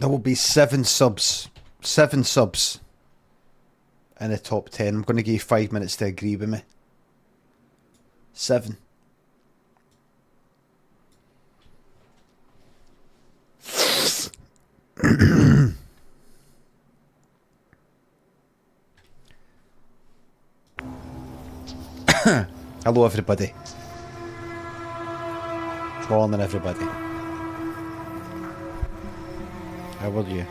There will be 7 subs. 7 subs in the top 10. I'm going to give you 5 minutes to agree with me. 7. Hello everybody. Morning everybody. How are you?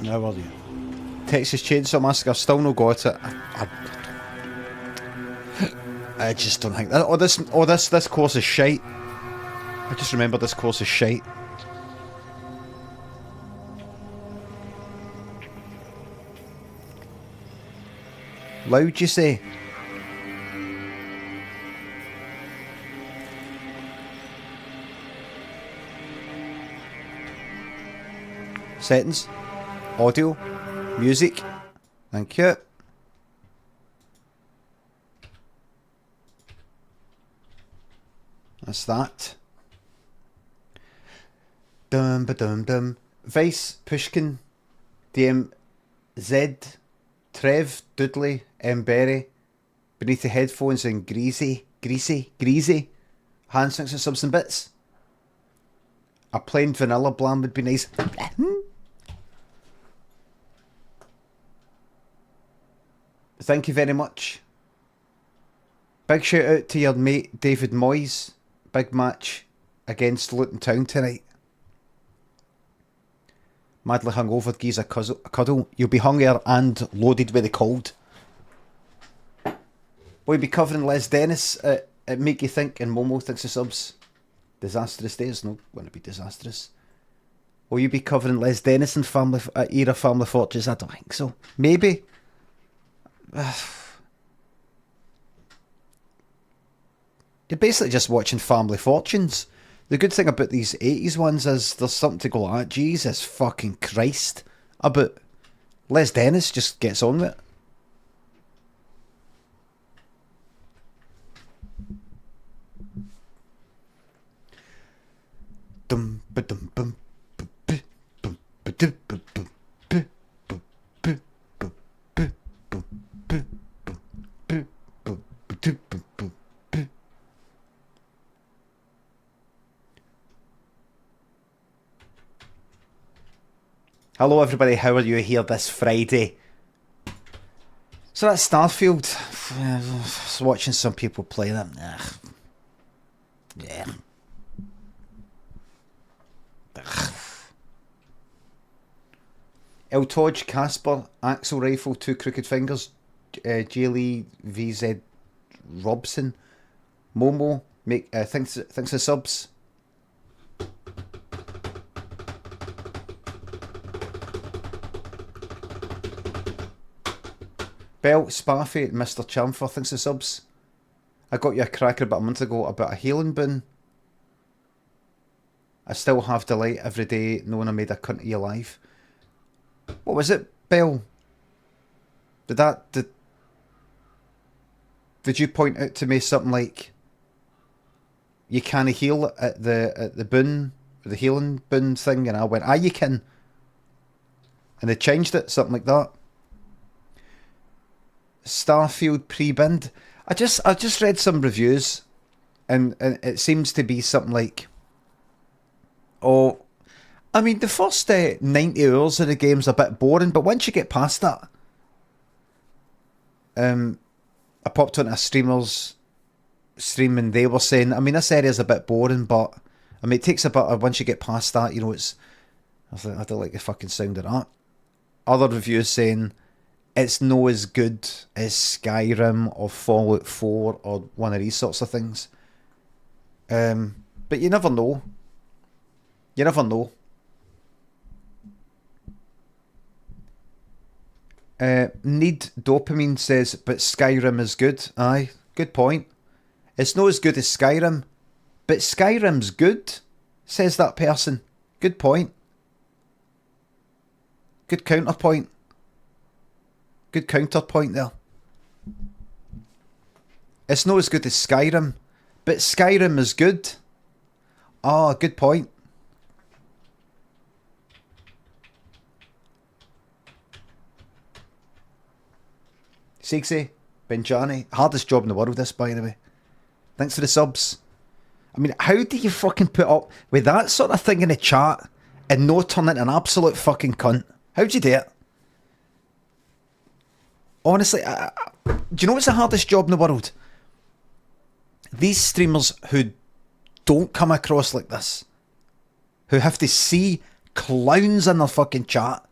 How are you? Texas Chainsaw Massacre, still no got it. I just don't think that. This course is shite. I just remember this course is shite. Loud, you say? Settings, audio, music. Thank you. That's that. Dum ba dum dum. Vice, Pushkin, DM, Z, Trev, Doodley, M. Berry, Beneath the Headphones, and Greasy. Hand sinks and subs and bits. A plain vanilla blam would be nice. Thank you very much. Big shout out to your mate David Moyes. Big match against Luton Town tonight. Madly hungover, gives a cuddle. You'll be hungrier and loaded with the cold. We'll be covering Les Dennis at Make You Think, and Momo thinks the subs. Disastrous days? No, going to be disastrous. Will you be covering Les Dennis and era Family Fortunes? I don't think so. Maybe. You're basically just watching Family Fortunes. The good thing about these 80s ones is there's something to go at. Jesus fucking Christ. But Les Dennis just gets on with it. Dum ba dum bum. Hello everybody, how are you here this Friday? So that's Starfield. I was watching some people play that. Yeah. El Todge, Casper, Axel Rifle, Two Crooked Fingers, J. Lee, VZ Robson, Momo, thanks for subs. Bell, Spaffy, Mr. Chamfer, thanks for subs. I got you a cracker about a month ago about a healing boon. I still have delight every day knowing I made a cunt of you alive. What was it, Bell? Did you point out to me something like you can't heal at the boon, the healing boon thing, and I went, you can. And they changed it, something like that. Starfield pre-binned. I just read some reviews, and it seems to be something like, I mean, the first 90 hours of the game's a bit boring, but once you get past that, I popped onto a streamer's stream and they were saying, I mean, this area's a bit boring, but I mean, it takes a bit, once you get past that, you know, it's, was like, I don't like the fucking sound of that. Other reviews saying it's no as good as Skyrim or Fallout 4 or one of these sorts of things. But you never know. You never know. Need Dopamine says, but Skyrim is good. Aye, good point. It's not as good as Skyrim, but Skyrim's good, says that person. Good point. Good counterpoint. Good counterpoint there. It's not as good as Skyrim, but Skyrim is good. Ah, good point. Sigsy, Benjani, hardest job in the world this, by the way. Thanks for the subs. I mean, how do you fucking put up with that sort of thing in the chat and no turn into an absolute fucking cunt? How'd you do it? Honestly, do you know what's the hardest job in the world? These streamers who don't come across like this, who have to see clowns in their fucking chat.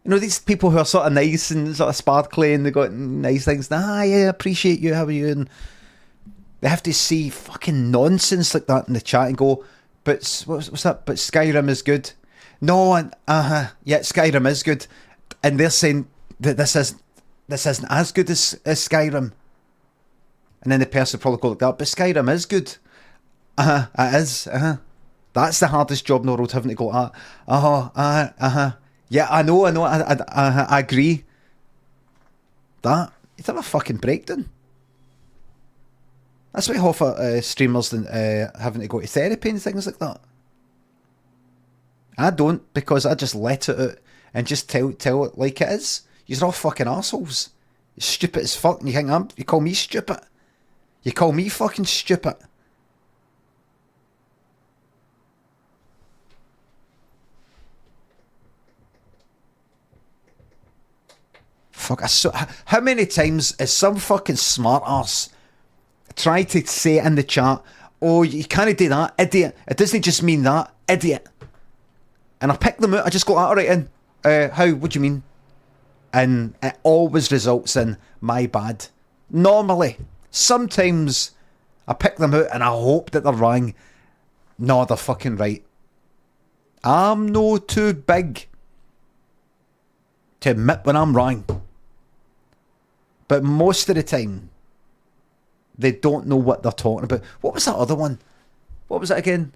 You know, these people who are sort of nice and sort of sparkly and they got nice things. Ah, yeah, I appreciate you, how are you? And they have to see fucking nonsense like that in the chat and go, but what's that? But Skyrim is good. No, and yeah, Skyrim is good. And they're saying that this isn't as good as Skyrim. And then the person probably go like that, but Skyrim is good. It is. That's the hardest job in the world, having to go, yeah, I know, I agree. That, you'd have a fucking breakdown. That's why half of streamers having to go to therapy and things like that. I don't, because I just let it out and just tell it like it is. You're all fucking assholes. You're stupid as fuck, and you think you call me stupid. You call me fucking stupid. Fuck, how many times has some fucking smart arse tried to say in the chat, oh, you can't do that, idiot. It doesn't just mean that, idiot. And I pick them out, I just go, alright in. How, what do you mean? And it always results in my bad. Normally. Sometimes I pick them out and I hope that they're wrong. No, they're fucking right. I'm no too big to admit when I'm wrong. But most of the time, they don't know what they're talking about. What was that other one? What was it again?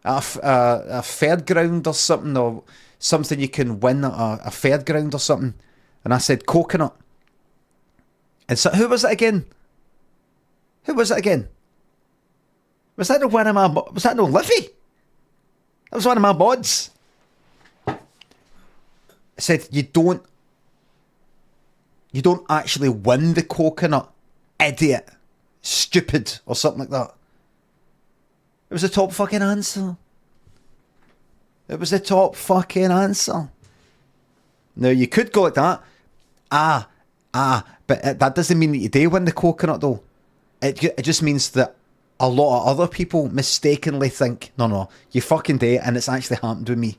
A fairground or something, or something you can win at a fairground or something. And I said coconut. And so, who was it again? Who was it again? Was that one of my? Was that no Liffey? That was one of my mods. I said you don't actually win the coconut, idiot, stupid, or something like that. It was the top fucking answer. It was the top fucking answer. Now, you could go like that. But that doesn't mean that you do win the coconut, though. It just means that a lot of other people mistakenly think, no, you fucking do, and it's actually happened with me.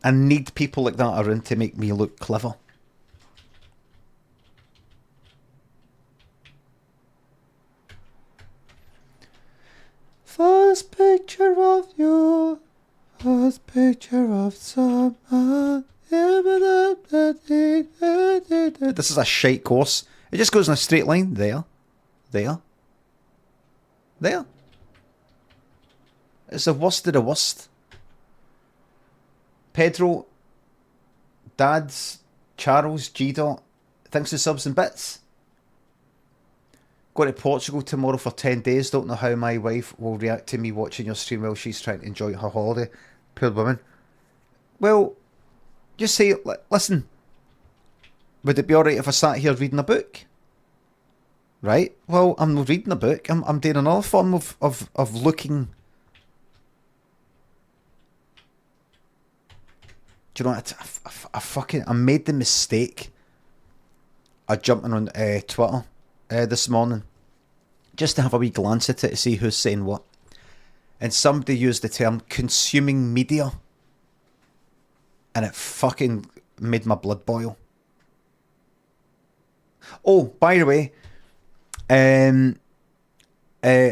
I need people like that around to make me look clever. First picture of you, first picture of someone. This is a shite course. It just goes in a straight line. There. It's the worst of the worst. Pedro, Dads, Charles, G-Dot, thanks for subs and bits. Going to Portugal tomorrow for 10 days. Don't know how my wife will react to me watching your stream while she's trying to enjoy her holiday. Poor woman. Well, just say, listen, would it be alright if I sat here reading a book? Right? Well, I'm not reading a book. I'm doing another form of looking. Do you know what? I made the mistake of jumping on Twitter this morning. just to have a wee glance at it to see who's saying what. And somebody used the term consuming media, and it fucking made my blood boil. Oh, by the way,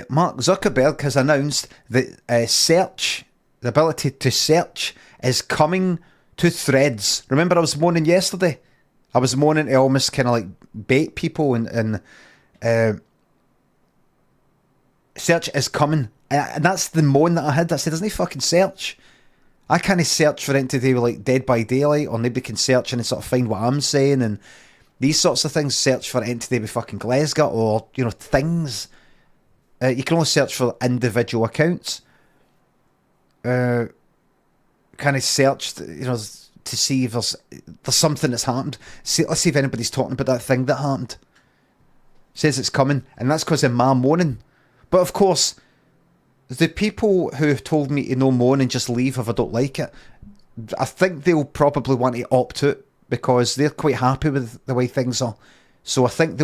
Mark Zuckerberg has announced that search, the ability to search, is coming to Threads. Remember, I was moaning yesterday. I was moaning to almost kind of like bait people, and search is coming. And that's the moan that I had. I said, doesn't he fucking search? I can't search for anything to do with like Dead by Daylight, or nobody can search and sort of find what I'm saying and these sorts of things. Search for anything to do with fucking Glasgow or, you know, things. You can only search for individual accounts. Kind of searched, you know, to see if there's something that's happened. Let's see if anybody's talking about that thing that happened. Says it's coming, and that's because of my moaning. But of course, the people who have told me to no moan and just leave if I don't like it, I think they'll probably want to opt out because they're quite happy with the way things are. So I think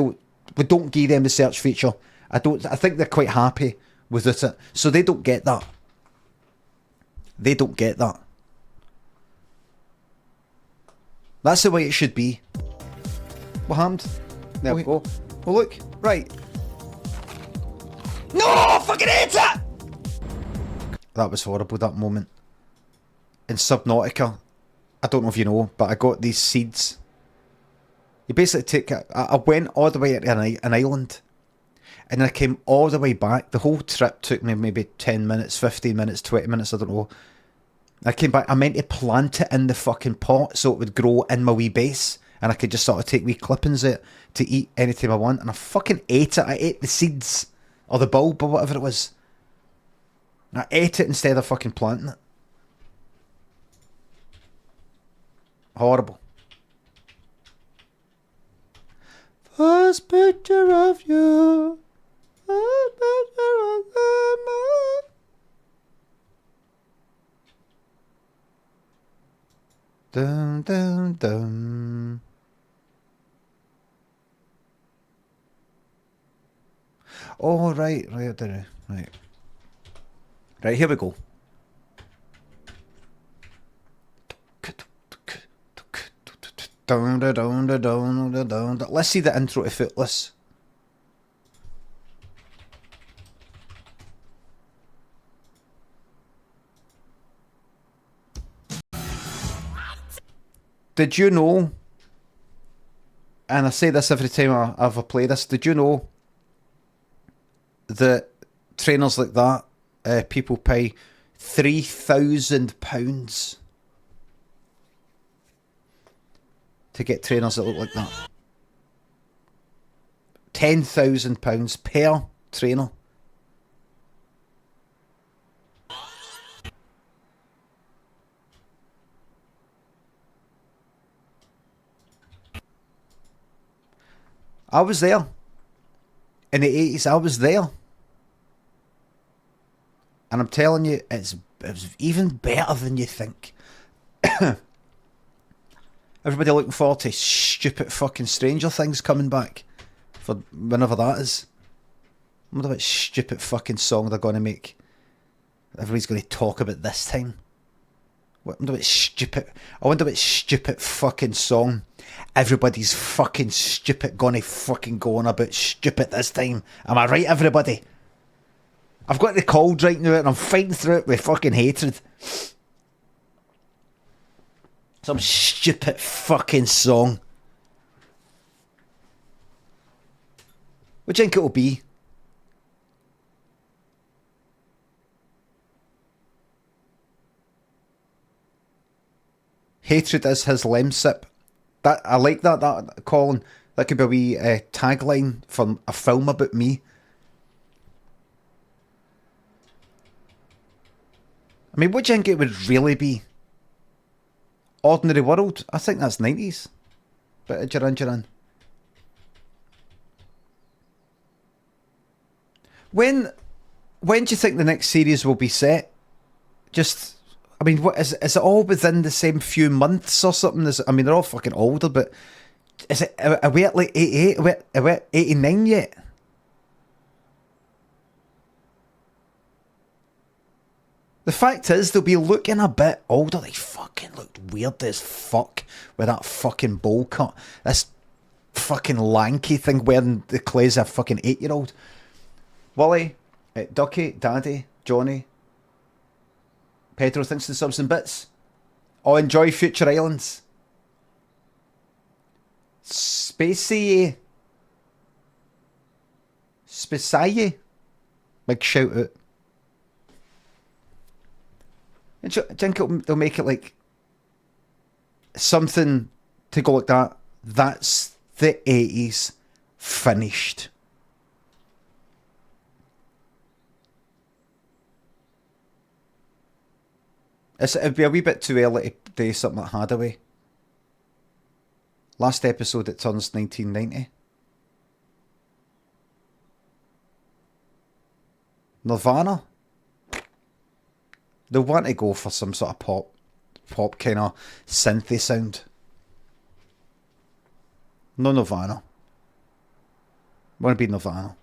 we don't give them the search feature. I think they're quite happy with it. So they don't get that. They don't get that. That's the way it should be. What happened? There we go. Oh look, right. No, I fucking hate it! That was horrible, that moment. In Subnautica, I don't know if you know, but I got these seeds. You basically take it. I went all the way to an island, and then I came all the way back. The whole trip took me maybe 10 minutes, 15 minutes, 20 minutes, I don't know. I came back, I meant to plant it in the fucking pot so it would grow in my wee base, and I could just sort of take wee clippings of it to eat anytime I want, and I fucking ate it. I ate the seeds, or the bulb, or whatever it was. I ate it instead of fucking planting it. Horrible. First picture of you. First picture of the moon. Dum dum dum. Oh right, I don't know. Right, here we go. Let's see the intro to Footless. Did you know, and I say this every time I ever play this, did you know that trainers like that, people pay £3,000 to get trainers that look like that? £10,000 per trainer. I was there. In the 80s, I was there. And I'm telling you, it's even better than you think. Everybody looking forward to stupid fucking Stranger Things coming back for whenever that is. I wonder what stupid fucking song they're going to make. Everybody's going to talk about this time. I wonder what stupid fucking song everybody's fucking stupid gonna fucking go on about stupid this time. Am I right, everybody? I've got the cold right now and I'm fighting through it with fucking hatred. Some stupid fucking song. What do you think it'll be? Hatred is his lemsip. That I like that Colin. That could be a wee tagline from a film about me. I mean, what do you think it would really be? Ordinary World? I think that's 90s. But Duran. When do you think the next series will be set? Just, I mean, what is it all within the same few months or something? I mean, they're all fucking older, but is it? Are we at like 88? Are we at 89 yet? The fact is, they'll be looking a bit older. They fucking looked weird as fuck with that fucking bowl cut. This fucking lanky thing wearing the clothes of a fucking 8-year-old. Wally, Ducky, Daddy, Johnny, Pedro thinks the subs and bits. Oh, enjoy Future Islands. Spacey. Big shout out. Do you think they'll make it like something to go like that? That's the 80s finished. It'd be a wee bit too early to do something like Hadaway. Last episode it turns 1990. Nirvana. They want to go for some sort of pop kind of synthy sound. No Nirvana. Want to be Nirvana.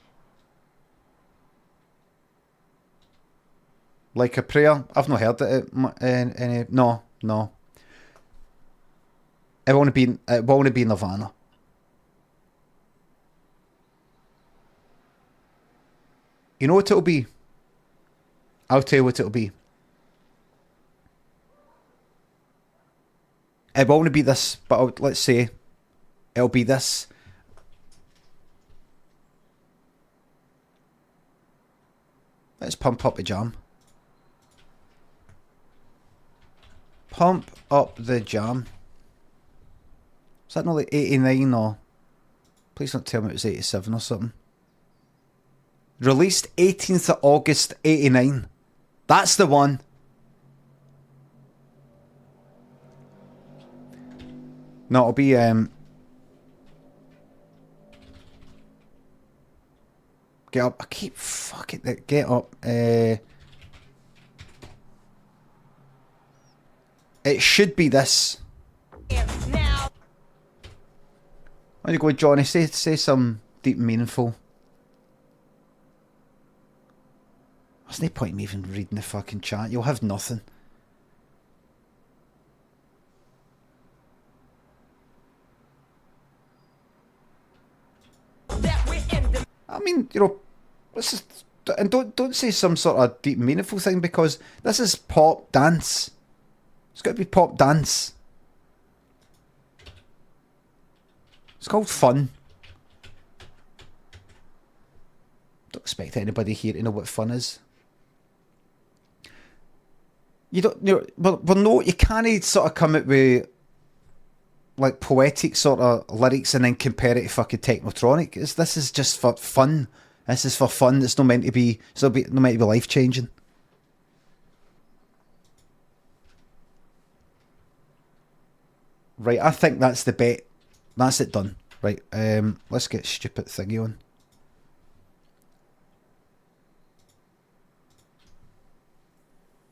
Like a Prayer. I've not heard it. No. It want to be Nirvana. You know what it'll be? I'll tell you what it'll be. It won't be this, but let's say it'll be this. Let's pump up the jam. Pump up the jam. Is that not like 89 or... Please don't tell me it was 87 or something. Released 18th of August 89. That's the one. No, it'll be get up. I keep fucking get up. It should be this. Now. Why don't you go, Johnny? Say some deep and meaningful. There's no point in me even reading the fucking chat. You'll have nothing. I mean, you know, this is, and don't say some sort of deep meaningful thing, because this is pop dance. It's got to be pop dance. It's called fun. Don't expect anybody here to know what fun is. You don't, you know, well, no, you can't sort of come out with like poetic sort of lyrics and then compare it to fucking Technotronic. This is just for fun. This is for fun. It's not meant to be. It's not meant to be life changing. Right, I think that's the bet. That's it done. Right, let's get stupid thingy on.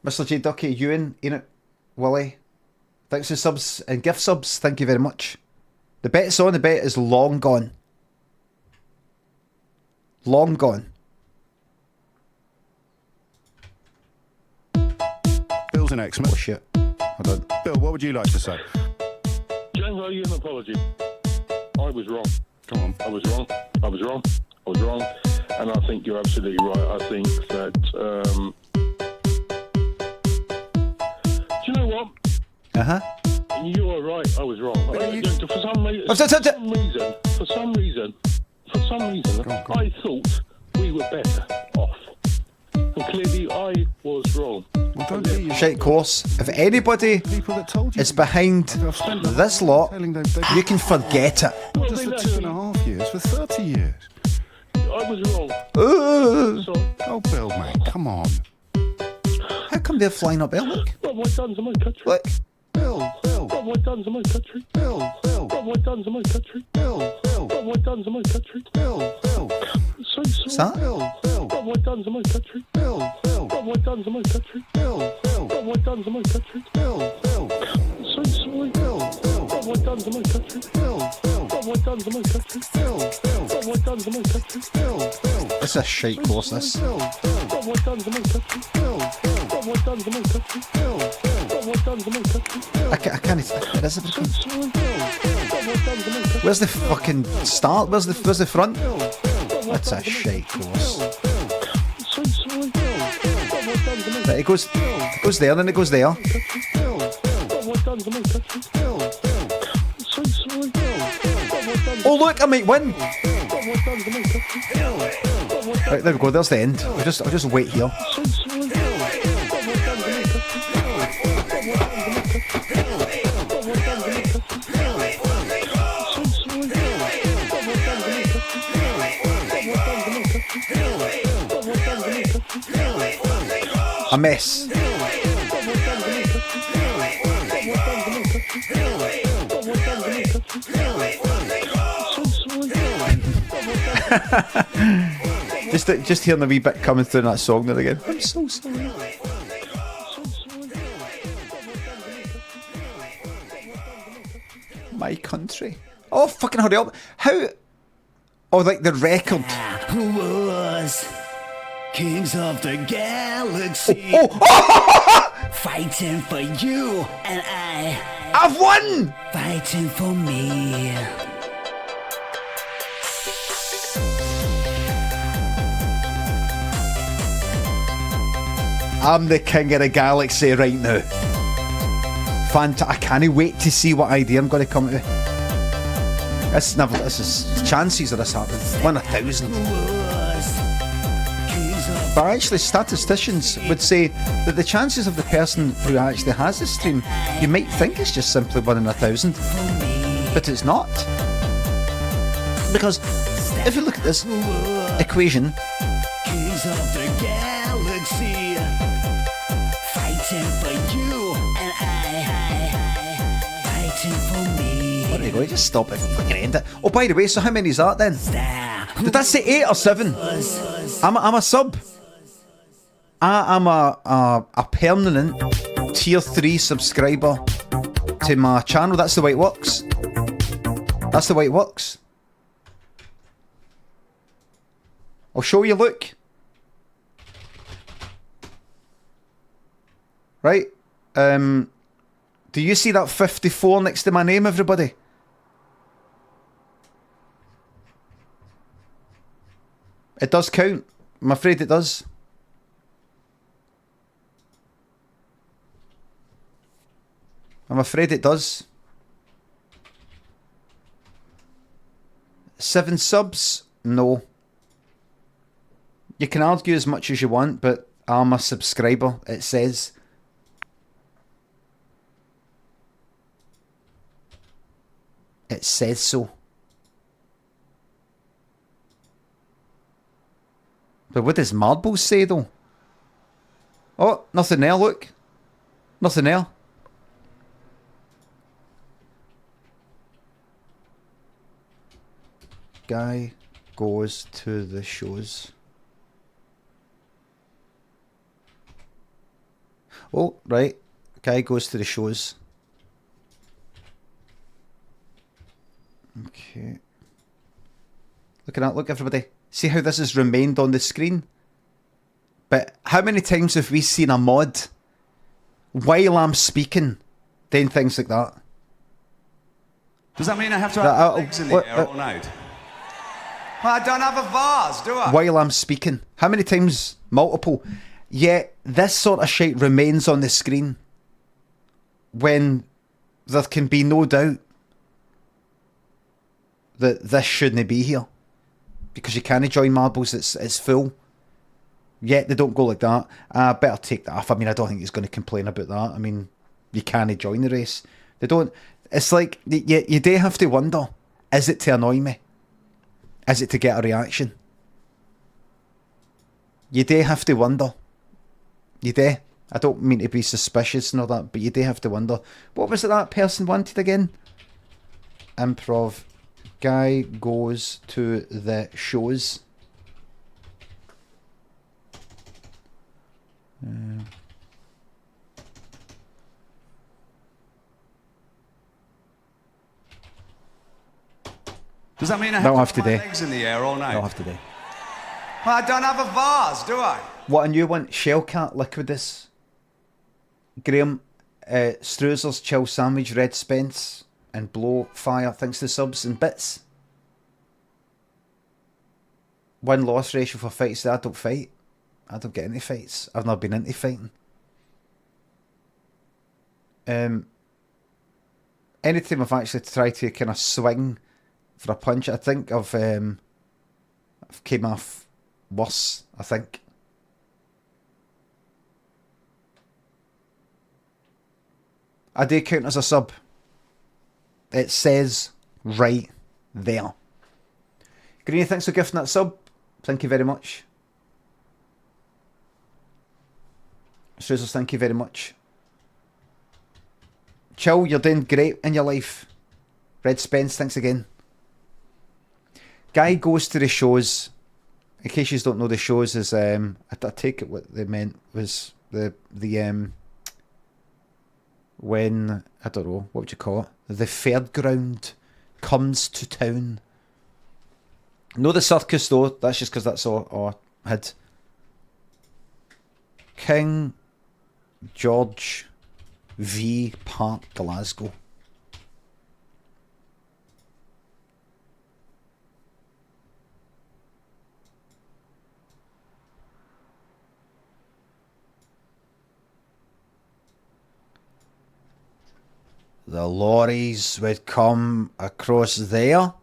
Mr. J Ducky, Ewan, Enid, Willie. Thanks for subs and gift subs. Thank you very much. The bet's on. The bet is long gone. Long gone. Bill's an X-Man. Oh shit. Hold on. Bill, what would you like to say? James, I owe you an apology. I was wrong. Come on. I was wrong. And I think you're absolutely right. I think that... do you know what? Uh-huh. You are right. I was wrong. For some reason, Go on. I thought we were better off. And clearly I was wrong. Well, don't be you. Shite course. If anybody People that told you is behind I've spent this lot, telling them you can forget it. not just for 2.5 years, for 30 years. I was wrong. Sorry. Oh, Bill, mate, come on. How come they're flying up there? Look. What have I done to my country? Look. Bill. What have I done to my country? Bill. What have I done to my country? Bill. What have I done to my country? Bill. I'm so sorry. What's that? Bill. What have I done to my country? Bill. What have I done to my country? Bill. What have I done to my country? Bill. I'm so sorry. Bill. What have I done to my country? Bill. What have I done to my country? Bill. What have I done to my country? Bill. It's a shite course, this. What have I done to my country? Bill. What have I I can't. It is a bit. Where's the fucking start? Where's the front? That's a shite course. Right, it goes there, then it goes there. Oh look, I might win. Right, there we go. There's the end. I'll just wait here. A mess. just hearing the wee bit coming through in that song there again. I'm so sorry. My country. Oh, fucking hurry up. How? Oh, like the record. Who was kings of the galaxy? Fighting for you and I've won! Fighting for me. I'm the king of the galaxy right now. I can't wait to see what idea I'm going to come to. This is chances of this happening. 1 in 1,000. But actually, statisticians would say that the chances of the person who actually has this stream, you might think it's just simply 1 in 1,000, but it's not. Because if you look at this equation, Kings of the galaxy, fighting for you and fighting for me. there you go, just stop it, fucking end it. Oh, by the way, so how many is that then? Did that say 8 or 7? I'm a sub. I'm a permanent tier 3 subscriber to my channel. That's the way it works. That's the way it works. I'll show you, look. Right. Do you see that 54 next to my name, everybody? It does count. I'm afraid it does. I'm afraid it does. 7 subs? No. You can argue as much as you want, but I'm a subscriber, it says. It says so. But what does Marbles say though? Oh, nothing there, look. Nothing there. Guy goes to the shows. Oh, right. Guy goes to the shows. Okay. Look at that, look everybody. See how this has remained on the screen? But how many times have we seen a mod while I'm speaking doing things like that? Does that mean I have to have legs in the air all night? Well, I don't have a vase, do I? While I'm speaking. How many times? Multiple. Yet this sort of shit remains on the screen when there can be no doubt that this shouldn't be here. Because you can't join Marbles, it's full. Yet they don't go like that. I better take that off. I mean, I don't think he's going to complain about that. I mean, you can't join the race. They don't. It's like, you do have to wonder, is it to annoy me? Is it to get a reaction? You do have to wonder. You do. I don't mean to be suspicious and all that, but you do have to wonder. What was it that person wanted again? Improv. Guy goes to the shows. Does that mean I That'll have have to to have do. my legs in the air all night? I'll have to do. Well, I don't have a vase, do I? What a new one. Shellcat Liquidus. Graham, Struzel's Chill Sandwich, Red Spence, and Blowfire, thanks to subs and bits. Win-loss ratio for fights that I don't fight. I don't get into fights. I've not been into fighting. Anytime I've actually tried to kind of swing for a punch, I think I've came off worse, I think. I do count as a sub. It says right there. Greeny, thanks for gifting that sub. Thank you very much. Susan, thank you very much. Chill, you're doing great in your life. Red Spence, thanks again. Guy goes to the shows. In case you don't know, the shows is I take it what they meant was the when, I don't know, what would you call it? The fairground comes to town. No, the circus though. That's just because that's all I had. King George V Park, Glasgow. The lorries would come across there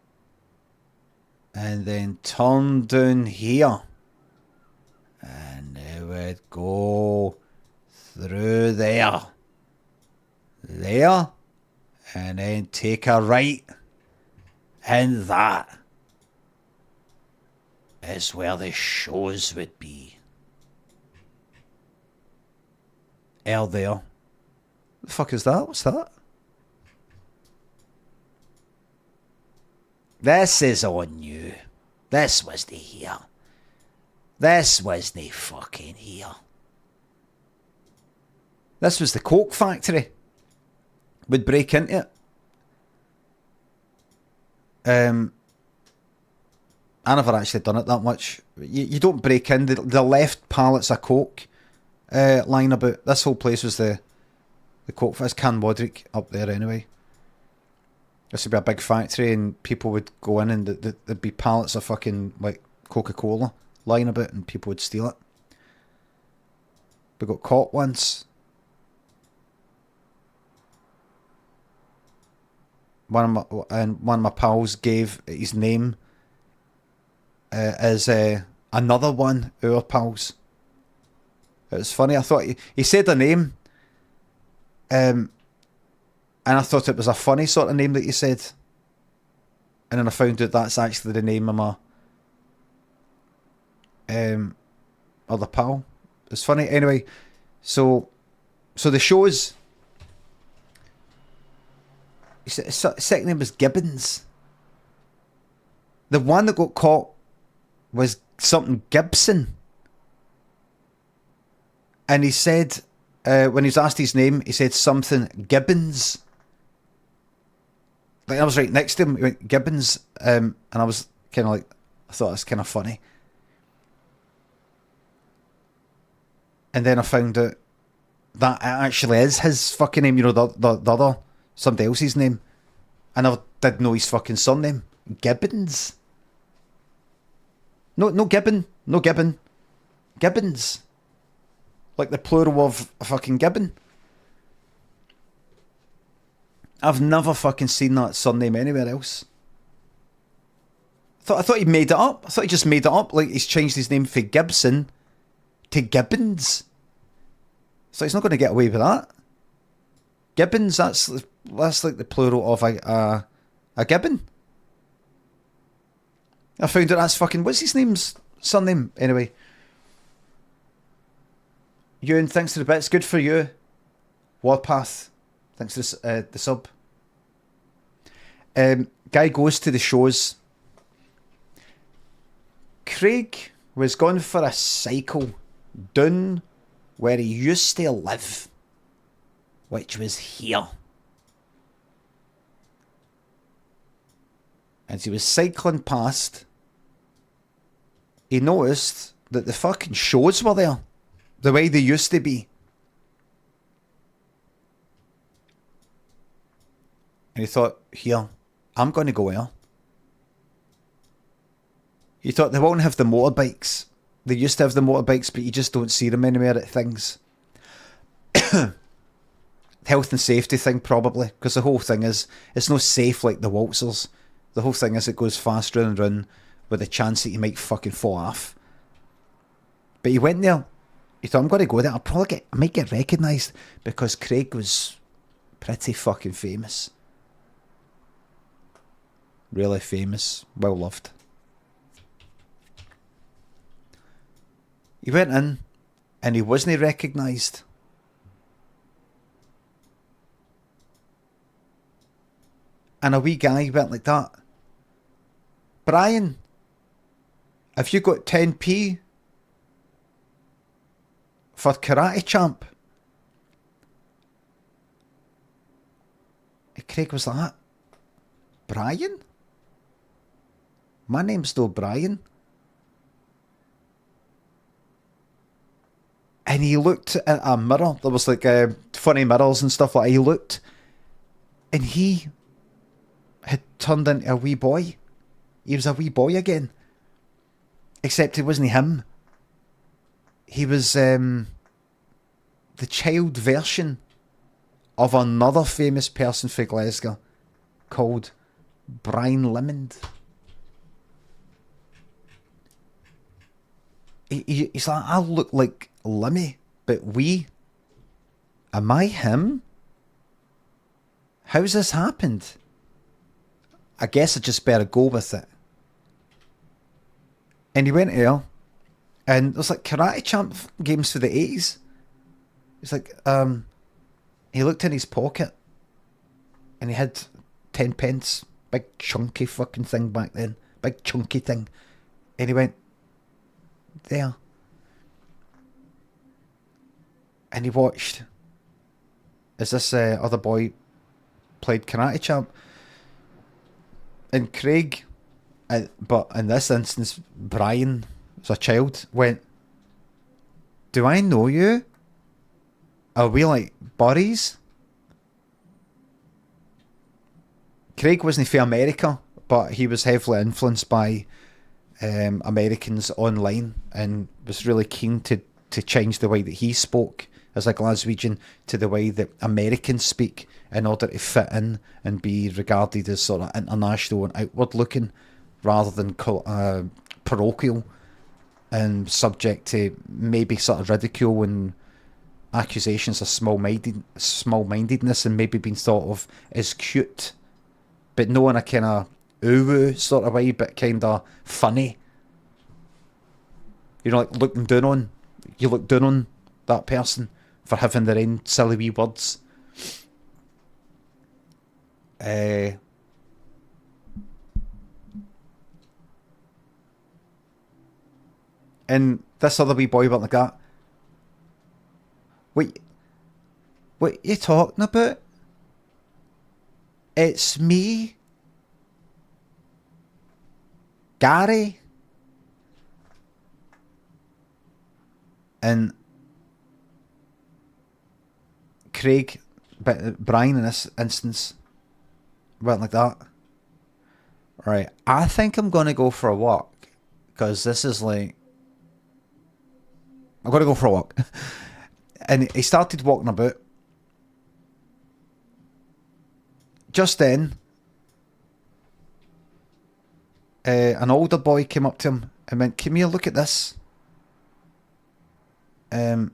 and then turn down here, and they would go through there, and then take a right, and that is where the shows would be. There. The fuck is that? What's that? This is on you. This wasn't here. This wasn't fucking here. This was the Coke factory. Would break into it. I never actually done it that much. You don't break in. The left pallets of Coke lying about. This whole place was the Coke. It's Canmodrick up there anyway. This would be a big factory and people would go in and there'd be pallets of fucking like Coca-Cola lying about and people would steal it. We got caught once. One of my pals gave his name as another one of our pals. It was funny. I thought he said a name, and I thought it was a funny sort of name that he said, and then I found out that's actually the name of my other pal. It's funny. Anyway, so the shows. His second name was Gibbons. The one that got caught was something Gibson. And he said, when he was asked his name, he said something Gibbons. Like I was right next to him, he went Gibbons. And I was kind of like, I thought it was kind of funny. And then I found out that it actually is his fucking name, you know, the other, somebody else's name. And I didn't know his fucking surname. Gibbons. No Gibbon. No Gibbon. Gibbons. Like the plural of a fucking gibbon. I've never fucking seen that surname anywhere else. I thought he made it up. I thought he just made it up. Like he's changed his name from Gibson to Gibbons. So he's not going to get away with that. Gibbons, that's like the plural of a gibbon. I found out that's fucking, what's his name's surname? Anyway. Ewan, thanks to the bits. Good for you. Warpath, thanks to the sub. Guy goes to the shows. Craig was going for a cycle down where he used to live, which was here. As he was cycling past, he noticed that the fucking shows were there, the way they used to be. And he thought, here, I'm going to go there. He thought they won't have the motorbikes. They used to have the motorbikes, but you just don't see them anywhere at things. Health and safety thing, probably, because the whole thing is, it's not safe like the waltzers. The whole thing is it goes fast round and round with the chance that you might fucking fall off. But he went there. He thought, I'm going to go there. I might get recognised, because Craig was pretty fucking famous. Really famous. Well loved. He went in and he wasn't recognised. And a wee guy went like that. Brian, have you got 10p for Karate Champ? And Craig was like, Brian? My name's no Brian. And he looked at a mirror. There was like funny mirrors and stuff like that. He looked and he had turned into a wee boy. He was a wee boy again. Except it wasn't him. He was the child version of another famous person for Glasgow called Brian Limond. He's like, I look like Limmy, but am I him? How's this happened? I guess I just better go with it. And he went there, and there's like Karate Champ games for the 80s. It's like, he looked in his pocket, and he had 10 pence, big chunky fucking thing back then, big chunky thing. And he went, there. And he watched as this other boy played Karate Champ. And Craig, but in this instance, Brian, as a child, went, do I know you? Are we like buddies? Craig wasn't from America, but he was heavily influenced by Americans online and was really keen to change the way that he spoke as a Glaswegian to the way that Americans speak in order to fit in and be regarded as sort of international and outward looking rather than parochial and subject to maybe sort of ridicule and accusations of small-mindedness and maybe being thought of as cute, but no in a kind of ooh sort of way, but kind of funny. You know, like you look down on that person for having their own silly wee words. And this other wee boy went like that. What you talking about? It's me, Gary. And Craig, but Brian in this instance, went like that. Right, I think I'm going to go for a walk. Because this is like... I'm going to go for a walk. And he started walking about. Just then, an older boy came up to him and went, come here, look at this. And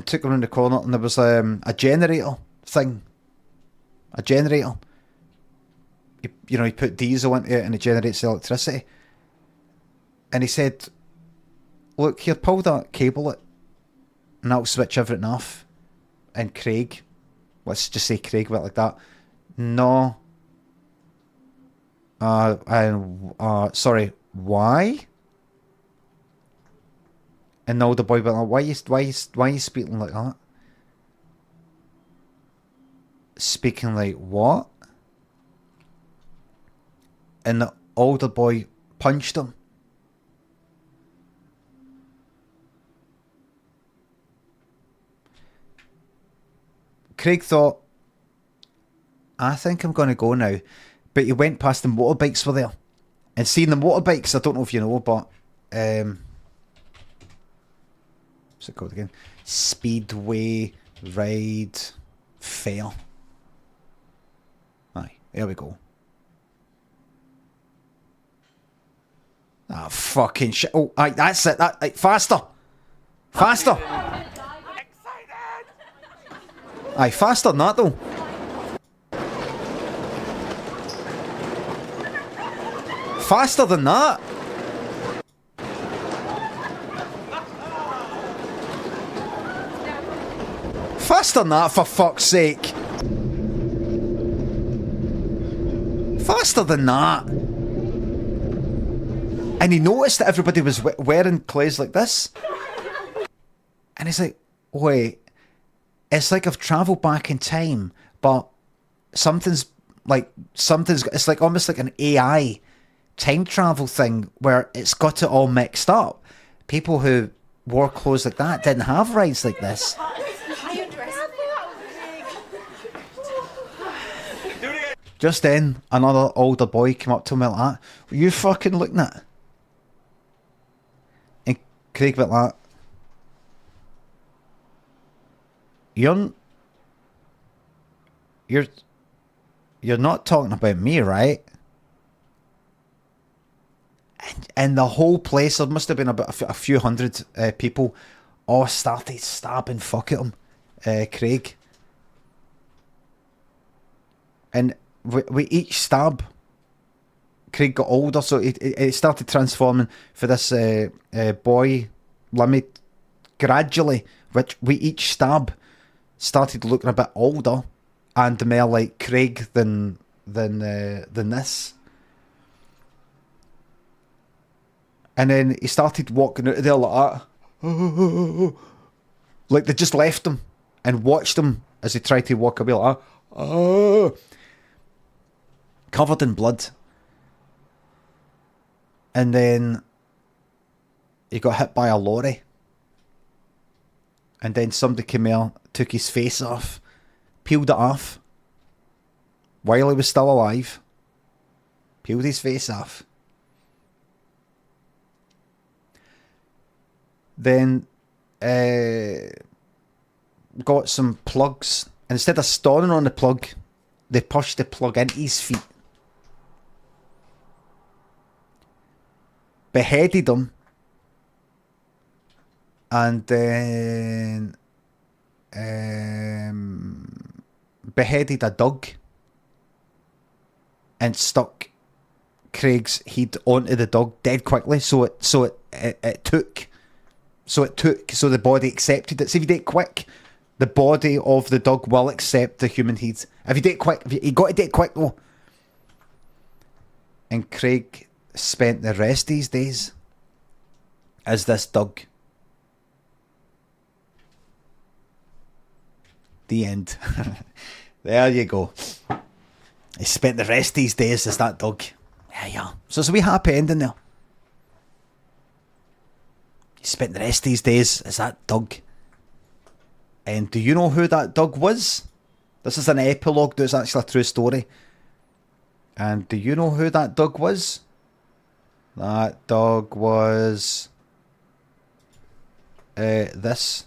took him around the corner, and there was a generator thing. A generator. You put diesel into it and it generates electricity. And he said, look, here, pull that cable it, and that'll switch everything off. And Craig, let's just say Craig went like that. No. Sorry, why? And the older boy went like, why are you speaking like that? Speaking like what? And the older boy punched him. Craig thought, I think I'm going to go now. But he went past the motorbikes were there. And seeing the motorbikes, I don't know if you know, but... what's it called again? Speedway Ride Fair. Aye, there we go. Ah, fucking shit. Oh, aye, that's it. Aye, faster. Faster. Aye, faster than that, though. Faster than that. Faster than that, for fuck's sake. Faster than that. And he noticed that everybody was wearing clothes like this. And he's like, wait, it's like I've travelled back in time, but it's like almost like an AI time travel thing where it's got it all mixed up. People who wore clothes like that didn't have rides like this. Just then, another older boy came up to me like that. Were you fucking looking at? And Craig went like that. You're not talking about me, right? And the whole place, there must have been about a few hundred people, all started stabbing fuck at him, Craig. And we each stab, Craig got older, so it started transforming for this boy, LIMMY, gradually, which we each stab started looking a bit older and more like Craig than this. And then he started walking out of there like that. Like they just left him and watched him as he tried to walk away like that. Covered in blood. And then he got hit by a lorry. And then somebody came here, took his face off, peeled it off while he was still alive. Peeled his face off. Then got some plugs. And instead of stoning on the plug, they pushed the plug into his feet. Beheaded him. And then beheaded a dog. And stuck Craig's head onto the dog dead quickly, so it took. So the body accepted it. So if you do it quick, the body of the dog will accept the human head. If you do it quick, you got to do it quick though. And Craig spent the rest of his days as this dog. The end. There you go. He spent the rest of his days as that dog. Yeah. So it's a wee happy ending there. He spent the rest of his days as that dog. And do you know who that dog was? This is an epilogue, there's actually a true story. And do you know who that dog was? That dog was... this.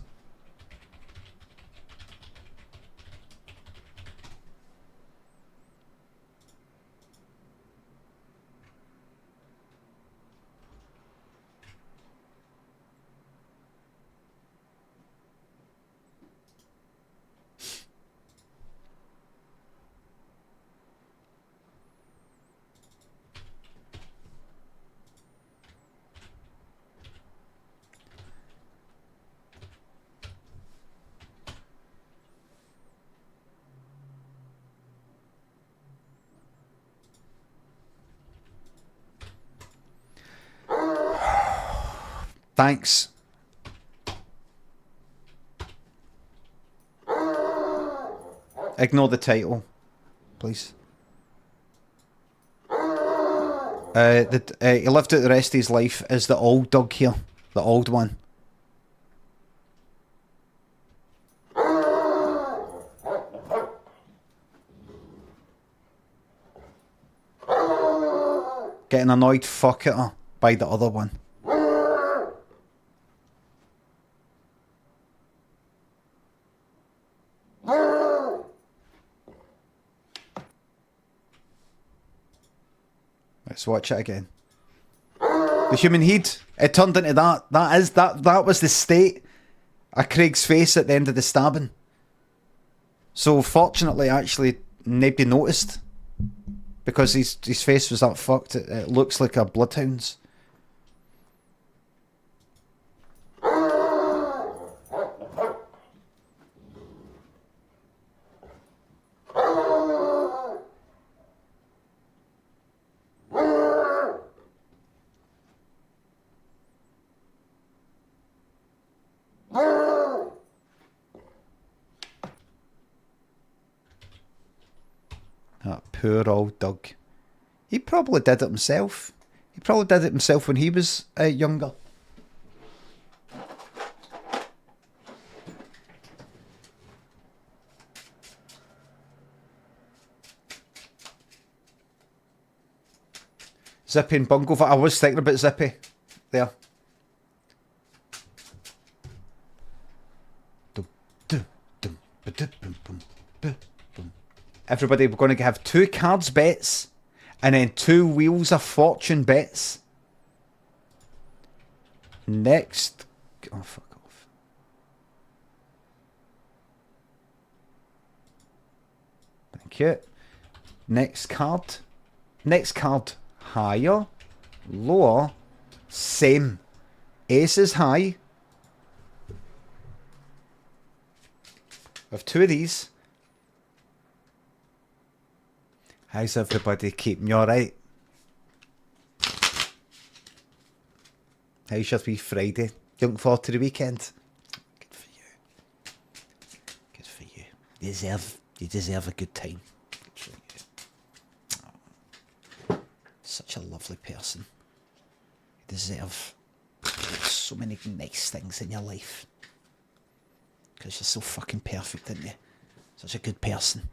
Thanks. Ignore the title, please. He lived out the rest of his life as the old dog here. The old one. getting annoyed fuck at her by the other one. Let's watch it again. The human head. It turned into that. That was the state of Craig's face at the end of the stabbing. So fortunately, actually, nobody noticed. Because his face was that fucked. It looks like a bloodhound's. That poor old Doug. He probably did it himself. He probably did it himself when he was younger. Zippy and Bungle. I was thinking about Zippy there. Everybody, we're going to have 2 cards bets and then 2 Wheels of Fortune bets. Next. Oh, fuck off. Thank you. Next card. Next card. Higher. Lower. Same. Ace is high. We have 2 of these. How's everybody keeping you alright? How's your wee Friday? You looking forward to the weekend? Good for you. Good for you. You deserve a good time. Good for you. Oh, such a lovely person. You deserve so many nice things in your life. Because you're so fucking perfect, aren't you? Such a good person.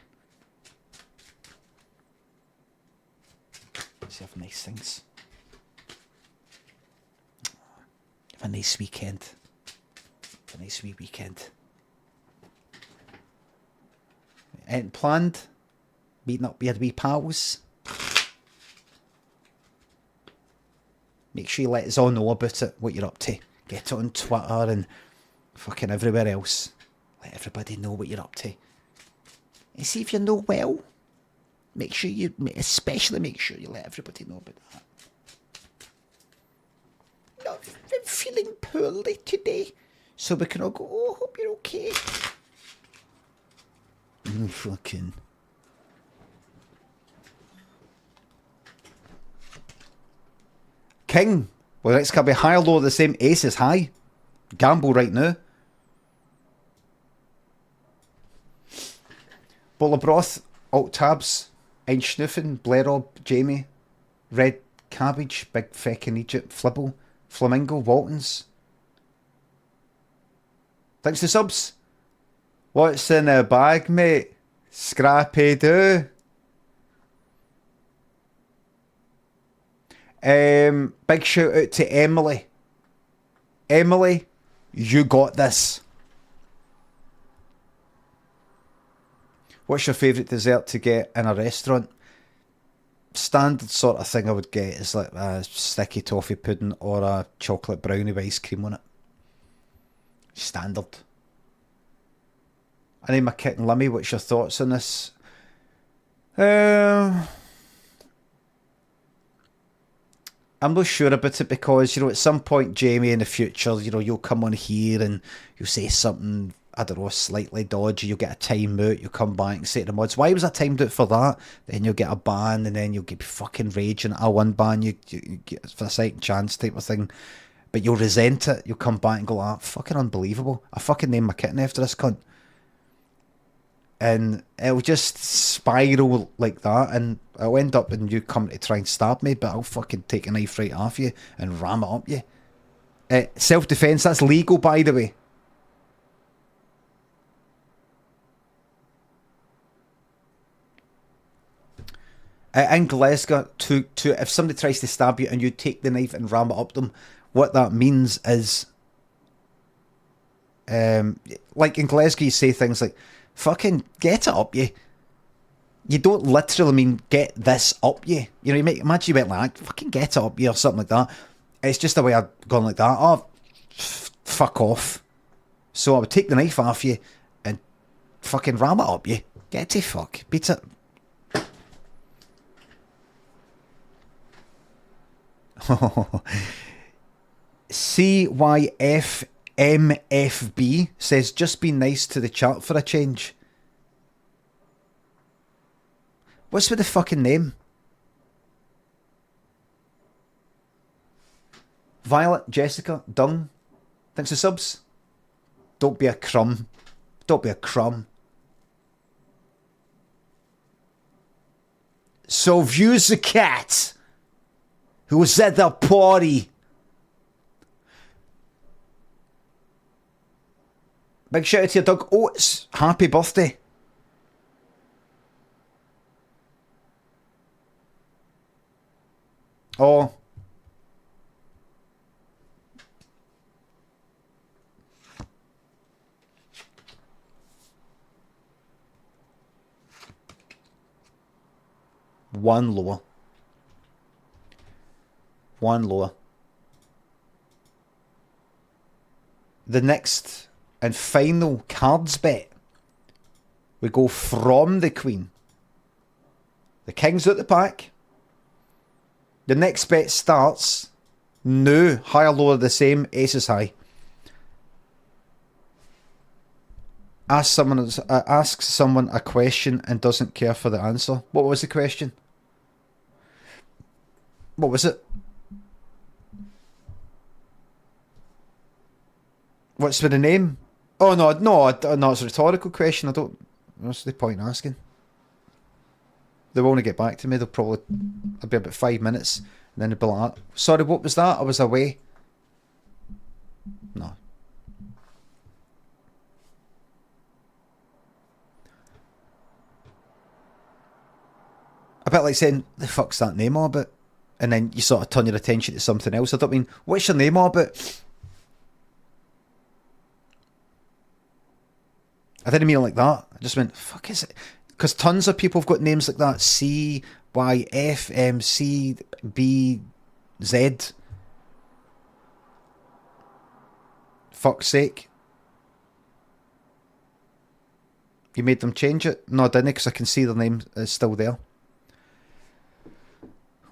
You have nice things. Have a nice weekend. Have a nice wee weekend. Ain't planned? Meeting up with your wee pals? Make sure you let us all know about it, what you're up to. Get it on Twitter and fucking everywhere else. Let everybody know what you're up to. And see if you know well. Especially make sure you let everybody know about that. No, I'm feeling poorly today. So we can all go, oh, hope you're okay. Fucking. King. Well, next can be high or low, the same. Ace is high. Gamble right now. Bowl of broth. Alt tabs. Ein Schnuffen, Blerob, Jamie, Red Cabbage, Big Feckin' Egypt, Flibble, Flamingo, Waltons. Thanks to subs. What's in a bag, mate? Scrappy do. Big shout out to Emily. Emily, you got this. What's your favourite dessert to get in a restaurant? Standard sort of thing I would get is like a sticky toffee pudding or a chocolate brownie with ice cream on it. Standard. I name my kitten Limmy. What's your thoughts on this? I'm not sure about it because, you know, at some point, Jamie, in the future, you know, you'll come on here and you'll say something, I don't know, slightly dodgy, you'll get a time out, you'll come back and say to the mods, why was I timed out for that? Then you'll get a ban and then you'll get fucking raging. I'll unban you get for a second chance type of thing. But you'll resent it. You'll come back and go, ah, fucking unbelievable. I fucking named my kitten after this cunt. And it'll just spiral like that and I'll end up and you come to try and stab me, but I'll fucking take a knife right off you and ram it up you. Self-defense, that's legal, by the way. In Glasgow, to if somebody tries to stab you and you take the knife and ram it up them, what that means is, like in Glasgow, you say things like, "Fucking get it up you." You don't literally mean get this up you. You know, you make imagine you went like, "Fucking get it up you" or something like that. It's just a way of going like that. Oh, fuck off. So I would take the knife off you and fucking ram it up you. Get to fuck. Beat it. CYFMFB says, just be nice to the chat for a change. What's with the fucking name? Violet, Jessica, Dung. Thanks for subs. Don't be a crumb. Don't be a crumb. So views the cat who was at the party. Big shout out to your dog Oates. Happy birthday. Oh. One lower. One lower. The next and final cards bet. We go from the Queen. The King's out the pack. The next bet starts. No. Higher, lower, the same. Ace is high. Asks someone a question and doesn't care for the answer. What was the question? What was it? What's with the name? Oh no, it's a rhetorical question. I don't. What's the point in asking? They won't get back to me. It'll be about 5 minutes, and then they'll be like, "Sorry, what was that? I was away." No. A bit like saying, "The fuck's that name all about?" And then you sort of turn your attention to something else. I don't mean, "What's your name all about?" I didn't mean it like that. I just went, "Fuck is it?" Because tons of people have got names like that. CYFMCBZ. Fuck's sake. You made them change it? No, I didn't, because I can see their name is still there.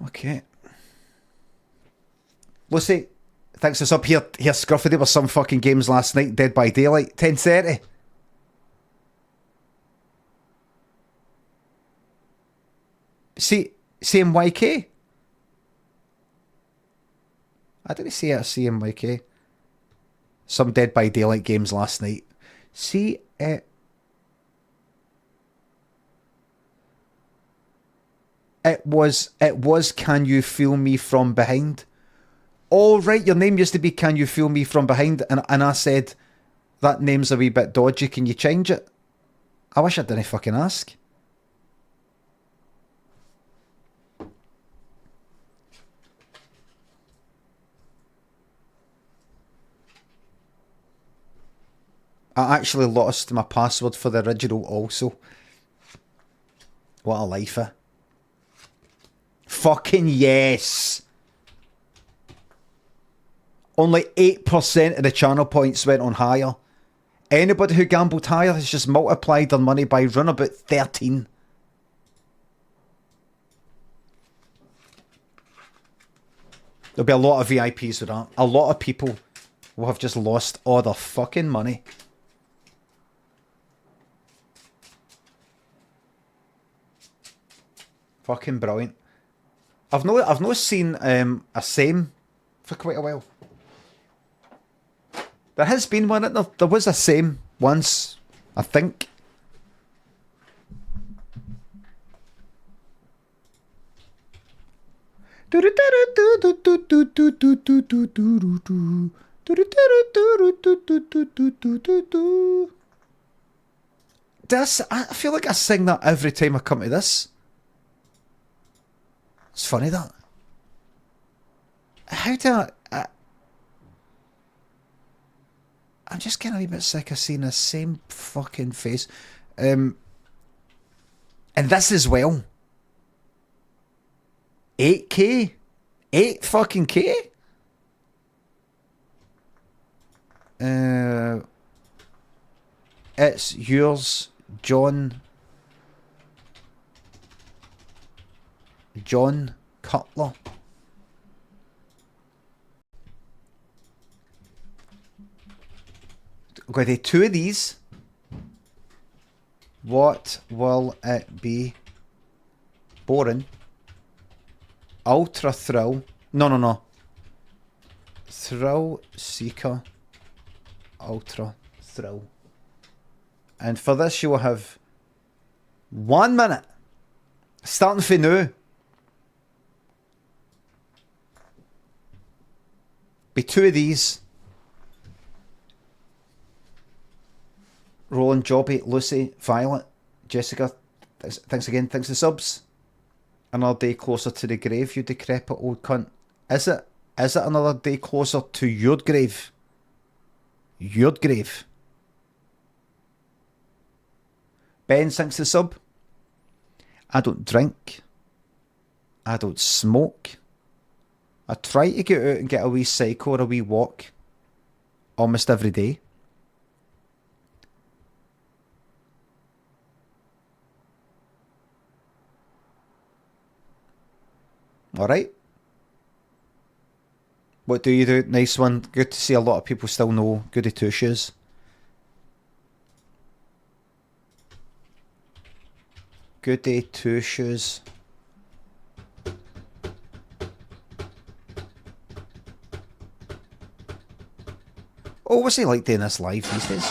Okay. Lucy, thanks for us up here. Here, Scruffy. There were some fucking games last night. Dead by Daylight. 10:30. See, CMYK? I didn't see it at CMYK. Some Dead by Daylight games last night. See, it was Can You Feel Me From Behind? All right, your name used to be Can You Feel Me From Behind, and I said, that name's a wee bit dodgy, can you change it? I wish I didn't fucking ask. I actually lost my password for the original also. What a lifer. Fucking yes! Only 8% of the channel points went on higher. Anybody who gambled higher has just multiplied their money by run about 13. There'll be a lot of VIPs with that. A lot of people will have just lost all their fucking money. Fucking brilliant. I've not seen a same for quite a while. There has been one. There was a same once, I think. I feel like I sing that every time I come to this. It's funny that. How do I'm just getting a wee bit sick of seeing the same fucking face. And this as well. 8K? 8 fucking K? It's yours, John Cutler. I'm going to do 2 of these. What will it be? Boring. Ultra thrill. No. Thrill seeker. Ultra thrill. And for this you will have 1 minute. Starting from now. Be 2 of these. Roland, Jobby, Lucy, Violet, Jessica, thanks again, thanks for the subs. Another day closer to the grave, you decrepit old cunt. Is it another day closer to your grave? Your grave. Ben, thanks for the sub. I don't drink. I don't smoke. I try to get out and get a wee cycle or a wee walk almost every day. Alright. What do you do? Nice one. Good to see a lot of people still know Goody Two Shoes. Goody Two Shoes. Oh, what's he like doing this live these days?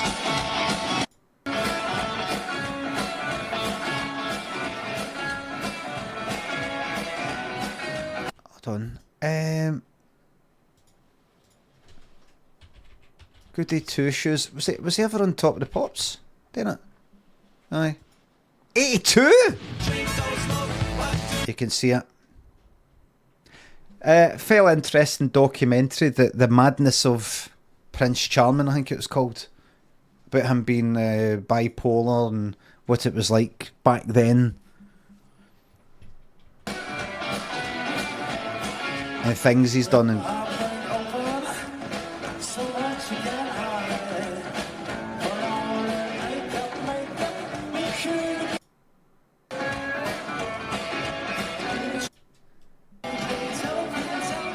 Hold on. Goody Two Shoes. Was he ever on Top of the Pops? Didn't it? Aye. 82? You can see it. Fairly interesting documentary, the madness of Prince Charming, I think it was called, about him being bipolar and what it was like back then, and things he's done. And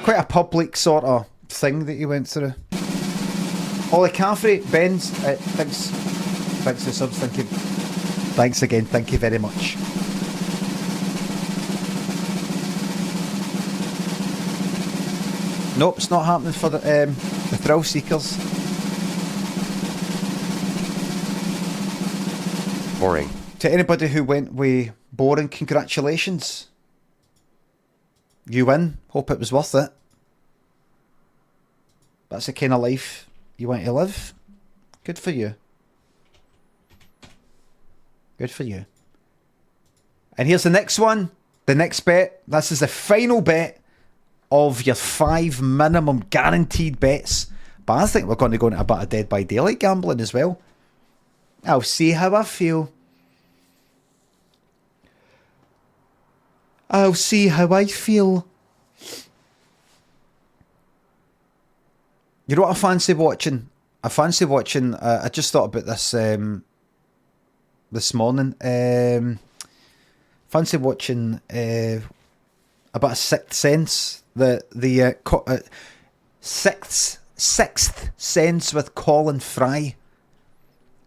quite a public sort of thing that he went through. Ollie Caffrey, Ben's, thanks for the subs, thank you. Thanks again, thank you very much. Nope, it's not happening for the thrill seekers. Boring. To anybody who went with boring, congratulations. You win. Hope it was worth it. That's the kind of life you want to live. Good for you. Good for you. And here's the next one. The next bet. This is the final bet of your 5 minimum guaranteed bets. But I think we're going to go into a bit of Dead by Daylight gambling as well. I'll see how I feel. I'll see how I feel. You know what I fancy watching? I just thought about this this morning. Fancy watching a bit of Sixth Sense. The Sixth Sense with Colin Fry.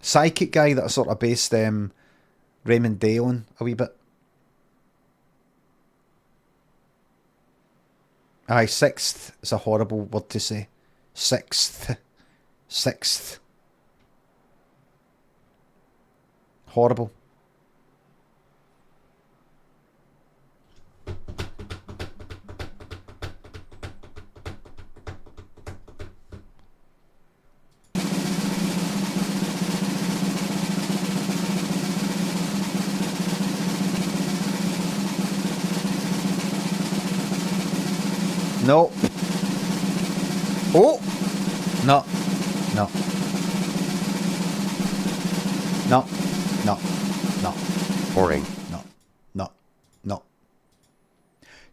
Psychic guy that I sort of based Raymond Day on a wee bit. Aye, sixth is a horrible word to say. Sixth. Horrible. No. Oh! No. No. No. No. No. Boring. No. No. No.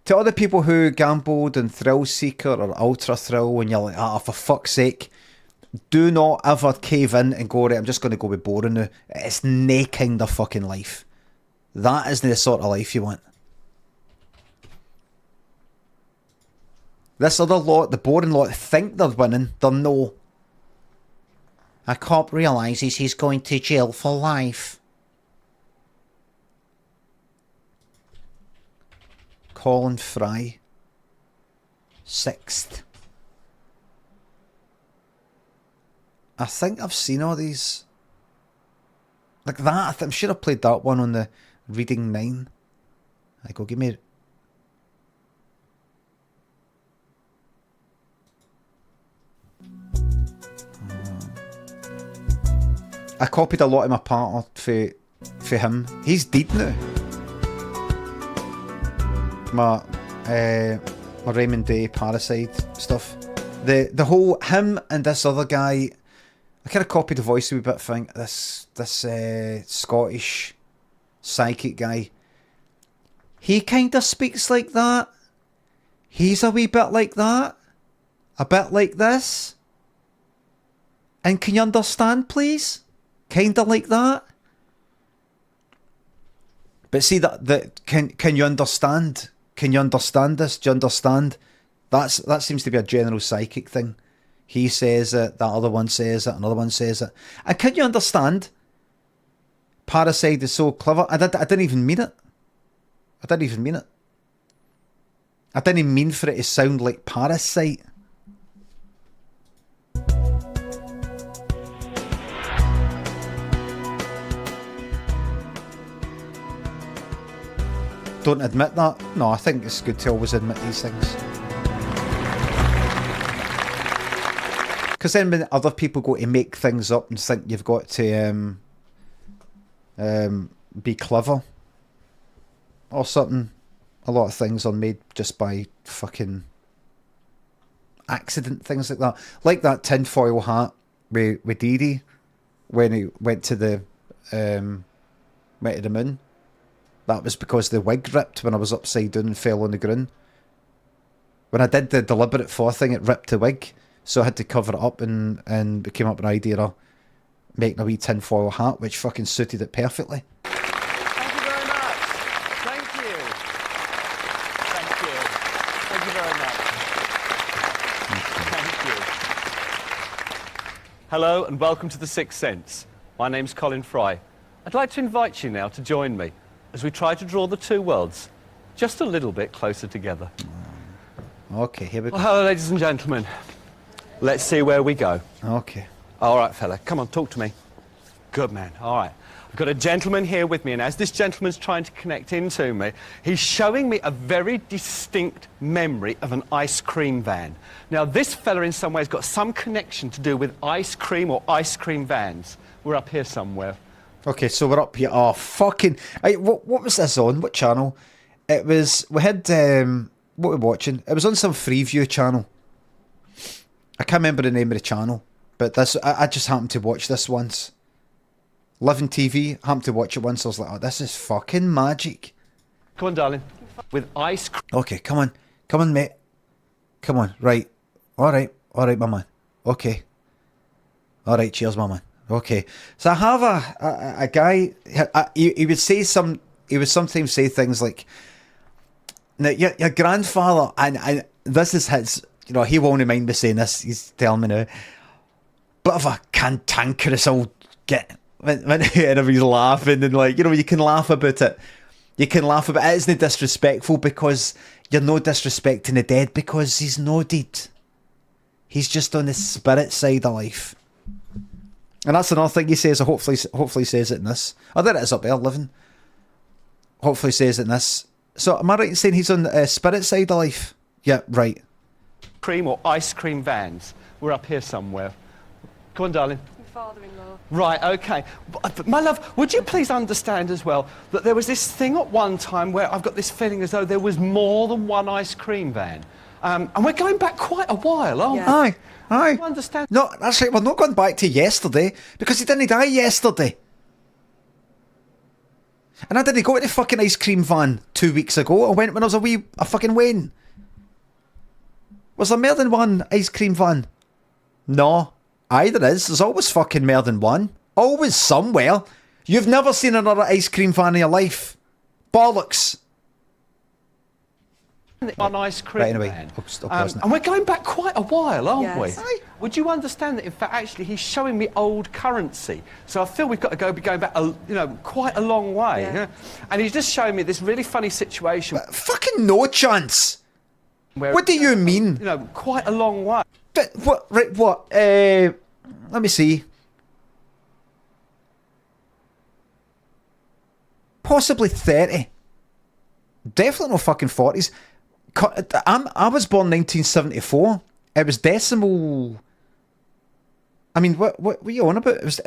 To other people who gambled and Thrill Seeker or Ultra Thrill when you're like, for fuck's sake, do not ever cave in and go, right, I'm just going to go with boring now. It's nae kind of fucking life. That isn't the sort of life you want. This other lot, the boring lot, think they're winning. They're no. A cop realises he's going to jail for life. Colin Fry. 6th. I think I've seen all these. Like that, I'm sure I played that one on the Reading 9. I go, give me... I copied a lot of my partner for him. He's dead now. My Raymond Day Parasite stuff. The whole him and this other guy. I kind of copied the voice a wee bit thing. This Scottish psychic guy. He kind of speaks like that. He's a wee bit like that. A bit like this. And can you understand, please? Kind of like that. But see that can you understand? Can you understand this? Do you understand? That seems to be a general psychic thing. He says it, that other one says it, another one says it. And can you understand? Parasite is so clever. I didn't even mean it. I didn't even mean it. I didn't mean for it to sound like Parasite. Don't admit that. No, I think it's good to always admit these things. Because then when other people go to make things up and think you've got to be clever or something, a lot of things are made just by fucking accident, things like that. Like that tinfoil hat with Dee Dee when he went to the moon. That was because the wig ripped when I was upside down and fell on the ground. When I did the deliberate fall thing, it ripped the wig. So I had to cover it up and came up with an idea of making a wee tinfoil hat, which fucking suited it perfectly. Thank you very much. Thank you. Thank you. Thank you very much. Thank you. Hello and welcome to The Sixth Sense. My name's Colin Fry. I'd like to invite you now to join me as we try to draw the two worlds just a little bit closer together. Okay, here we go. Well, hello, ladies and gentlemen. Let's see where we go. Okay. All right, fella, come on, talk to me. Good man, all right. I've got a gentleman here with me, and as this gentleman's trying to connect into me, he's showing me a very distinct memory of an ice cream van. Now, this fella in some ways got some connection to do with ice cream or ice cream vans. We're up here somewhere. Okay, so we're up here. Oh, fucking... What was this on? What channel? It was... We had... what were we watching? It was on some Freeview channel. I can't remember the name of the channel. But this... I just happened to watch this once. Living TV. Happened to watch it once. I was like, oh, this is fucking magic. Come on, darling. With ice cream... Okay, come on. Come on, mate. Come on. Right. Alright. Alright, my man. Okay. Alright, cheers, my man. Okay, so I have a guy. He would say he would sometimes say things like, "Now your grandfather," and this is his. You know, he won't mind me saying this. He's telling me now. Bit of a cantankerous old git. Whenever he's laughing and like, you know, you can laugh about it. You can laugh about it. It isn't disrespectful because you're no disrespecting the dead because he's no dead. He's just on the spirit side of life. And that's another thing he says. Hopefully says it in this. Oh, there it is up there, living. Hopefully says it in this. So am I right in saying he's on the spirit side of life? Yeah, right. Cream or ice cream vans. We're up here somewhere. Come on, darling. Your father-in-law. Right, okay. But my love, would you please understand as well that there was this thing at one time where I've got this feeling as though there was more than one ice cream van. And we're going back quite a while, aren't Yeah. Aye, aye. You understand? No, that's right. We're not going back to yesterday because he didn't die yesterday. And I didn't go to the fucking ice cream van 2 weeks ago. I went when I was a fucking Wayne. Was there more than one ice cream van? No. Aye, there is. There's always fucking more than one. Always somewhere. You've never seen another ice cream van in your life. Bollocks. One ice cream Right, anyway, man. I'll pause now. And we're going back quite a while, aren't Yes. we? Aye. Would you understand that, in fact, actually, he's showing me old currency. So I feel we've got to be going back, quite a long way. Yeah. And he's just showing me this really funny situation Fucking no chance. where... What do you mean? Quite a long way. But what? Right? What? Let me see. Possibly 30. Definitely no fucking 40s. I was born 1974. It was decimal. I mean, what are you on about? It was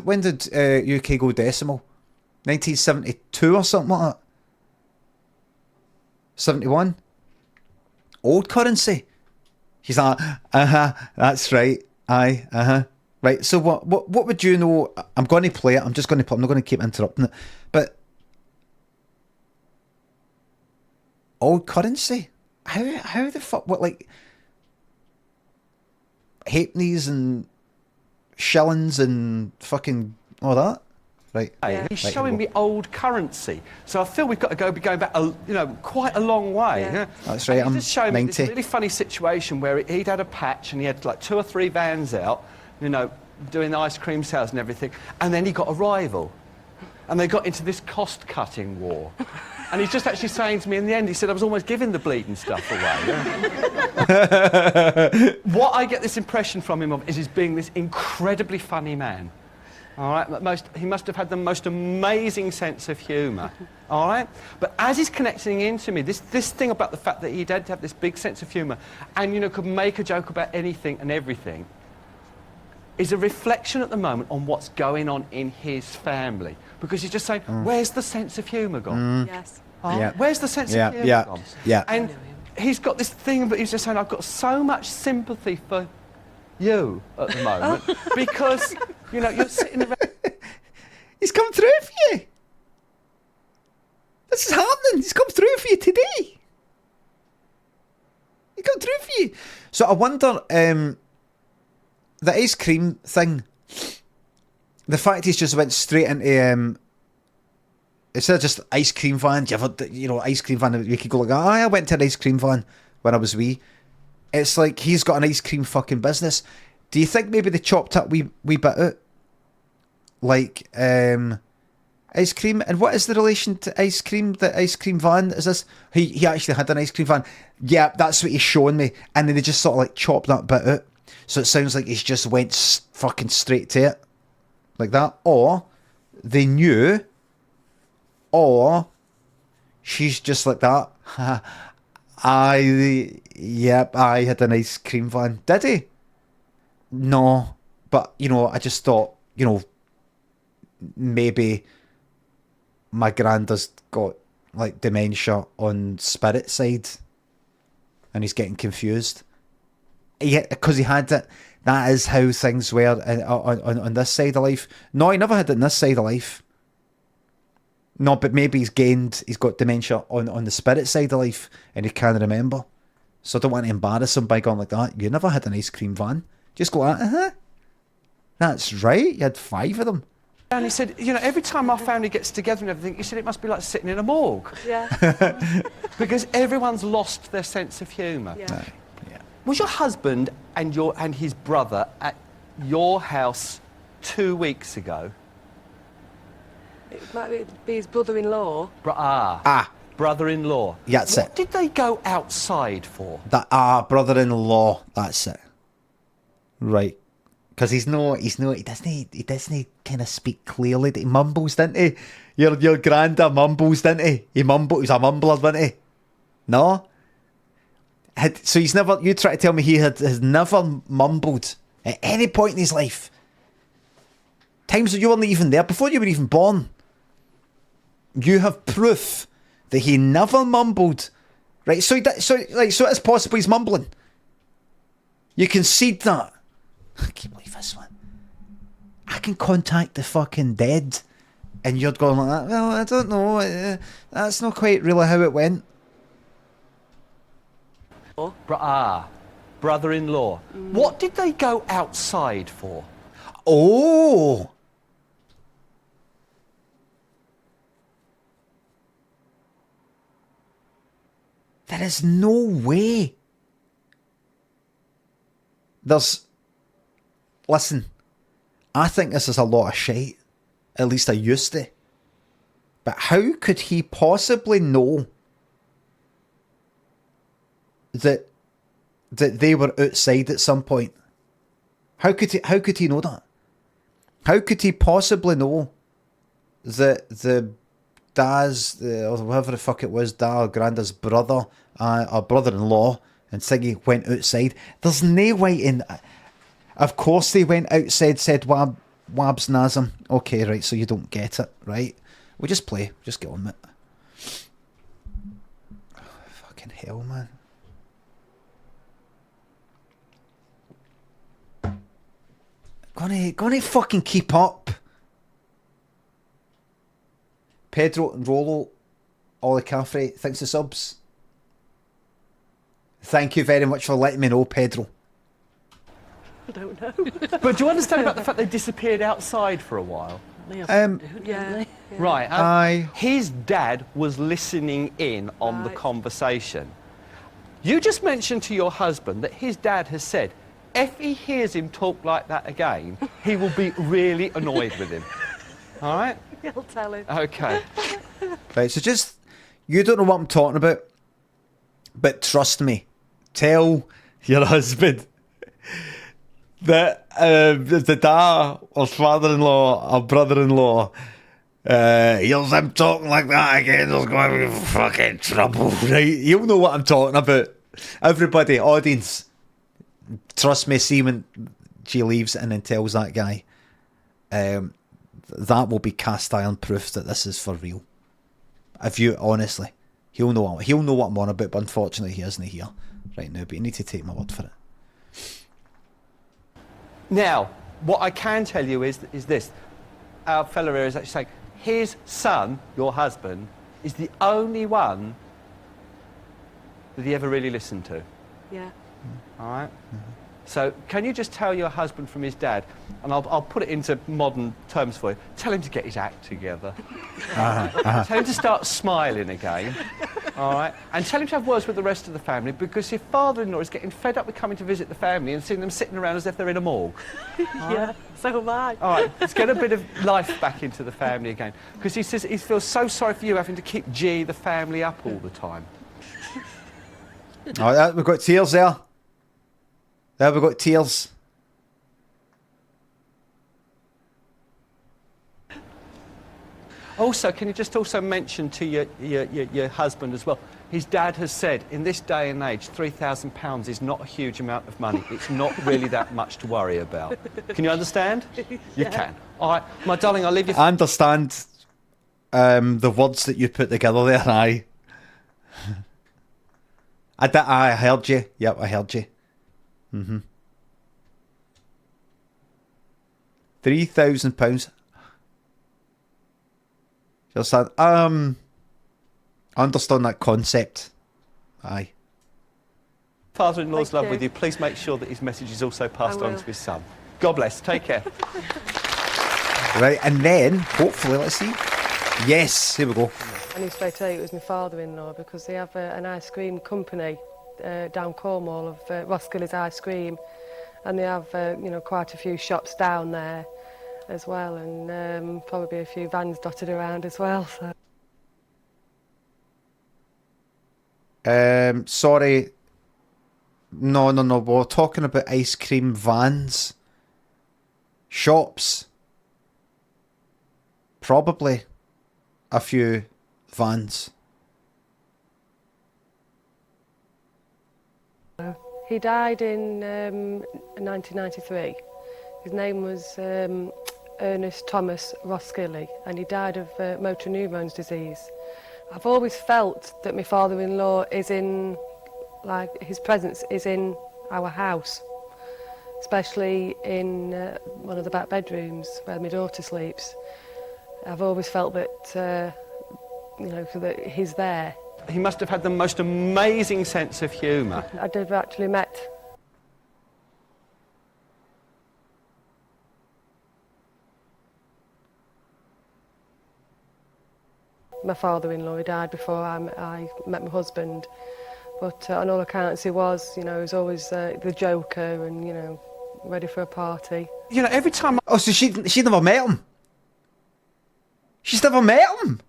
when did UK go decimal? 1972 or something like that. 71. Old currency. He's like, that's right. Aye, right. So what would you know? I'm going to play it. I'm just going to play. I'm not going to keep interrupting it. But old currency. How the fuck? What, like halfpennies and shillings and fucking all that? Right. Yeah. He's Right, showing me old currency. So I feel we've got to be going back, quite a long way. Yeah. That's right, And I'm he's just showing me 90. this really funny situation where he'd had a patch and he had like 2 or 3 vans out, doing the ice cream sales and everything. And then he got a rival. And they got into this cost-cutting war. And he's just actually saying to me in the end, he said, I was almost giving the bleeding stuff away. What I get this impression from him of is he's being this incredibly funny man. All right, he must have had the most amazing sense of humour. All right, but as he's connecting into me, this thing about the fact that he did have this big sense of humour, and could make a joke about anything and everything, is a reflection at the moment on what's going on in his family. Because he's just saying, where's the sense of humour gone? Yes. Oh, Yeah. where's the sense Yeah, of humour yeah, gone? yeah. And he's got this thing, but he's just saying, I've got so much sympathy for you at the moment because, you're sitting around... He's come through for you. This is happening. He's come through for you today. He come through for you. So I wonder, the ice cream thing, the fact he's just went straight into, instead of just ice cream van, do you ever, ice cream van, we could go like, I went to an ice cream van when I was wee. It's like he's got an ice cream fucking business. Do you think maybe they chopped up wee bit out? Like, ice cream? And what is the relation to ice cream? The ice cream van? Is this... He actually had an ice cream van. Yeah, that's what he's showing me. And then they just sort of like chopped that bit out. So it sounds like he's just went fucking straight to it. Like that. Or they knew. Or she's just like that. I had an ice cream van. Did he? No. But, I just thought, maybe my granddad's got like dementia on spirit side and he's getting confused. Yeah, because he had it. That is how things were on this side of life. No, he never had it on this side of life. No, but maybe he's got dementia on the spirit side of life and he can't remember. So I don't want to embarrass him by going like that. You never had an ice cream van. Just go, that's right, you had 5 of them. And he said, every time our family gets together and everything, he said it must be like sitting in a morgue. Yeah. Because everyone's lost their sense of humour. Yeah. Was your husband and his brother at your house 2 weeks ago? It might be his brother-in-law. Brother-in-law. Yeah, that's what it. did they go outside for? That brother-in-law. That's it. Right. Because he doesn't kind of speak clearly. He mumbles, didn't he? Your granddad mumbles, didn't he? He's a mumbler, didn't he? No? So he's never, you try to tell me he has never mumbled at any point in his life. Times that you weren't even there, before you were even born. You have proof that he never mumbled Right, so it's possible he's mumbling. You concede that. I can't believe this one. I can contact the fucking dead, and you're going like that. Well, I don't know. That's not quite really how it went. Brother-in-law. What did they go outside for? Oh. There is no way. Listen, I think this is a lot of shite. At least I used to. But how could he possibly know that they were outside at some point? How could he know that? How could he possibly know that the Daz, or whoever the fuck it was, Da or Granda's brother, or brother-in-law, and Siggy went outside? There's no way in. Of course they went outside, said Wabs Nazem. Okay, right, so you don't get it, right? We'll just play. Just get on with it. Oh, fucking hell, man. Gonna fucking keep up. Pedro and Rolo, Ollie Caffrey, thanks for subs. Thank you very much for letting me know, Pedro. I don't know. But do you understand about the fact they disappeared outside for a while? Yeah. Right. Aye. His dad was listening in on the Right. conversation. You just mentioned to your husband that his dad has said, if he hears him talk like that again, he will be really annoyed with him. All right? I'll tell him. Okay. Right, so just, you don't know what I'm talking about, but trust me, tell your husband that the dad or father-in-law or brother-in-law hears him talking like that again, there's going to be fucking trouble, right? You'll know what I'm talking about. Everybody, audience, trust me, see when she leaves and then tells that guy, that will be cast iron proof that this is for real. If you, honestly, he'll know what I'm on about, but unfortunately he isn't here right now, but you need to take my word for it. Now, what I can tell you is this. Our fellow here is actually saying his son, your husband, is the only one that he ever really listened to. Yeah. All right? So can you just tell your husband from his dad, and I'll put it into modern terms for you, tell him to get his act together. Tell him to start smiling again. All right? And tell him to have words with the rest of the family, because your father-in-law is getting fed up with coming to visit the family and seeing them sitting around as if they're in a morgue. Yeah. So am I. All right, let's get a bit of life back into the family again. Because he says he feels so sorry for you having to keep G, the family, up all the time. All right, we've got tears there. There we've got tears. Also, can you just also mention to your husband as well, his dad has said, in this day and age, £3,000 is not a huge amount of money. It's not really that much to worry about. Can you understand? You can. All right, my darling, I'll leave you... I understand the words that you put together there, aye. I heard you. Yep, I heard you. £3,000. Just that. I understand that concept. Aye. Father-in-law's Thank love you. with you. Please make sure that his message is also passed I on will. to his son. God bless. Take care. Right, and then hopefully, let's see. Yes, here we go. I knew straight away it was my father-in-law because they have an ice cream company down Cornwall of Roskilly's Ice Cream, and they have quite a few shops down there as well, and probably a few vans dotted around as well. So. Sorry. No. We're talking about ice cream vans. Shops. Probably a few vans. He died in 1993. His name was Ernest Thomas Roskilly, and he died of motor neurones disease. I've always felt that my father-in-law is in, like, his presence is in our house, especially in one of the back bedrooms where my daughter sleeps. I've always felt that, you know, that he's there. He must have had the most amazing sense of humour. I'd never actually met my father-in-law. He died before I met my husband, but on all accounts he was, you know, he was always the joker and, you know, ready for a party. You know, every time Oh, so she never met him? She's never met him?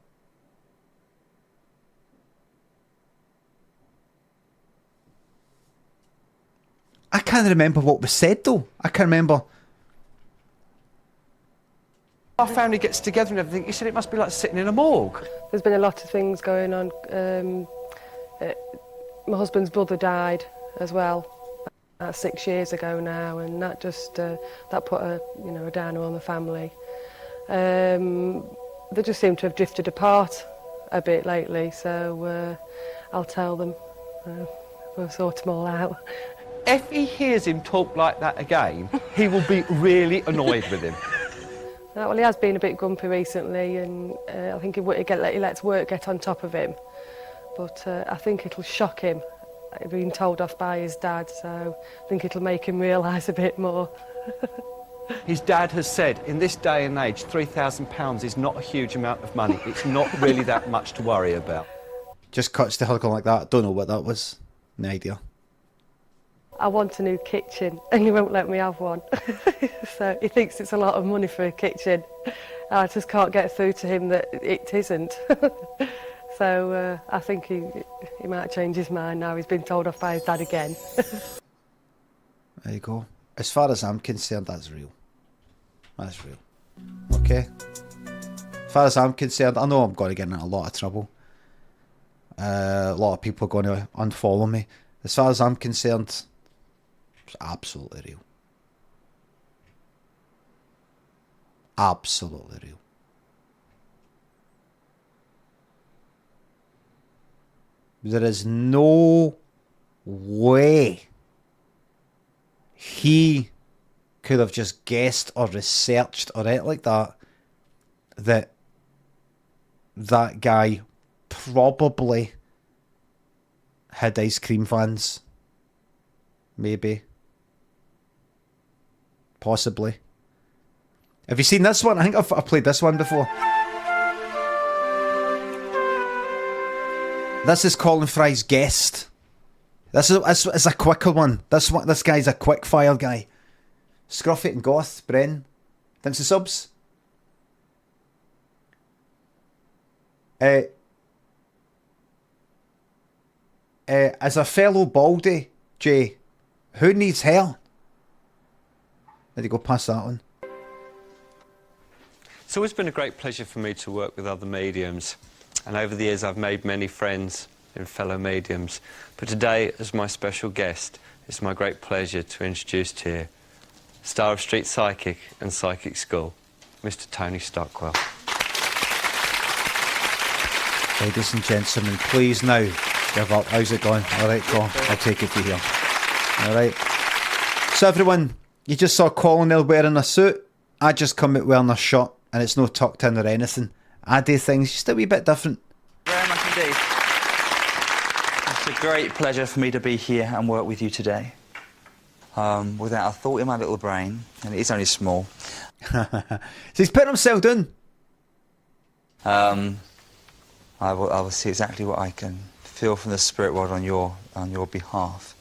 I can't remember what was said though. I can't remember. our family gets together and everything, he said it must be like sitting in a morgue. There's been a lot of things going on. My husband's brother died as well, 6 years ago now, and that just that put a downer on the family. They just seem to have drifted apart a bit lately, so I'll tell them. We'll sort them all out. If he hears him talk like that again, he will be really annoyed with him. Well, he has been a bit grumpy recently, and I think he lets work get on top of him. But I think it'll shock him, being told off by his dad, so I think it'll make him realise a bit more. His dad has said, in this day and age, £3,000 is not a huge amount of money. It's not really that much to worry about. Just cuts to her going like that. Don't know what that was. No idea. I want a new kitchen, and he won't let me have one. So he thinks it's a lot of money for a kitchen. I just can't get through to him that it isn't. So I think he might change his mind now. He's been told off by his dad again. There you go. As far as I'm concerned, that's real. That's real. Okay? As far as I'm concerned, I know I'm going to get into a lot of trouble. A lot of people are going to unfollow me. As far as I'm concerned, it's absolutely real. Absolutely real. There is no way he could have just guessed or researched or anything like that that guy probably had ice cream vans. Maybe. Possibly. Have you seen this one? I think I've played this one before. This is Colin Fry's Guest. This is a quicker one. This guy's a quick fire guy. Scruffy and Goth, Bren. Thanks for subs. As a fellow baldy, Jay, who needs hair? Did you go past that one? It's always been a great pleasure for me to work with other mediums, and over the years I've made many friends in fellow mediums. But today, as my special guest, it's my great pleasure to introduce to you star of Street Psychic and Psychic School, Mr. Tony Stockwell. Ladies and gentlemen, please now give up. How's it going? All right, go on. I'll take it to here. All right. So everyone, you just saw Colin there wearing a suit. I just come out wearing a shirt, and it's no tucked in or anything. I do things just a wee bit different. Very much indeed. It's a great pleasure for me to be here and work with you today. Without a thought in my little brain, and it is only small. So he's putting himself down. I will see exactly what I can feel from the spirit world on your behalf.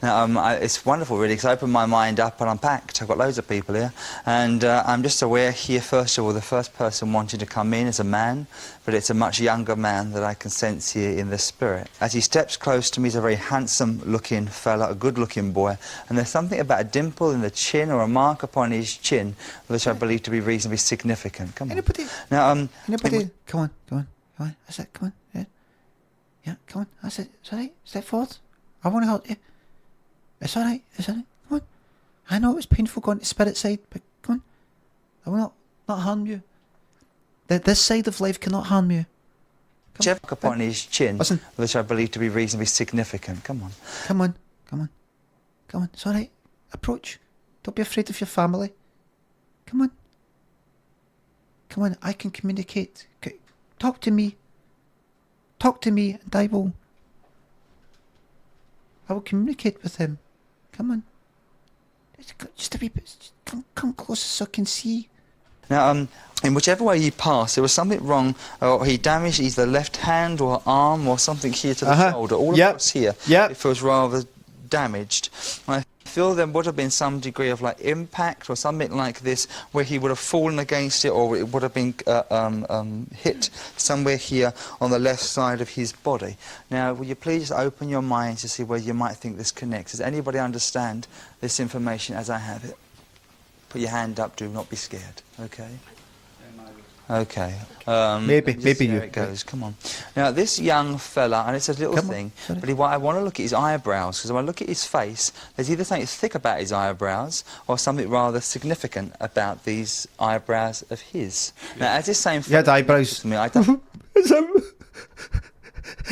Now, it's wonderful, really, because I opened my mind up and unpacked. I've got loads of people here, and I'm just aware here, first of all, the first person wanting to come in is a man, but it's a much younger man that I can sense here in the spirit. As he steps close to me, he's a very handsome-looking fella, a good-looking boy, and there's something about a dimple in the chin or a mark upon his chin which I believe to be reasonably significant. Come on. Anybody? Now, Come on. That's it. Come on. Yeah. Come on. That's it. It's all right. Step forward. I want to help you. It's all right. Come on. I know it was painful going to spirit side, but come on. I will not harm you. This side of life cannot harm you. Check upon his chin, Listen. which I believe to be reasonably significant. Come on. Come on, come on, come on. It's all right. Approach. Don't be afraid of your family. Come on. Come on, I can communicate. Talk to me. Talk to me, and I will communicate with him. Come on. Just a wee bit. Just come closer so I can see. Now, in whichever way he passed, there was something wrong, or he damaged either left hand or arm or something here to the shoulder. All across here, it feels rather damaged. I feel there would have been some degree of like impact or something like this where he would have fallen against it, or it would have been hit somewhere here on the left side of his body. Now, will you please open your mind to see where you might think this connects? Does anybody understand this information as I have it? Put your hand up, do not be scared, okay? Okay. Maybe there you. it goes. Come on. Now, this young fella, and it's a little thing, but I want to look at his eyebrows, because when I look at his face, there's either something thick about his eyebrows or something rather significant about these eyebrows of his. Now, as this same fella... He had eyebrows. To me, I don't... It's him.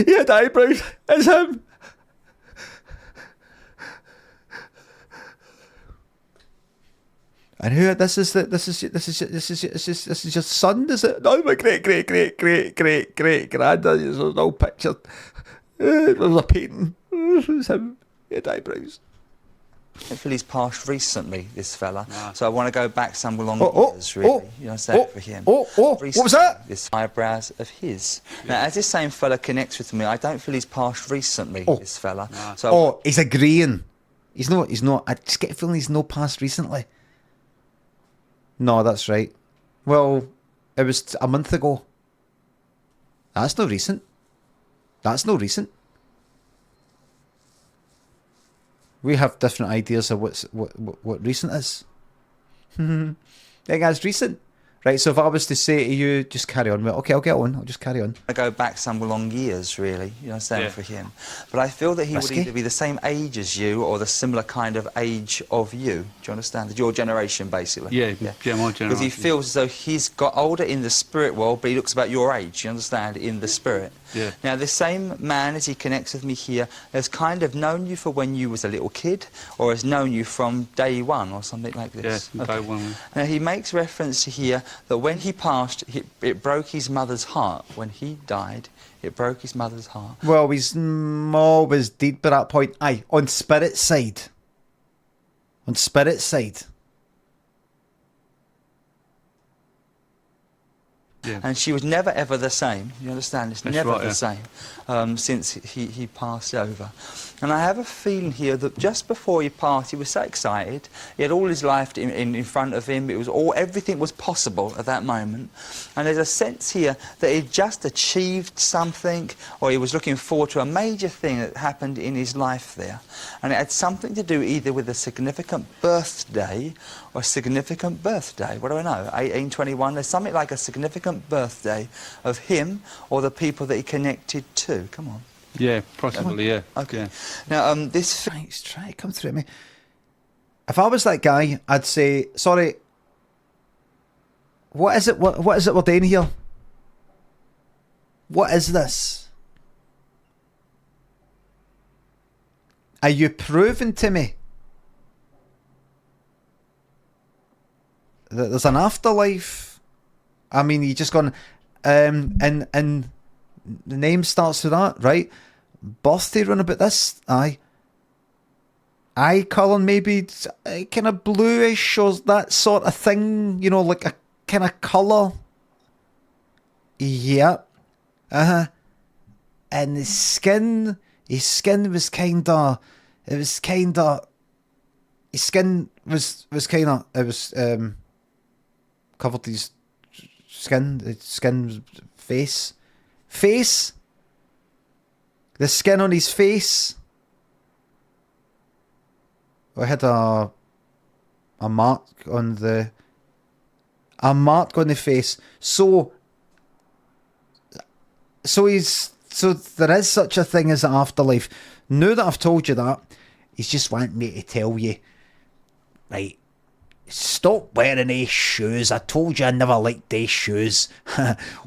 He had eyebrows. It's him. And who? This is your son, is it? No, my great granddad. There's no picture. There's a painting. It's him. He had eyebrows. I feel he's passed recently, this fella. So I want to go back some long years, really. You understand, for him. What was that? This eyebrows of his. Now, as this same fella connects with me, I don't feel he's passed recently, this fella. So he's agreeing. He's not. I just get a feeling he's no passed recently. No, that's right. Well, it was a month ago. That's not recent. We have different ideas of what recent is. I think that's recent. Right, so if I was to say to you, just carry on. Well, okay, I'll get on. I'll just carry on. I go back some long years, really, you understand, for him. But I feel that he would either be the same age as you or the similar kind of age of you. Do you understand? Your generation, basically. Yeah, my generation. Because he feels as though he's got older in the spirit world, but he looks about your age, you understand, in the spirit. Yeah. Now, this same man, as he connects with me here, has kind of known you for when you was a little kid, or has known you from day one, or something like this. Yeah, day one. Now, he makes reference to here that when he passed, it broke his mother's heart. When he died, it broke his mother's heart. Well, his mom was dead by that point. Aye, on spirit side. On spirit side. Yeah. And she was never ever the same. You understand? It's never the same since he passed over. And I have a feeling here that just before he passed, he was so excited. He had all his life in front of him. It was everything was possible at that moment. And there's a sense here that he'd just achieved something, or he was looking forward to a major thing that happened in his life there. And it had something to do either with a significant birthday or a significant birthday. What do I know? 1821. There's something like a significant birthday of him or the people that he connected to. Come on. Yeah, possibly, yeah. Okay. Yeah. Now, this... He's trying to come through at me. If I was that guy, I'd say, sorry, what is it? What is it we're doing here? What is this? Are you proving to me that there's an afterlife? I mean, you just gone, and the name starts with that, right? Birthday run about this, aye. Eye colour maybe kind of bluish or that sort of thing, you know, like a kind of colour. Yep. And his skin was kind of, his skin was kind of, it was covered his skin, face, the skin on his face. I had a mark on the face. So there is such a thing as an afterlife. Now that I've told you that, he's just wanting me to tell you, right? Stop wearing these shoes. I told you I never liked these shoes.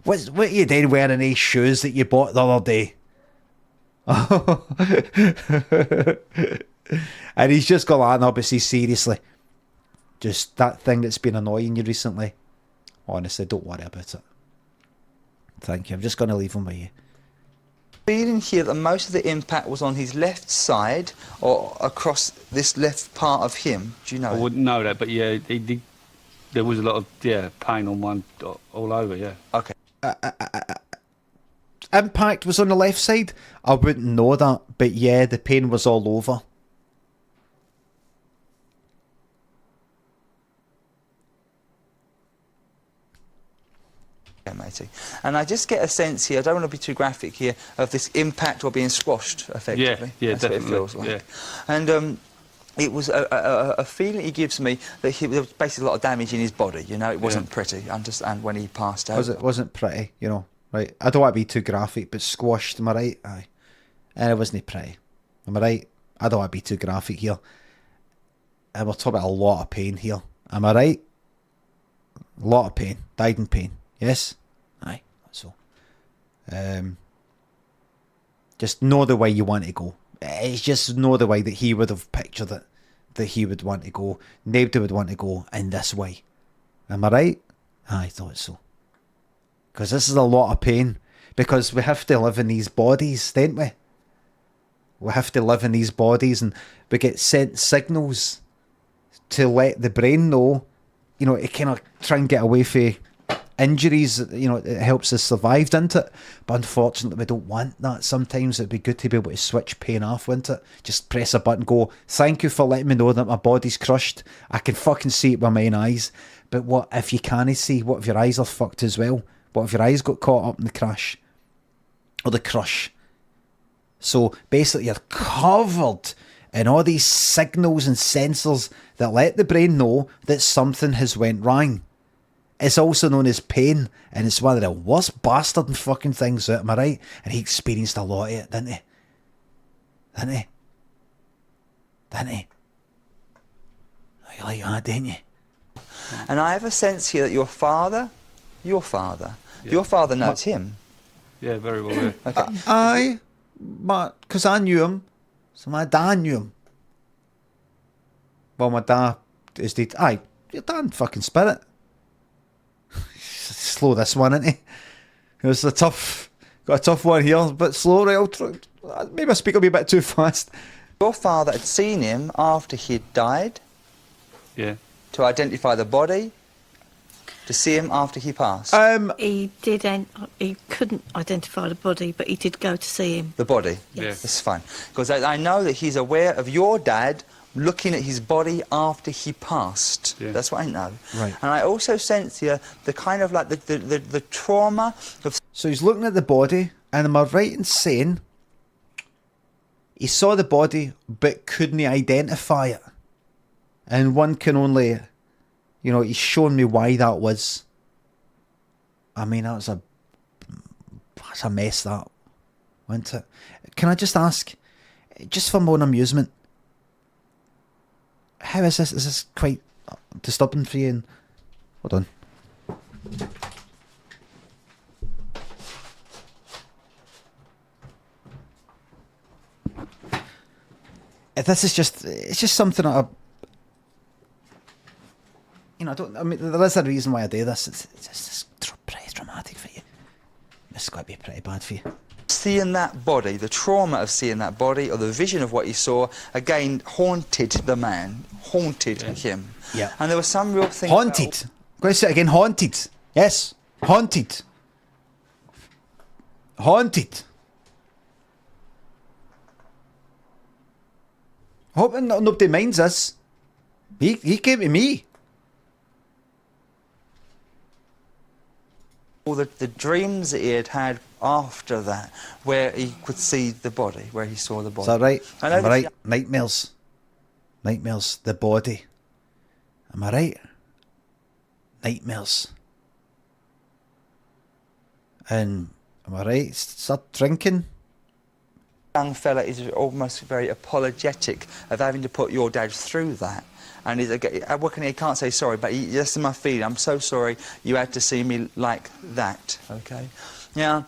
what are you doing wearing these shoes that you bought the other day? And he's just got like, no, but see, seriously, just that thing that's been annoying you recently, honestly, don't worry about it. Thank you. I'm just going to leave him with you. Feeling here that most of the impact was on his left side or across this left part of him. Do you know? I wouldn't know that, but yeah, there was a lot of pain on one all over. Yeah. Okay. Impact was on the left side. I wouldn't know that, but yeah, the pain was all over. Yeah, matey. And I just get a sense here, I don't want to be too graphic here, of this impact or being squashed, effectively. Yeah, That's definitely. what it feels like. Yeah. And it was a feeling he gives me that there was basically a lot of damage in his body, you know, it wasn't pretty, understand, when he passed out. Wasn't pretty, you know, right? I don't want to be too graphic, but squashed, am I right? Aye. And it wasn't pretty, am I right? I don't want to be too graphic here. And we're talking about a lot of pain here, am I right? A lot of pain, died in pain. Yes? Aye, that's all. Just know the way you want to go. It's just know the way that he would have pictured it, that he would want to go. Nobody would want to go in this way. Am I right? I thought so. Because this is a lot of pain. Because we have to live in these bodies, don't we? We have to live in these bodies, and we get sent signals to let the brain know, you know, it kind of try and get away from injuries, you know, it helps us survive, doesn't it? But unfortunately, we don't want that. Sometimes it'd be good to be able to switch pain off, wouldn't it? Just press a button, go, thank you for letting me know that my body's crushed. I can fucking see it with my own eyes. But what if you can't see? What if your eyes are fucked as well? What if your eyes got caught up in the crash? Or the crush? So basically, you're covered in all these signals and sensors that let the brain know that something has went wrong. It's also known as pain, and it's one of the worst bastard fucking things out, am I right? And he experienced a lot of it, didn't he? Didn't he? Didn't he? You like that, didn't you? And I have a sense here that your father knows him. Yeah, very well. Yeah. Okay. Aye, but because I knew him, so my dad knew him. Well, my dad is dead. Aye, your dad fucking spirit. Slow this one, isn't he? It was got a tough one here, but slow, right? I'll try, maybe I speak a wee bit too fast. Your father had seen him after he'd died. Yeah. To identify the body. To see him after he passed. He couldn't identify the body, but he did go to see him. The body? Yes. That's fine. Because I know that he's aware of your dad looking at his body after he passed. Yeah. That's what I know. Right. And I also sense here the kind of like the trauma of... So he's looking at the body, and am I right in saying he saw the body but couldn't identify it? And one can only, you know, he's shown me why that was. I mean, that's a mess, that, wasn't it? Can I just ask, just for my own amusement, how is this? Is this quite disturbing for you? And hold on. This is it's just something that I mean, there is a reason why I do this. It's pretty traumatic for you. It's got to be pretty bad for you. Seeing that body, the trauma of seeing that body, or the vision of what he saw, again, haunted the man. Haunted him. Yeah. And there was some real thing... Haunted. I'm going to say it again. Haunted. Yes. Haunted. Haunted. I hope nobody minds this. He came to me. All the dreams that he had after that, where he could see the body, where he saw the body. Is that right? I know Am I right? Nightmares. Nightmares. The body. Am I right? Nightmares. And am I right? Start drinking. Young fella is almost very apologetic of having to put your dad through that. And he's what can he can't say sorry, but this is my feeling. I'm so sorry you had to see me like that. Okay. Now,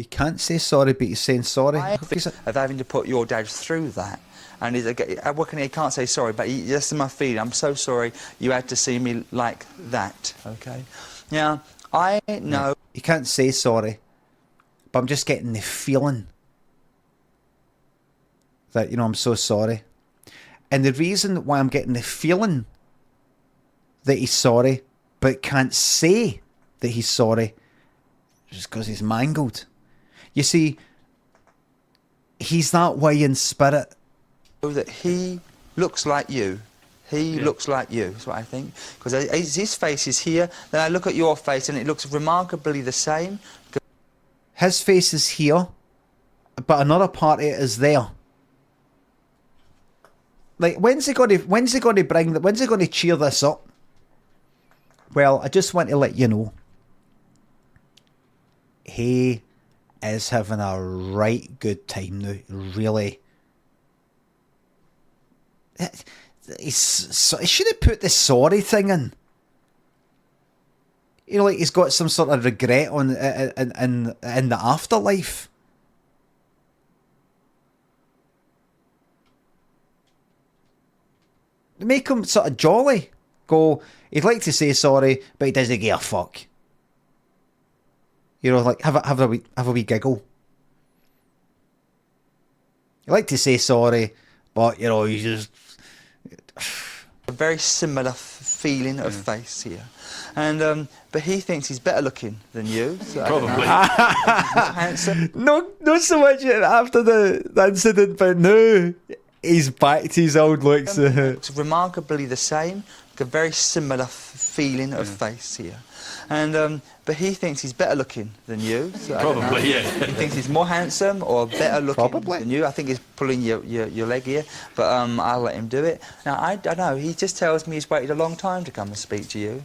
He can't say sorry, but he's saying sorry. of having to put your dad through that. And he's what can he can't say sorry, but this is my feeling. I'm so sorry you had to see me like that. Okay. Now, I know. He can't say sorry, but I'm just getting the feeling that, you know, I'm so sorry. And the reason why I'm getting the feeling that he's sorry, but can't say that he's sorry, is because he's mangled. You see, he's that way in spirit. That he looks like you. He looks like you, is what I think. Because his face is here, then I look at your face and it looks remarkably the same. His face is here, but another part of it is there. Like, when's he going to cheer this up? Well, I just want to let you know, he is having a right good time now, really. He should have put the sorry thing in. You know, like he's got some sort of regret on in the afterlife. Make him sort of jolly. Go, he'd like to say sorry, but he doesn't give a fuck. You know, like have a wee giggle. He'd like to say sorry, but you know, he's just a very similar feeling of face here. And but he thinks he's better looking than you. So probably. Handsome. No, not so much after the incident, but no, he's back to his old looks. It's remarkably the same. A very similar feeling of face here. And but he thinks he's better looking than you. So probably, yeah. He thinks he's more handsome or better looking than you. I think he's pulling your leg here, but I'll let him do it. Now, I don't know. He just tells me he's waited a long time to come and speak to you.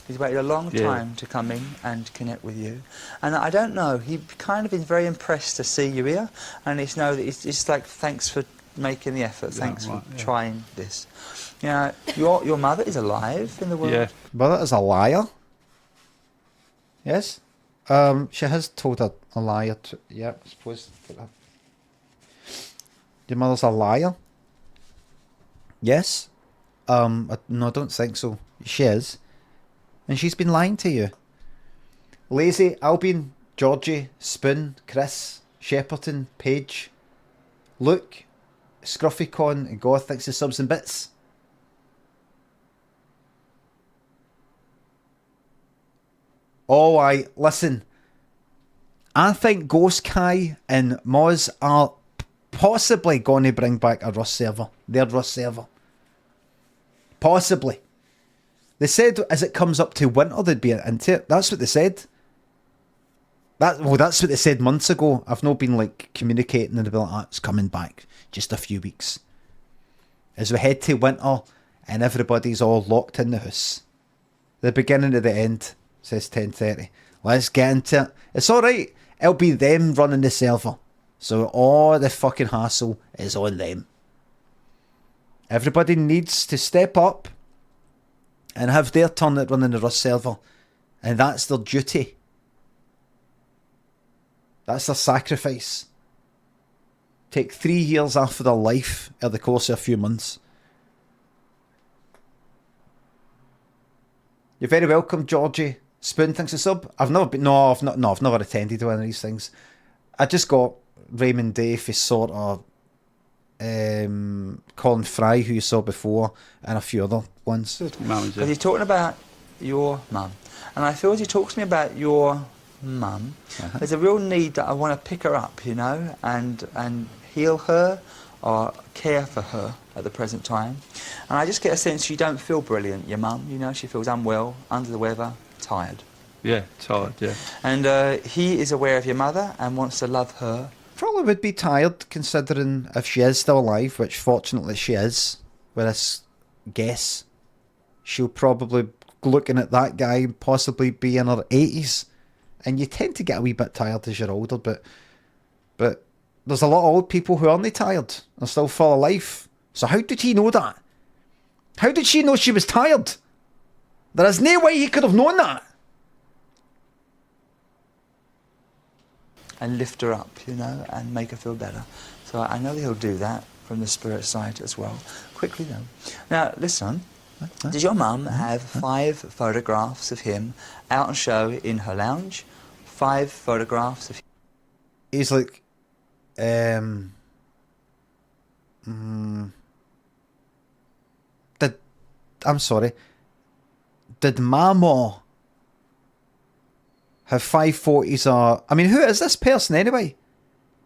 He's waited a long time to come in and connect with you. And I don't know. He kind of is very impressed to see you here. And it's know that it's like, thanks for making the effort. Thanks for trying this. You know, your mother is alive in the world. Yeah. Mother is a liar. Yes. She has told a liar. Yeah, I suppose. Your mother's a liar. Yes. No, I don't think so. She is. And she's been lying to you. Lazy, Albion, Georgie, Spoon, Chris, Shepperton, Paige, Luke, Scruffycon, and Goth thinks of subs and bits. Oh, listen. I think Ghost Kai and Moz are possibly going to bring back a Rust server. Their Rust server. Possibly. They said as it comes up to winter they'd be into it. That's what they said. That's what they said months ago. I've not been like communicating and they'll be like, it's coming back. Just a few weeks. As we head to winter and everybody's all locked in the house. The beginning of the end, says 10:30. Let's get into it. It's alright. It'll be them running the server. So all the fucking hassle is on them. Everybody needs to step up and have their turn at running the Rust server. And that's their duty. That's their sacrifice. Take 3 years off of their life over the course of a few months. You're very welcome, Georgie. Spoon thinks a sub. I've never attended one of these things. I just got Raymond Dave, his sort of Colin Fry, who you saw before, and a few other ones. Because he's talking about your mum, and I feel as he talks to me about your mum, there's a real need that I want to pick her up, you know, and heal her or care for her at the present time. And I just get a sense you don't feel brilliant, your mum, you know, she feels unwell, under the weather, tired. Yeah, tired, yeah. And he is aware of your mother and wants to love her. Probably would be tired, considering if she is still alive, which fortunately she is, with this guess. She'll probably be looking at that guy and possibly be in her 80s. And you tend to get a wee bit tired as you're older, but there's a lot of old people who aren't tired. They're still full of life. So how did he know that? How did she know she was tired? There is no way he could have known that. And lift her up, you know, and make her feel better. So I know he'll do that from the spirit side as well. Quickly though. Now, listen, did your mum have 5 photographs of him out on show in her lounge? 5 photographs of him? He's like, I'm sorry. Did Mama have 5 photos? I mean, who is this person anyway?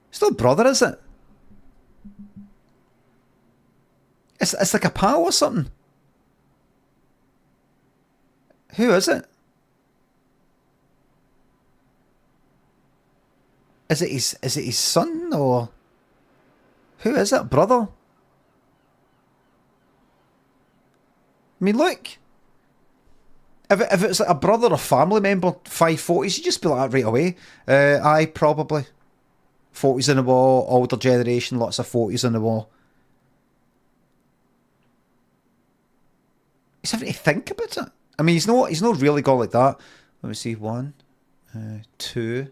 It's not brother, is it? It's like a pal or something. Who is it? Is it his son or who is it? Brother? I mean, look. If it's like a brother or family member, 5 photos, you just be like that right away. Aye, probably. Photos on the wall, older generation, lots of photos on the wall. He's having to think about it. I mean, he's not really gone like that. Let me see, 1, 2,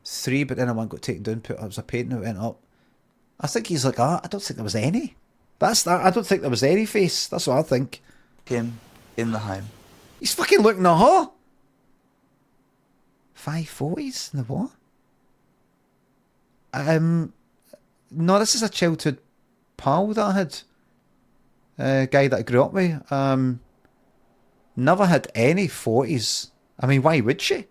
3, but then I one got taken down, put up as a painting, it went up. I think he's like that. I don't think there was any. That's that. I don't think there was any face. That's what I think. Him in the home. He's fucking looking at her. 5 photos in the what? No, this is a childhood pal that I had. Guy that I grew up with. Never had any photos. I mean, why would she?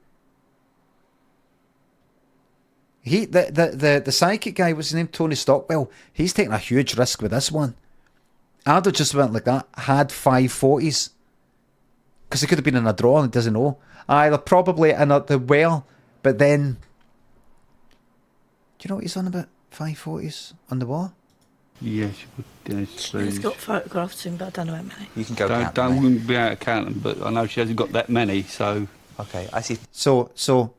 The psychic guy, what's his name? Tony Stockwell. He's taking a huge risk with this one. I'd have just went like that. Had 5 photos. Because it could have been in a drawer and it doesn't know. They're probably in the well. But then... Do you know what he's on about? 5 photos on the wall? Yes, She's got photographs in, but I don't know how many. You can go count them. Wouldn't be able to count them, but I know she hasn't got that many, so... Okay, I see. So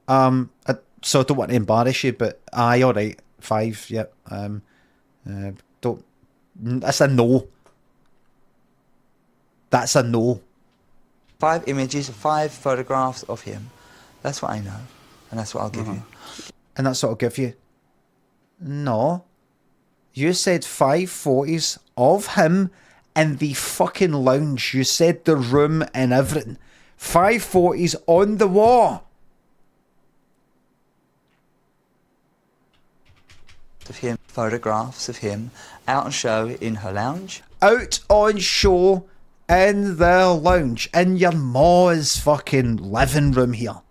I don't want to embarrass you, but aye, alright, 5, yep. Don't... That's a no. That's a no. 5 images, 5 photographs of him. That's what I know. And that's what I'll give you. And that's what I'll give you. No. You said 5 photos of him in the fucking lounge. You said the room and everything. 5 photos on the wall. Of him, photographs of him out on show in her lounge. Out on show in the lounge. In your ma's fucking living room here.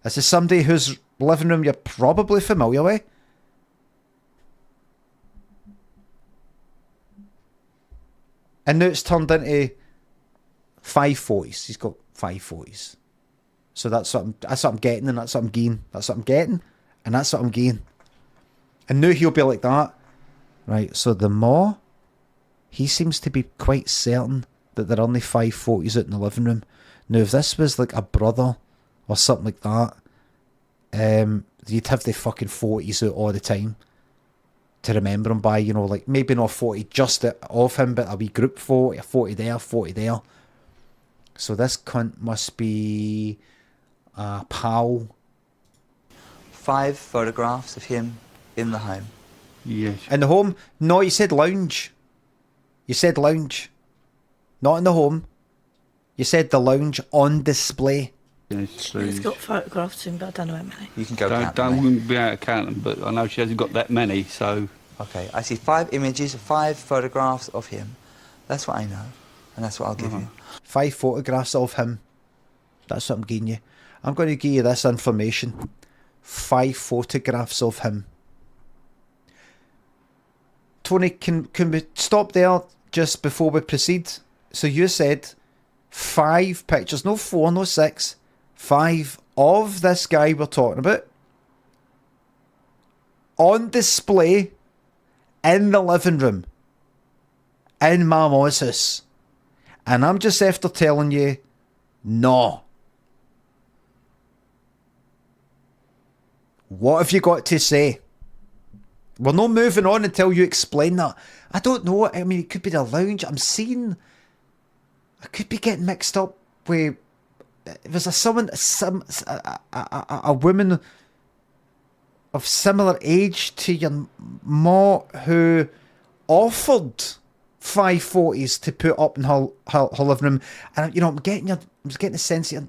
This is somebody whose living room you're probably familiar with. And now it's turned into 5 photos. He's got 5 photos. So that's what I'm getting, and that's what I'm getting. That's what I'm getting, and that's what I'm getting. And now he'll be like that. Right, so the more, he seems to be quite certain that there are only 5 photos out in the living room. Now, if this was like a brother or something like that, you'd have the fucking photos out all the time to remember him by, you know, like maybe not 40 just of him, but a wee group photo, a 40 there, 40 there. So this cunt must be a pal. 5 photographs of him in the home. Yes. In the home? No, you said lounge. You said lounge. Not in the home. You said the lounge on display. Yes, She's got photographs in, but I don't know how many. You can go count them. Wouldn't be able to count them, but I know she hasn't got that many, so... Okay, I see 5 images, 5 photographs of him. That's what I know, and that's what I'll give you. 5 photographs of him. That's what I'm giving you. I'm going to give you this information. 5 photographs of him. Tony, can we stop there just before we proceed? So you said 5 pictures, no 4, no 6. 5 of this guy we're talking about on display in the living room in my mom's house. And I'm just after telling you, no. What have you got to say? We're not moving on until you explain that. I don't know. I mean, it could be the lounge. I'm seeing. I could be getting mixed up with. Was a woman of similar age to your ma who offered 540s to put up in her living room, and I'm getting the sense that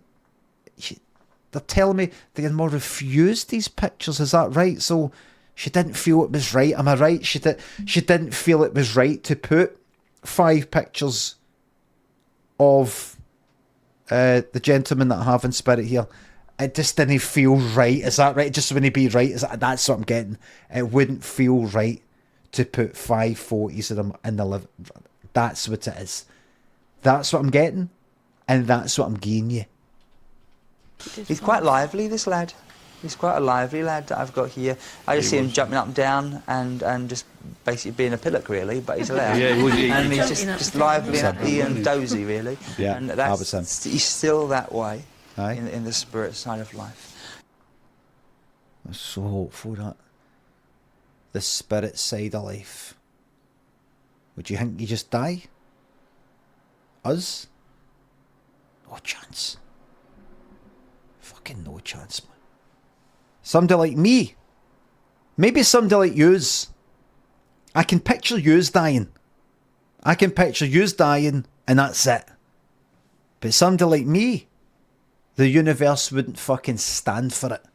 they're telling me that your ma refused these pictures. Is that right? So she didn't feel it was right. Am I right? She didn't feel it was right to put 5 pictures of the gentleman that I have in spirit here. It just didn't feel right. Is that right? It just wouldn't be right. That's what I'm getting. It wouldn't feel right to put 540s of them in the living. That's what it is. That's what I'm getting, and that's what I'm giving you. He's quite lively, this lad. He's quite a lively lad that I've got here. I just see him jumping up and down and just basically being a pillock, really, but he's allowed. Yeah, and he's just lively, happy and dozy, really. Yeah, and he's still that way in the spirit side of life. I'm so hopeful that the spirit side of life. Would you think you just die? Us? No chance. Fucking no chance, man. Somebody like me. Maybe somebody like yous. I can picture yous dying. And that's it. But somebody like me, the universe wouldn't fucking stand for it.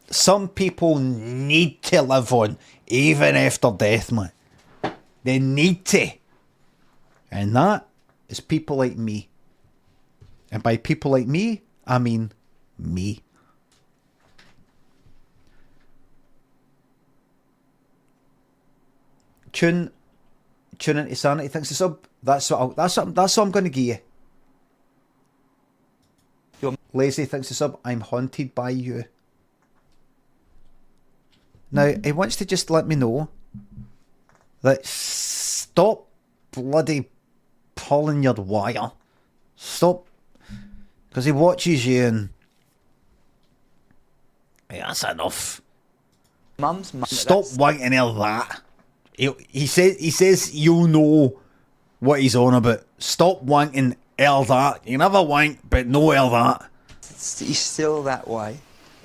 Some people need to live on, even after death, man. They need to. And that is people like me. And by people like me, I mean me. Tune into Sanity thinks the sub. That's what I'm going to give you. Lazy thinks the sub. I'm haunted by you. Now, he wants to just let me know that stop bloody pulling your wire. Stop. Because he watches you and... Hey, that's enough. Stop wanking all that. He says you'll know what he's on about. Stop wanking all that. You never wank, but no all that. He's still that way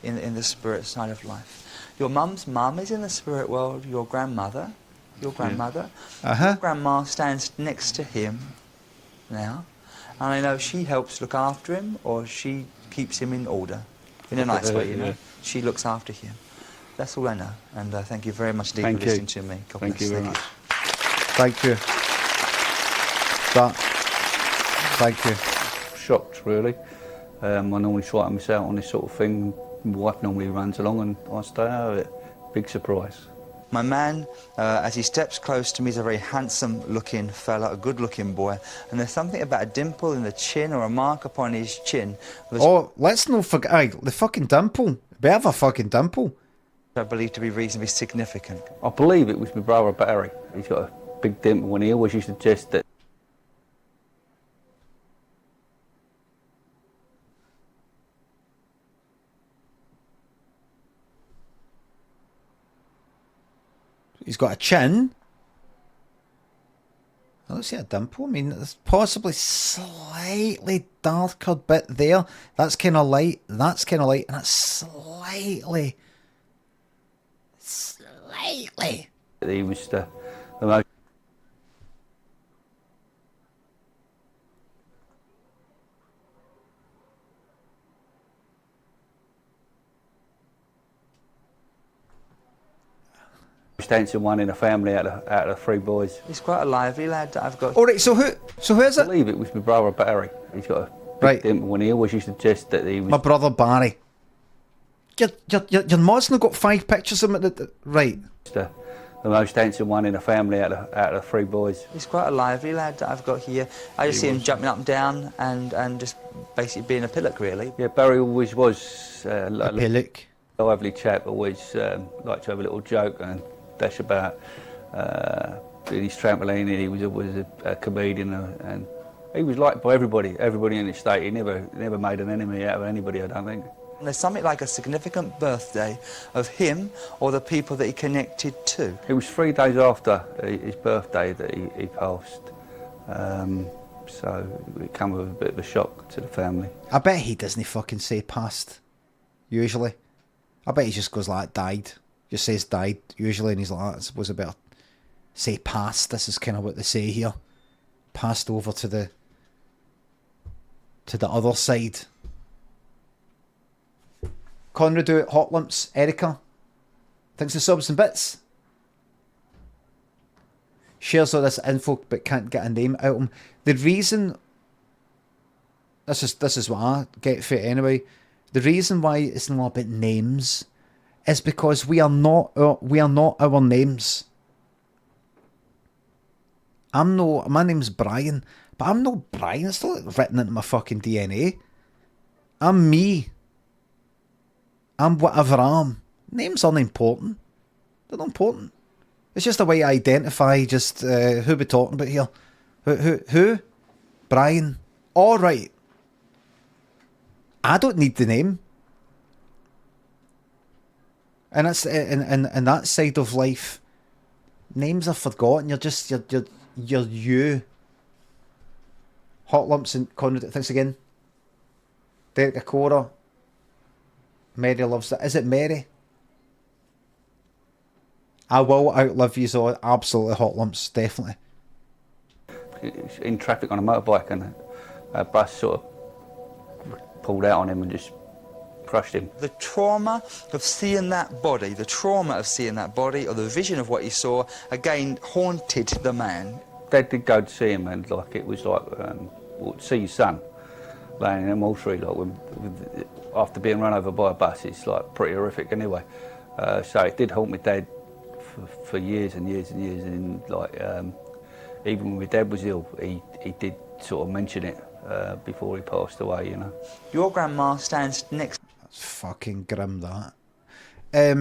in the spirit side of life. Your mum's mum is in the spirit world. Your grandmother. Your grandma stands next to him now. And I know she helps look after him, or she keeps him in order. In a nice way, you know. She looks after him. That's all I know. And thank you very much, Dee, for listening to me. God Thank bless. you very much. Thank you. Thank you. Shocked, really. I normally try to miss out on this sort of thing. My wife normally runs along and I stay out of it. Big surprise. My man, as he steps close to me, is a very handsome-looking fella, a good-looking boy. And there's something about a dimple in the chin or a mark upon his chin. Oh, let's not forget the fucking dimple. Bit of a fucking dimple. I believe to be reasonably significant. I believe it was my brother Barry. He's got a big dimple and he always used to suggest that he's got a chin. I don't see a dimple. I mean, there's possibly slightly darker bit there. That's kind of light. That's kind of light. And that's slightly. he was the most handsome one in the family out of the 3 boys. He's quite a lively lad that I've got. All right, so who is I it? believe it was my brother Barry. He's got a big dimple and he always used to suggest that he was... My brother Barry. Your mom's not got 5 pictures of him. Right. The most handsome one in the family out of the 3 boys. He's quite a lively lad that I've got here. I just see him jumping up and down and just basically being a pillock, really. Yeah, Barry always was a pillock. Lively chap, always liked to have a little joke and dash about. Did his trampoline, and he was always a comedian, and he was liked by everybody in the state. He never made an enemy out of anybody, I don't think. There's something like a significant birthday of him or the people that he connected to. It was 3 days after his birthday that he passed. So it came with a bit of a shock to the family. I bet he doesn't fucking say passed, usually. I bet he just goes like died. Just says died, usually, and he's like, I suppose I better say passed. This is kind of what they say here. Passed over to the other side. Conrad out, Hot Lumps, Erica. Thanks for subs and bits. Shares all this info but can't get a name out of him. The reason, this is what I get for it anyway. The reason why it's not about names is because we are not our names. My name's Brian, but I'm not Brian. It's not written into my fucking DNA. I'm me. I'm whatever I am. Names aren't important. They're not important. It's just a way I identify just who we're talking about here. Who? Brian. All right. I don't need the name. And that's in that side of life. Names are forgotten. You're you. Hot Lumps and Conrad. Thanks again. Derek Akora. Mary loves it. Is it Mary? I will outlive you, so absolutely Hot Lumps, definitely. In traffic on a motorbike, and a bus sort of pulled out on him and just crushed him. The trauma of seeing that body, or the vision of what he saw, again haunted the man. Dad did go to see him, and like it was like see his son laying in a mortuary, like after being run over by a bus. It's like pretty horrific anyway. So it did haunt my dad for years and years and years, and like even when my dad was ill, he did sort of mention it before he passed away, you know. Your grandma stands next. That's fucking grim, that. I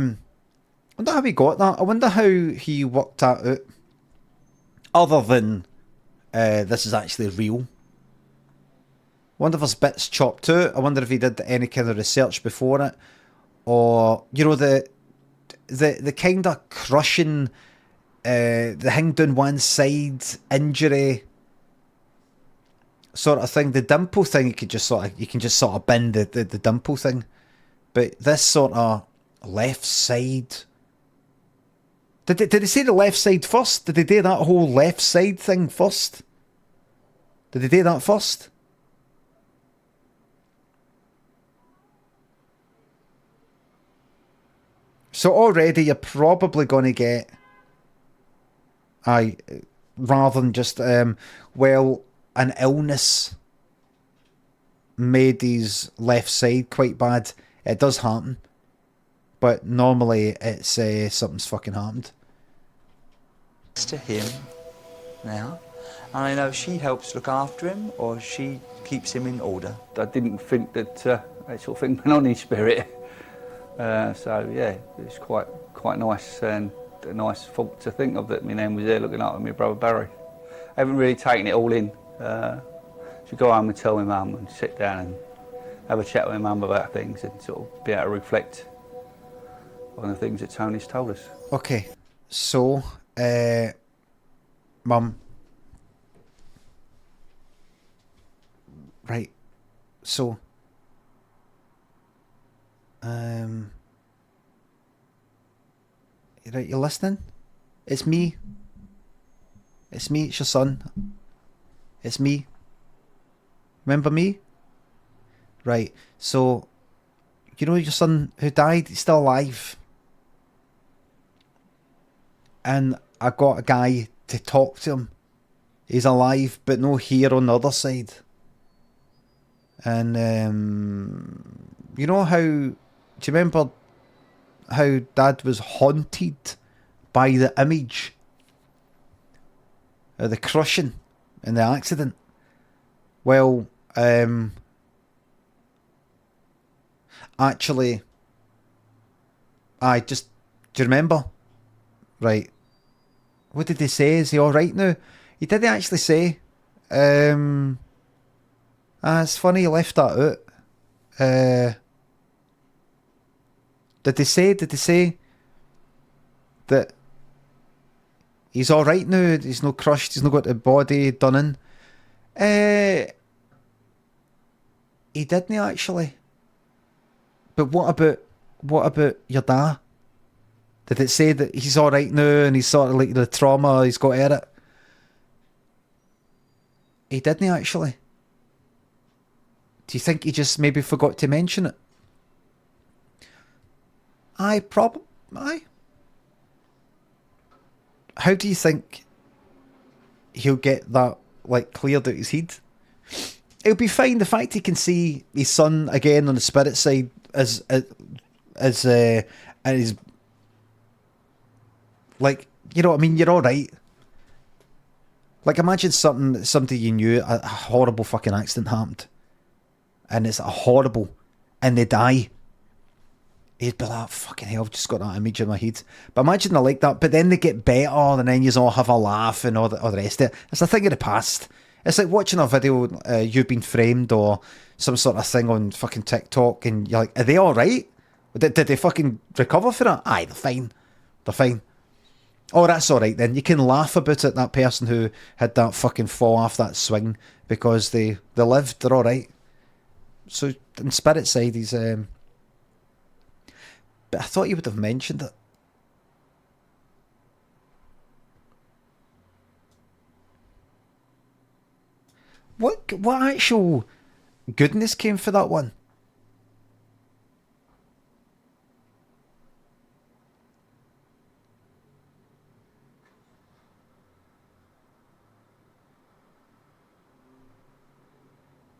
wonder how he got that. I wonder how he worked that out. Other than this is actually real. I wonder if there's bits chopped out. I wonder if he did any kind of research before it, or you know the kind of crushing, the hang down one side injury sort of thing. The dimple thing, you can just sort of bend the dimple thing, but this sort of left side. Did they say the left side first? Did they do that whole left side thing first? Did they do that first? So already you're probably going to get, rather than just, an illness made his left side quite bad. It does happen. But normally it's something's fucking happened. To him now, and I know she helps look after him, or she keeps him in order. I didn't think that that sort of thing went on in spirit. So yeah, it's quite nice, and a nice thought to think of that my nan was there looking after my brother Barry. I haven't really taken it all in. To go home and tell my mum and sit down and have a chat with my mum about things and sort of be able to reflect on the things that Tony's told us. Okay, so, Mum. Right, so, right, you're listening? It's me. It's me, it's your son. It's me. Remember me? Right, so, you know your son who died? He's still alive. And I got a guy to talk to him. He's alive, but no here on the other side. And, you know how... Do you remember how Dad was haunted by the image of the crushing in the accident? Well, actually, do you remember? Right. What did he say? Is he alright now? He didn't actually say. It's funny you left that out. Did they say that he's all right now? He's not crushed. He's not got the body done in. He didn't actually. But what about your dad? Did it say that he's all right now and he's sort of like the trauma he's got at it? He didn't actually. Do you think he just maybe forgot to mention it? Aye. How do you think he'll get that like cleared out his head? It'll be fine. The fact he can see his son again on the spirit side is like, you know what I mean? You're all right. Like, imagine somebody you knew, a horrible fucking accident happened, and it's a horrible, and they die. He'd be like, fucking hell, I've just got that image in my head. But imagine they're like that, but then they get better, and then you all have a laugh and all the rest of it. It's a thing of the past. It's like watching a video, You've Been Framed, or some sort of thing on fucking TikTok, and you're like, are they all right? Did they fucking recover for it? Aye, they're fine. They're fine. Oh, that's all right then. You can laugh about it, that person who had that fucking fall off that swing, because they lived, they're all right. So, in spirit side, he's... But I thought you would have mentioned it. What actual goodness came for that one?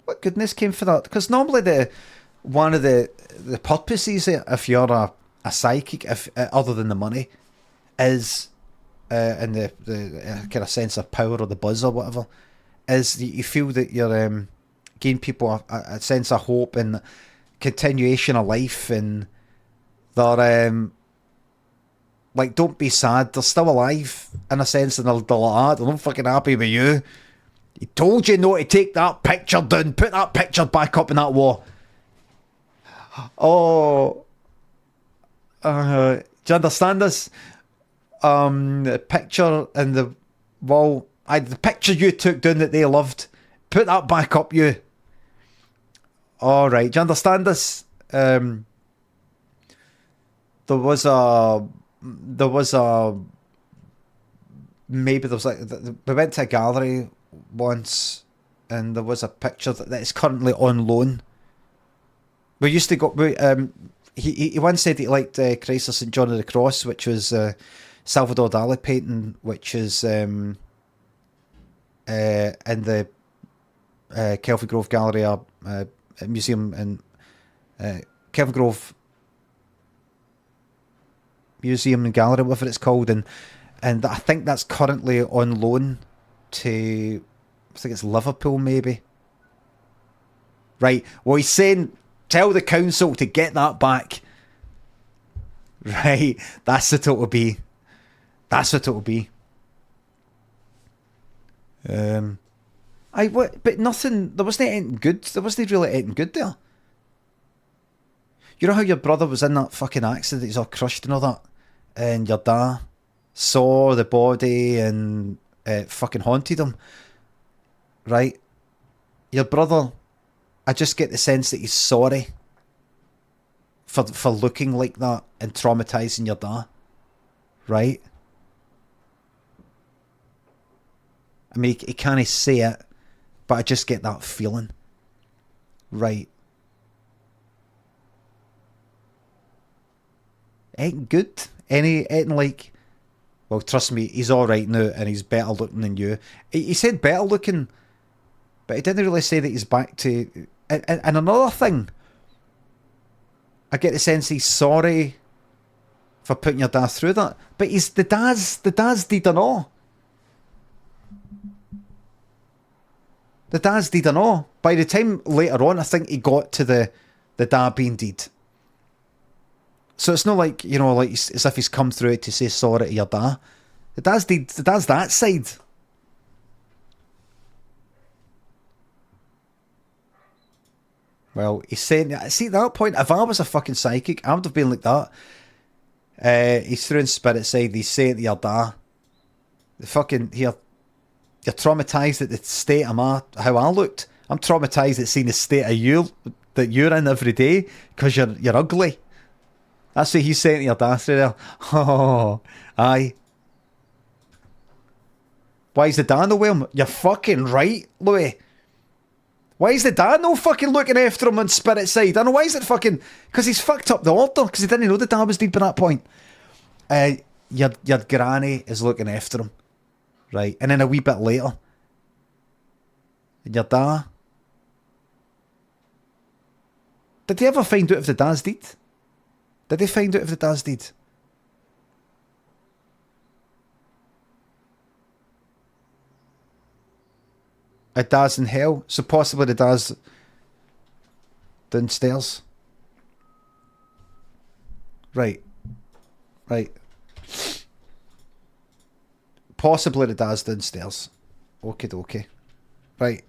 What goodness came for that? Because normally one of the purposes, if you're a psychic, if other than the money, is in the kind of sense of power or the buzz or whatever, is that you feel that you're giving people a sense of hope and continuation of life, and they're like, don't be sad, they're still alive in a sense, and they're like, they're not fucking happy with you. He told you not to take that picture down. Put that picture back up in that wall. Oh. Do you understand this? The picture in the wall. The picture you took down that they loved. Put that back up, you. Alright, do you understand this? There was like, we went to a gallery once, and there was a picture that is currently on loan. We used to go. He once said he liked Christ of St John of the Cross, which was Salvador Dali painting, which is in the Kelvin Grove Gallery Museum in Kelvin Grove Museum and Gallery, whatever it's called, and I think that's currently on loan to, I think it's Liverpool maybe. Right, well, he's saying tell the council to get that back. Right, that's what it'll be. That's what it'll be. But nothing, there wasn't anything good. There wasn't really anything good there. You know how your brother was in that fucking accident, he's all crushed and all that, and your dad saw the body and it fucking haunted him, right? Your brother, I just get the sense that he's sorry for looking like that and traumatising your dad, right? I mean, he can't say it, but I just get that feeling, right? Ain't good. Anything like, well, trust me, he's all right now and he's better looking than you. He said better looking, but he didn't really say that he's back to... And another thing, I get the sense he's sorry for putting your dad through that, but he's the dad's deed and all. The dad's deed and all. By the time later on, I think he got to the dad being deed. So it's not like, you know, like as if he's come through it to say sorry to your dad. The dad's that side. Well, he's saying, see, at that point, if I was a fucking psychic, I would have been like that. He's through in spirit side, he's saying to your dad, the fucking, you're traumatised at the state of how I looked. I'm traumatised at seeing the state of you that you're in every day because you're ugly. That's what he's saying to your dad through there. Oh, aye. Why is the dad no with him? You're fucking right, Louis. Why is the dad no fucking looking after him on spirit side? I don't know, why is it fucking... Because he's fucked up the order, because he didn't know the dad was dead by that point. Your granny is looking after him. Right, and then a wee bit later, and your dad... Did they ever find out if the dad's dead? Did they find out if the dad's dead? A dad's in hell, so possibly the dad's downstairs. Right. Possibly the dad's downstairs. Okie dokie. Right.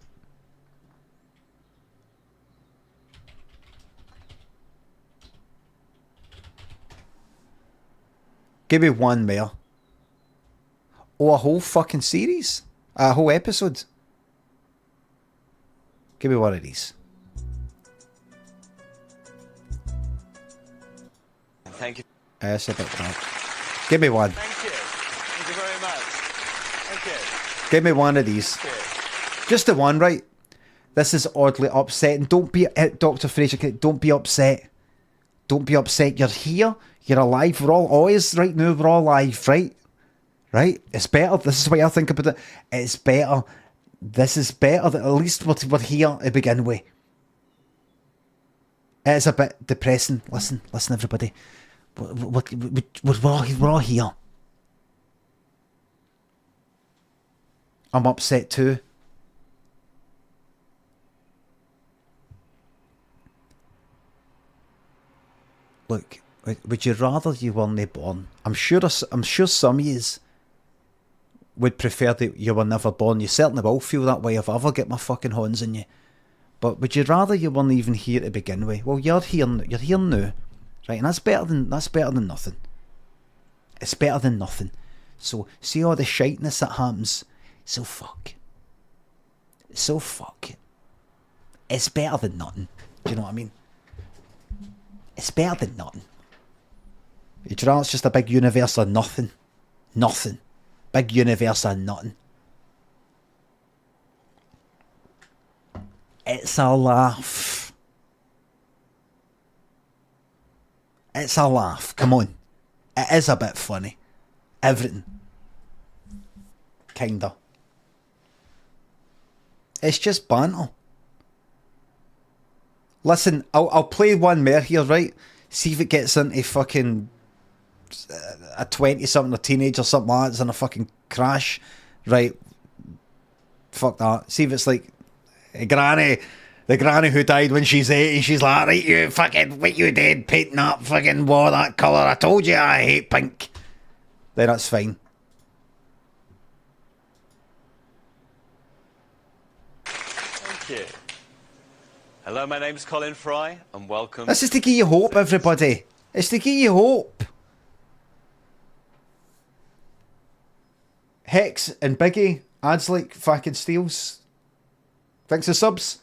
Give me one more. Oh, a whole fucking series? A whole episode? Give me one of these. Thank you. That's a bit bad. Give me one. Thank you. Thank you very much. Thank you. Give me one of these. Just the one, right? This is oddly upsetting. Don't be... Dr. Fraser, don't be upset. Don't be upset. You're here. You're alive. We're all always right now. We're all alive, right? Right? It's better. This is what I think about it. It's better. This is better. At least we're here to begin with. It's a bit depressing. Listen, everybody. We're all here. I'm upset too. Look, would you rather you weren't born? I'm sure some of yous would prefer that you were never born. You certainly will feel that way if I ever get my fucking horns in you. But would you rather you weren't even here to begin with? Well, you're here now, right? And that's better than nothing. It's better than nothing. So see all the shiteness that happens. So fuck. It's better than nothing. Do you know what I mean? It's better than nothing. Would you rather it's just a big universe of nothing? Nothing. Big universe of nothing. It's a laugh. It's a laugh. Come on. It is a bit funny. Everything. Kinda. It's just banter. Listen, I'll play one more here, right? See if it gets into fucking a 20-something, a teenager, something like that. It's in a fucking crash, right? Fuck that. See if it's like the granny who died when she's 80. She's like, right, you fucking, what you did, painting that fucking wall that colour. I told you I hate pink. Then that's fine. Thank you. Hello, my name's Colin Fry, and welcome. This is to give you hope, everybody. It's to give you hope. Hex and Biggie adds like fucking steals. Thanks for subs.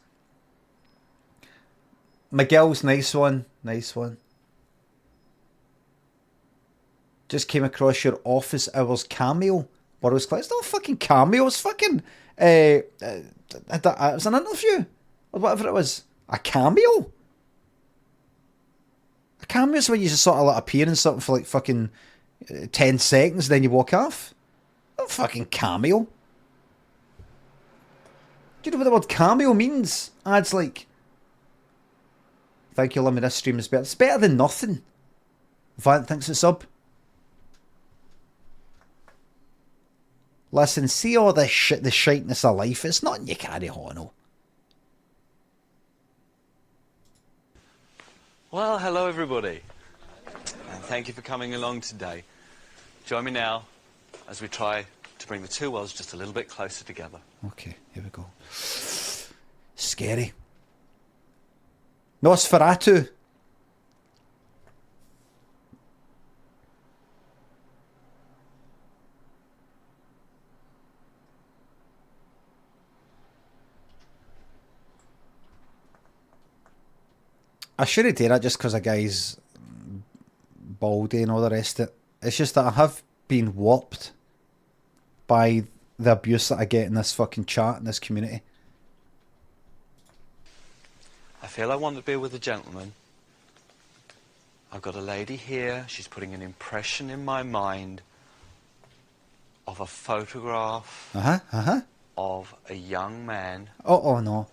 Miguel's nice one. Just came across your office hours cameo. What was it's not a fucking cameo, it's fucking it was an interview. Or whatever it was. A cameo? A cameo is when you just sort of like appear in something for like fucking 10 seconds, then you walk off. Not fucking cameo. Do you know what the word cameo means? Adds like... Thank you, Limmy, this stream is better. It's better than nothing. Vant thinks it's sub. Listen, see all this shit, the shiteness of life. It's not in your carry on. Well, hello everybody, and thank you for coming along today. Join me now as we try to bring the two worlds just a little bit closer together. Okay, here we go. Scary. Nosferatu. I shouldn't do that just because a guy's baldy and all the rest of it. It's just that I have been warped by the abuse that I get in this fucking chat in this community. I feel I want to be with a gentleman. I've got a lady here. She's putting an impression in my mind of a photograph of a young man. Oh no.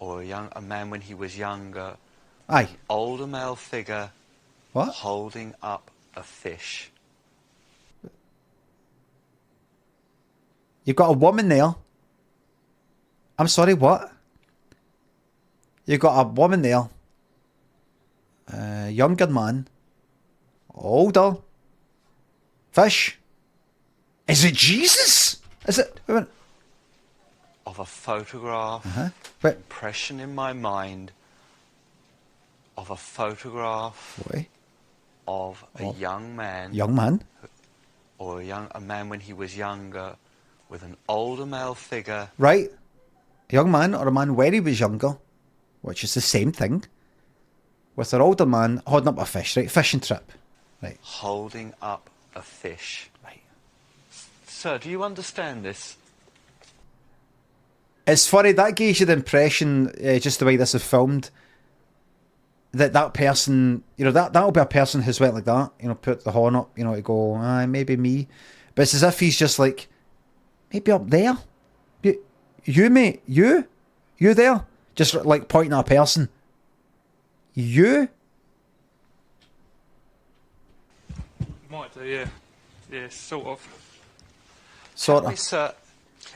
Or a man when he was younger. Aye. Older male figure. What? Holding up a fish. You've got a woman there. I'm sorry, what? You've got a woman there. Younger man. Older. Fish. Is it Jesus? Is it? Wait a minute. Of a photograph. Wait. Impression in my mind of a photograph. Boy. Of a young man. Young man. Or a man when he was younger with an older male figure. Right. A young man or a man when he was younger, which is the same thing, with an older man holding up a fish, right? Fishing trip. Right. Holding up a fish. Right. Sir, do you understand this? It's funny, that gives you the impression, just the way this is filmed, that person, you know, that'll be a person who's went like that, you know, put the horn up, you know, to go, maybe me. But it's as if he's just like, maybe up there. You mate, you there? Just like pointing at a person. You? Might do, yeah. Yeah, sort of. Sort Tell me, of. sir,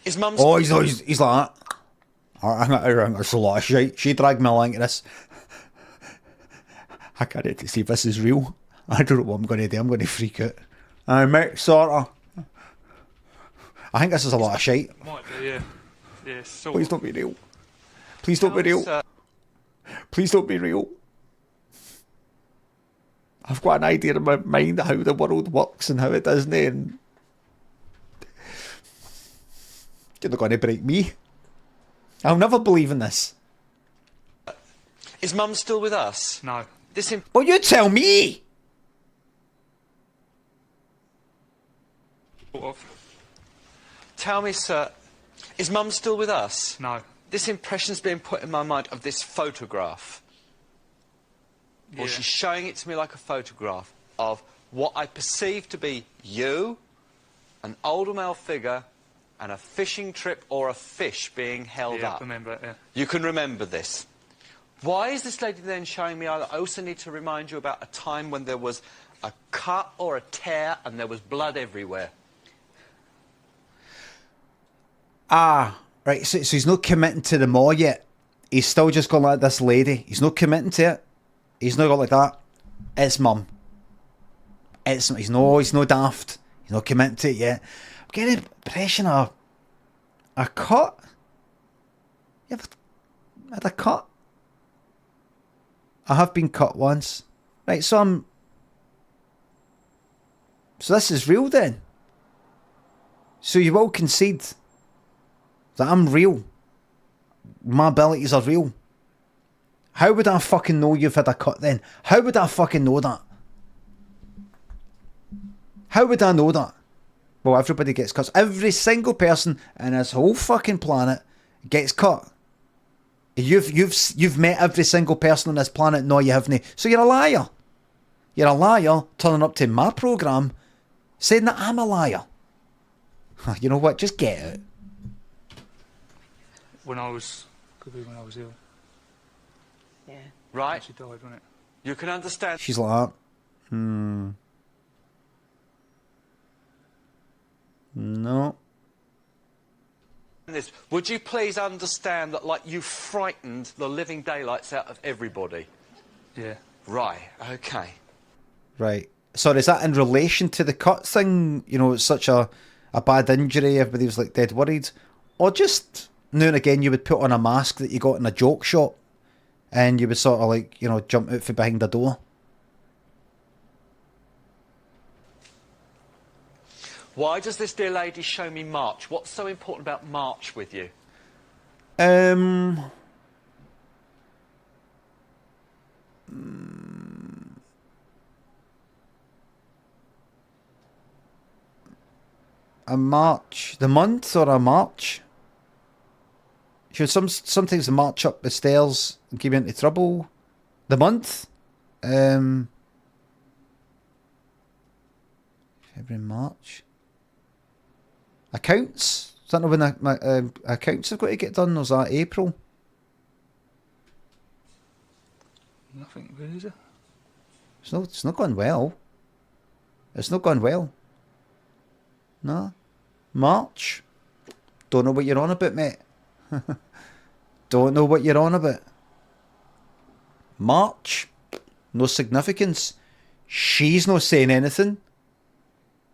is Mum's... Oh, he's like that. I think it's a lot of shit. She dragged me along to this. I can't wait to see if this is real. I don't know what I'm going to do. I'm going to freak out. Mate, sort of. I think this is a lot of shit. Might do, yeah. Yeah, sort Please of. don't be real. Please don't be real. Please don't be real. I've got an idea in my mind of how the world works and how it doesn't, and you're not going to break me. I'll never believe in this. Is Mum still with us? No. Well, you tell me! Sort of. Tell me, sir, is Mum still with us? No. This impression's being put in my mind of this photograph. Yeah. Or she's showing it to me like a photograph of what I perceive to be you, an older male figure, and a fishing trip or a fish being held Yeah, up. I remember it, yeah. You can remember this. Why is this lady then showing me? I also need to remind you about a time when there was a cut or a tear and there was blood everywhere. Right, so he's not committing to the more yet. He's still just going like this lady. He's not committing to it. He's not going like that. It's Mum. He's no daft. He's not committing to it yet. I'm getting an impression of a cut. You ever had a cut? I have been cut once. Right, so this is real then. So you will concede that I'm real. My abilities are real. How would I fucking know you've had a cut then? How would I fucking know that? How would I know that? Well, everybody gets cuts. Every single person in this whole fucking planet gets cut. You've met every single person on this planet. No, you haven't. So you're a liar. You're a liar turning up to my programme saying that I'm a liar. You know what? Just get it. Could be when I was ill. Yeah. Right? She died, wasn't it? You can understand. She's like, no. This. Would you please understand that, like, you frightened the living daylights out of everybody? Yeah. Right, okay. Right. So is that in relation to the cut thing? You know, it's such a bad injury, everybody was like dead worried. Or just now and again you would put on a mask that you got in a joke shop and you would sort of like, you know, jump out from behind the door. Why does this dear lady show me March? What's so important about March with you? A March, the month or a March? She would sometimes march up the stairs and keep you into trouble. The month? February, March. Accounts? Is that not when my accounts have got to get done, or is that April? Nothing really, is it? It's not going well. It's not going well. No. March? Don't know what you're on about, mate. Don't know what you're on about. March? No significance. She's not saying anything.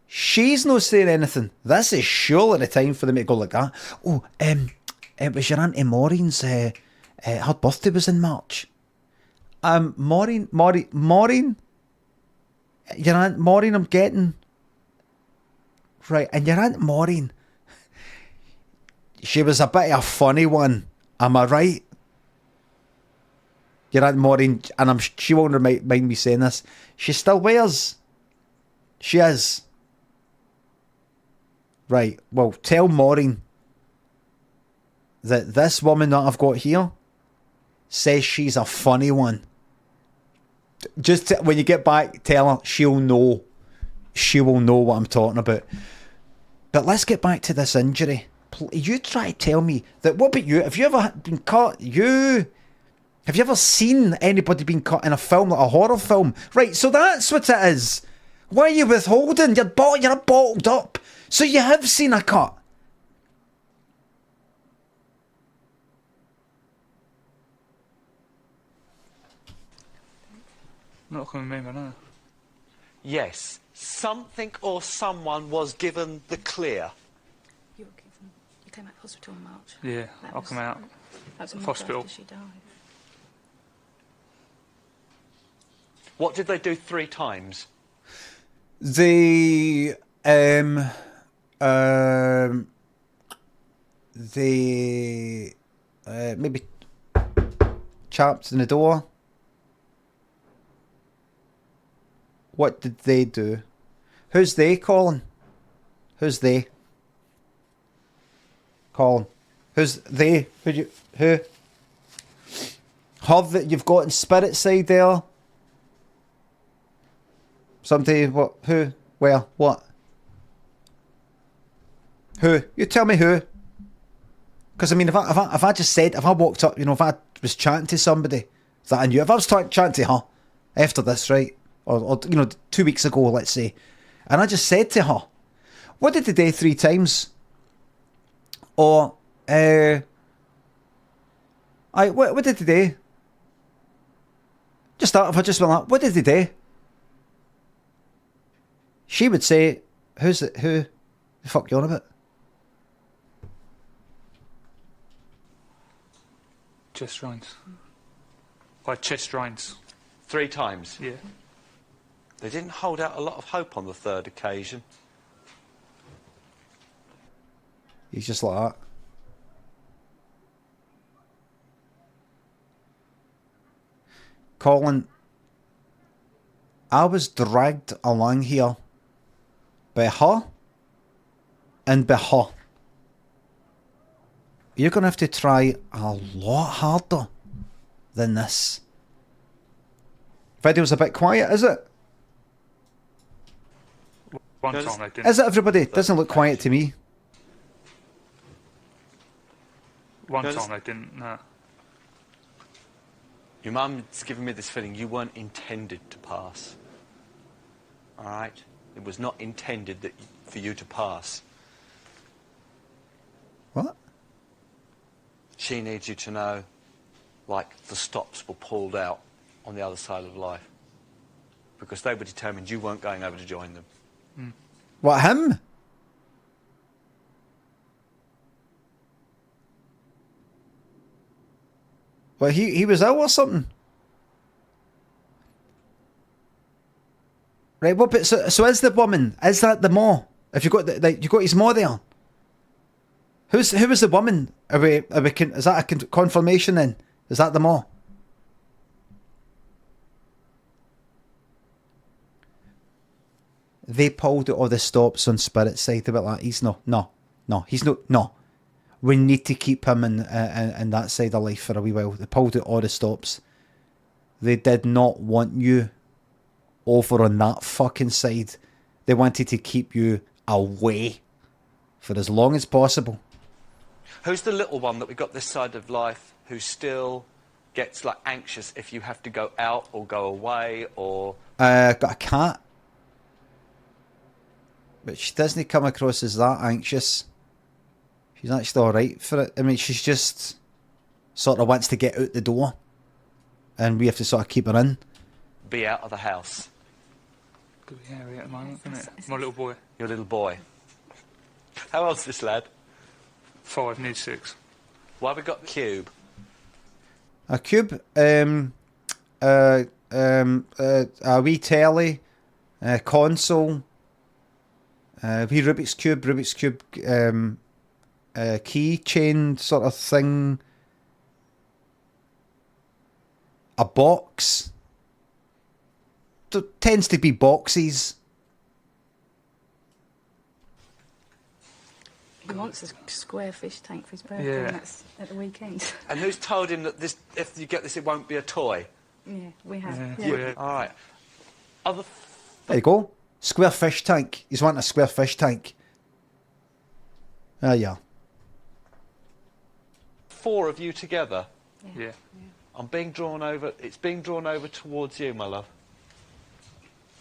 She's not saying anything. This is surely the time for them to go like that. Oh, it was your Auntie Maureen's, her birthday was in March. Maureen, your Aunt Maureen I'm getting. Right, and your Aunt Maureen, she was a bit of a funny one, am I right? Your Aunt Maureen, and she won't mind me saying this, she still wears. She is. Right, well, tell Maureen that this woman that I've got here says she's a funny one. Just when you get back, tell her she'll know. She will know what I'm talking about. But let's get back to this injury. You try to tell me that. What about you? Have you ever been caught? Have you ever seen anybody being caught in a film, like a horror film? Right, so that's what it is. Why are you withholding? You're bottled up. So you have seen a cut. Not coming me, man. Yes, something or someone was given the clear. You came out of hospital in March. Yeah, I'll come out. That was a month Hospital. after she died. What did they do 3 times? They maybe chapped in the door. What did they do? Who's they, Colin? Who's they? Colin. Who's they? Who? Have that you've got in spirit side there? Somebody, what? Who? Where? What? Who? You tell me who. Because, I mean, if I just said, if I walked up, you know, if I was chatting to somebody that I knew, if I was chatting to her after this, right? Or, you know, 2 weeks ago, let's say, and I just said to her, what did they do 3 times? Or, what did they do? Just that, if I just went like, what did they do? She would say, who the fuck you on about? Chest drains. Like chest drains. 3 times? Yeah. They didn't hold out a lot of hope on the 3rd occasion. He's just like that. Colin, I was dragged along here by her and by her. You're going to have to try a lot harder than this. Video's a bit quiet, is it? One time they didn't. Is it, everybody? Doesn't look quiet to me. One time they didn't, no. Your mum's given me this feeling you weren't intended to pass. All right? It was not intended for you to pass. What? She needs you to know, like, the stops were pulled out on the other side of life. Because they were determined you weren't going over to join them. Mm. What, him? Well, he was ill or something. Right, well, but so is the woman, is that the ma? If you got you got his ma there? Who was the woman? Is that a confirmation then? Is that the ma? They pulled out all the stops on Spirit side about that. He's no. We need to keep him in that side of life for a wee while. They pulled out all the stops. They did not want you over on that fucking side. They wanted to keep you away for as long as possible. Who's the little one that we got this side of life who still gets like anxious if you have to go out or go away or... Got a cat. But she doesn't come across as that anxious. She's actually alright for it. I mean, she's just sort of wants to get out the door. And we have to sort of keep her in. Be out of the house. Good area at the moment, isn't it? My little boy. Your little boy. How old's this lad? 5, needs 6. Why have we got Cube? A cube, a wee telly, console, wee Rubik's Cube, keychain sort of thing, a box. There tends to be boxes. He wants a square fish tank for his birthday, and that's at the weekend. And who's told him that this, if you get this, it won't be a toy? Yeah, we have. Yeah. All right. There you go. Square fish tank. He's wanting a square fish tank. Yeah. 4 of you together? Yeah. I'm being drawn over. It's being drawn over towards you, my love.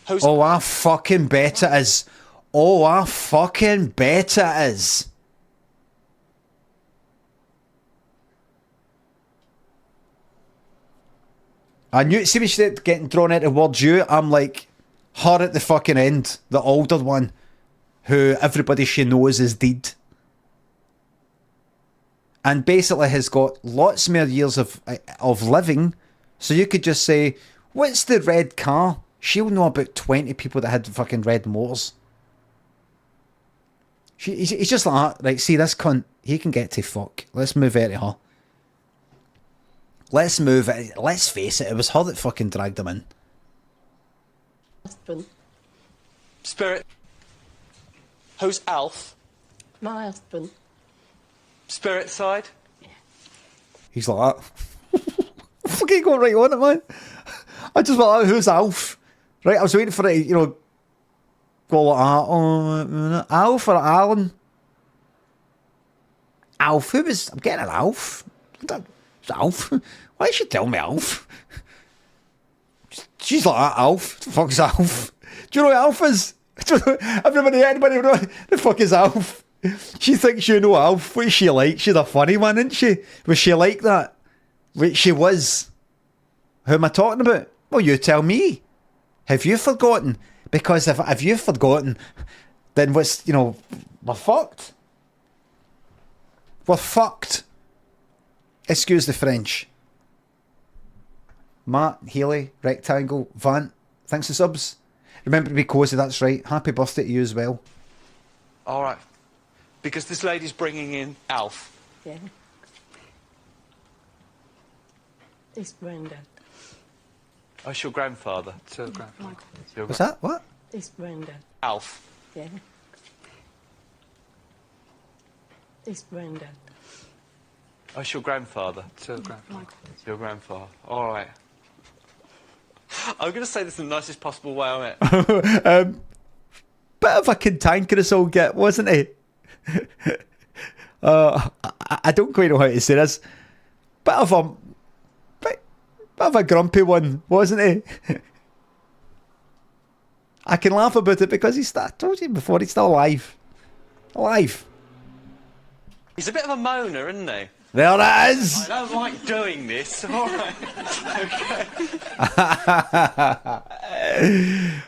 Oh, I fucking bet it is. Oh, I fucking bet it is. I knew it. See when she started getting drawn in towards you, I'm like, her at the fucking end, the older one, who everybody she knows is dead. And basically has got lots more years of living, so you could just say, what's the red car? She'll know about 20 people that had fucking red motors. He's just like, right, see this cunt, he can get to fuck. Let's move out of her. Let's move it. Let's face it, it was her that fucking dragged him in. Husband. Spirit. Who's Alf? My husband. Spirit side? He's like that. Fucking go right on it, man. I just went like, who's Alf? Right, I was waiting for it to, you know, go like that. Oh, Alf or Alan? Alf, who was... I'm getting an Alf. It's Alf. Why did she tell me Alf? She's like that, Alf. The fuck's Alf? Do you know what Alf is? Anybody know what the fuck is Alf? She thinks you know Alf. What's she like? She's a funny one, isn't she? Was she like that? Wait, she was. Who am I talking about? Well, you tell me. Have you forgotten? Because if you've forgotten, then what's, you know, we're fucked. We're fucked. Excuse the French. Matt, Healy, Rectangle, Vant, thanks for subs. Remember to be cosy, that's right. Happy birthday to you as well. All right. Because this lady's bringing in Alf. Yeah. It's Brendan. Oh, it's your grandfather. It's her grandfather. What's that? What? It's Brendan. Alf. Yeah. It's Brendan. Oh, it's your grandfather. It's her grandfather. Your grandfather. All right. I'm going to say this in the nicest possible way I met. Bit of a cantankerous old git, wasn't he? I don't quite know how to say this. Bit of a grumpy one, wasn't he? I can laugh about it because I told you before, he's still alive. Alive. He's a bit of a moaner, isn't he? There it is! I don't like doing this. All right. Okay.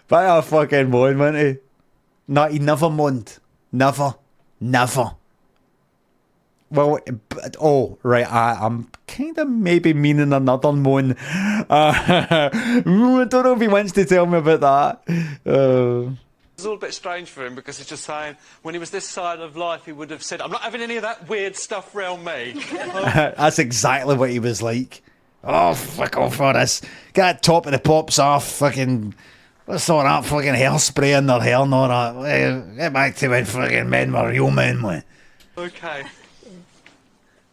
But a fucking moan, wasn't he? No, he never moaned. Never. Well, oh, right, I'm kind of maybe meaning another moan. I don't know if he wants to tell me about that. It's all a bit strange for him because he's just saying when he was this side of life he would have said, I'm not having any of that weird stuff around me. That's exactly what he was like. Oh, fuck off for this. Get that top of the pops off. Fucking, what's all that fucking hairspray in their hair and all that? Get back to when fucking men were real men, man. Okay.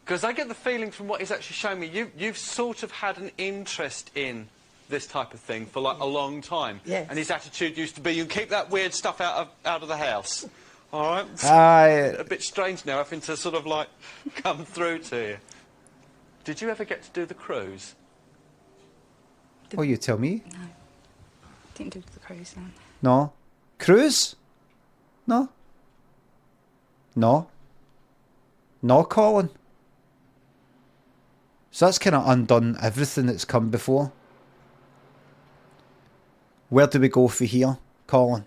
Because I get the feeling from what he's actually shown me, you've sort of had an interest in this type of thing for like a long time. Yes. And his attitude used to be, you keep that weird stuff out of the house. All right? A bit strange now having to sort of like come through to you. Did you ever get to do the cruise? Oh, you tell me? No. Didn't do the cruise, no. No. Cruise? No. No. No, Colin. So that's kind of undone everything that's come before. Where do we go for here, Colin?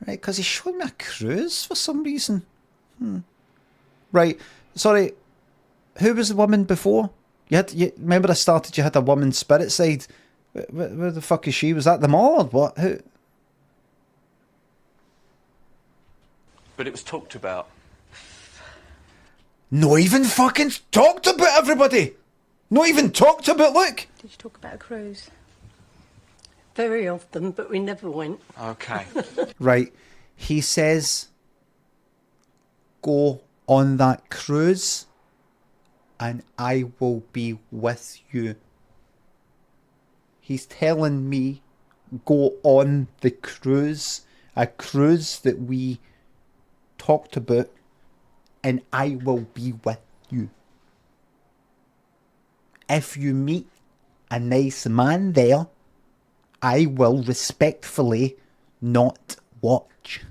Right, because he's showing me a cruise for some reason. Right, sorry. Who was the woman before? You remember I started, you had a woman spirit side. Where the fuck is she? Was that them all or what? Who? But it was talked about. Not even fucking talked about, everybody! Not even talked about, look! Did you talk about a cruise? Very often, but we never went. Okay. Right, he says, go on that cruise and I will be with you. He's telling me, go on the cruise, a cruise that we talked about, and I will be with you. If you meet a nice man there, I will respectfully not watch.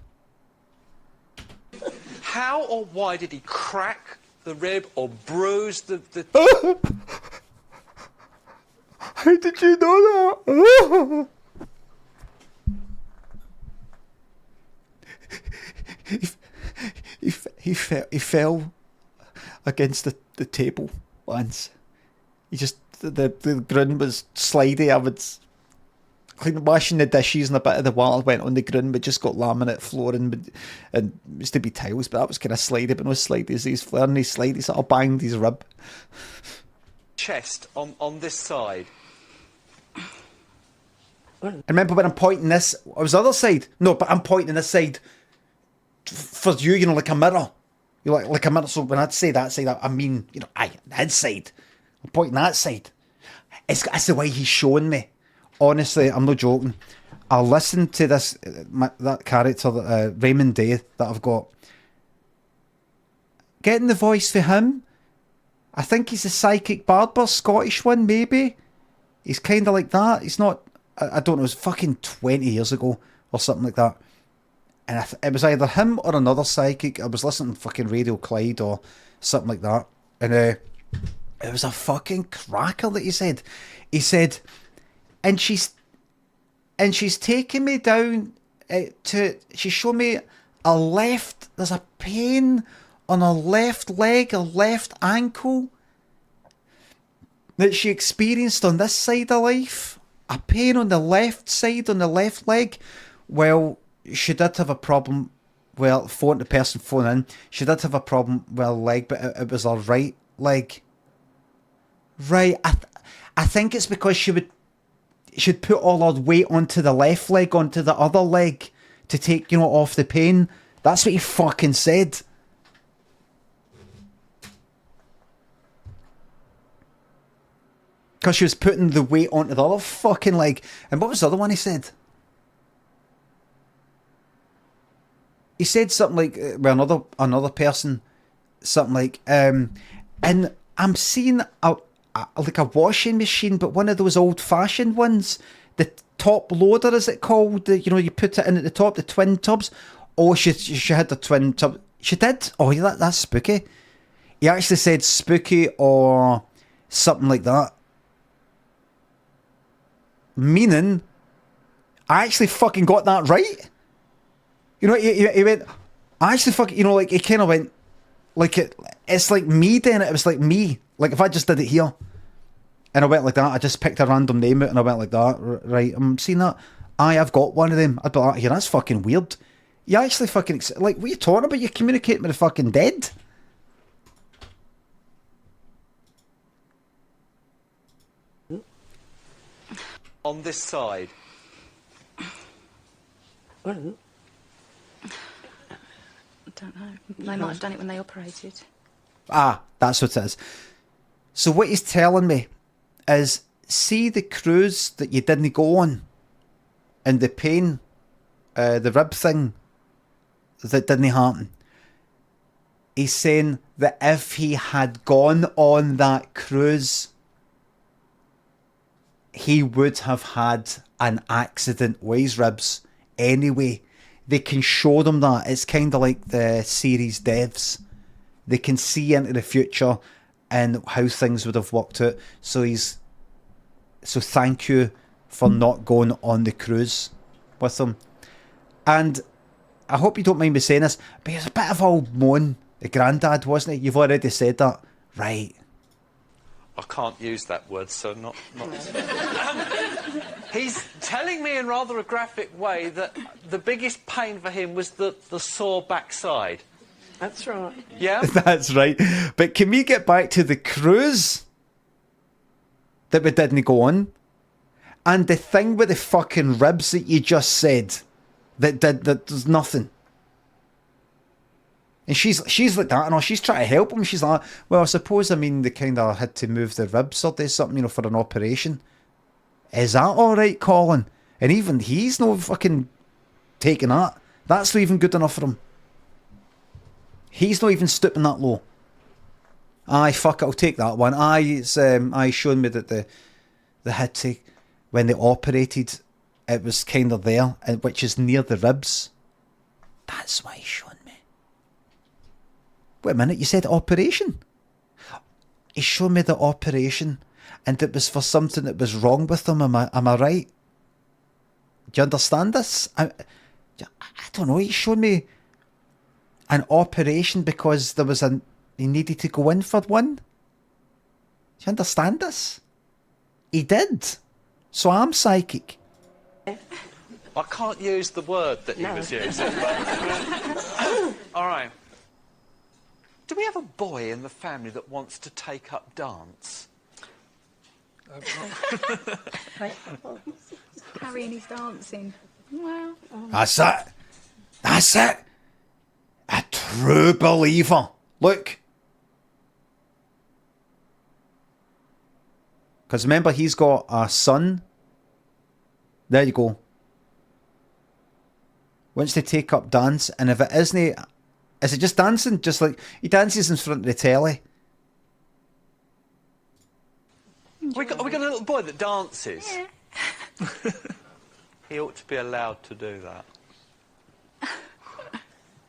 How or why did he crack the rib or bruise the... How did you know that? He fell against the table once. He just, the ground was slidey. I was washing the dishes and a bit of the water went on the ground. We just got laminate flooring and it used to be tiles, but that was kind of slidey, but no slidey as these flare and he slidey, sort of banged his rib. Chest on this side. I remember when I'm pointing this, I was the other side. No, but I'm pointing this side for you, you know, like a mirror. You're like a mirror. So when I'd say that side, I mean, you know, his side. I'm pointing that side. It's the way he's showing me. Honestly, I'm not joking. I'll listen to this, that character, Raymond Day, that I've got. Getting the voice for him. I think he's a psychic barber, Scottish one, maybe. He's kind of like that. He's not, I don't know, it was fucking 20 years ago or something like that. And it was either him or another psychic. I was listening to fucking Radio Clyde or something like that. And it was a fucking cracker that he said. He said, and she's taking me down she showed me there's a pain on her left leg, her left ankle that she experienced on this side of life. A pain on the left side, on the left leg. Well, she did have a problem. Well, the person phoning in, she did have a problem with her leg, but it was her right leg. Right, I think it's because she'd put all her weight onto the left leg, onto the other leg, to take, you know, off the pain. That's what he fucking said. Because she was putting the weight onto the other fucking leg. And what was the other one he said? He said something like, well, another person, something like, and I'm seeing like a washing machine, but one of those old-fashioned ones. The top loader, is it called? You know, you put it in at the top, the twin tubs. Oh, she had the twin tub. She did? Oh, yeah, that's spooky. He actually said spooky or something like that. Meaning, I actually fucking got that right. You know, he went, I actually fucking, you know, like, it kind of went, like, it's like me then, it was like me. Like, if I just did it here, and I went like that, I just picked a random name out, and I went like that, right, I'm seeing that. I've got one of them. I'd be like, here, that's fucking weird. You actually fucking, like, what are you talking about? You communicate with the fucking dead? On this side. Well, I don't know. They might have done it when they operated. Ah, that's what it is. So what he's telling me is, see the cruise that you didn't go on, and the pain, the rib thing that didn't happen. He's saying that if he had gone on that cruise, he would have had an accident with his ribs anyway. They can show them that. It's kind of like the series devs. They can see into the future and how things would have worked out. So thank you for not going on the cruise with him. And I hope you don't mind me saying this, but he was a bit of old moan, the granddad, wasn't he? You've already said that. Right. I can't use that word, so not. He's telling me in rather a graphic way that the biggest pain for him was the sore backside. That's right. Yeah? That's right. But can we get back to the cruise that we didn't go on? And the thing with the fucking ribs that you just said, that there's nothing. And she's like that, and she's trying to help him. She's like, well, I suppose, I mean, they kind of had to move the ribs or do something, you know, for an operation. Is that all right, Colin? And even he's no fucking taking that. That's not even good enough for him. He's not even stooping that low. Aye, fuck it, I'll take that one. Aye, it's showing me that they had to, when they operated, it was kind of there, which is near the ribs. That's why he's showing me. Wait a minute, you said operation? He showed me the operation, and it was for something that was wrong with him. Am I right? Do you understand this? I don't know. He showed me an operation because he needed to go in for one. Do you understand this? He did. So I'm psychic. I can't use the word that he was using. But... All right. Do we have a boy in the family that wants to take up dance? Harry and his dancing. Well, That's it. That's it. A true believer. Look. Because remember, he's got a son. There you go. Wants to take up dance, and if it isn't, is it just dancing? Just like he dances in front of the telly. We got a little boy that dances. yeah. He ought to be allowed to do that.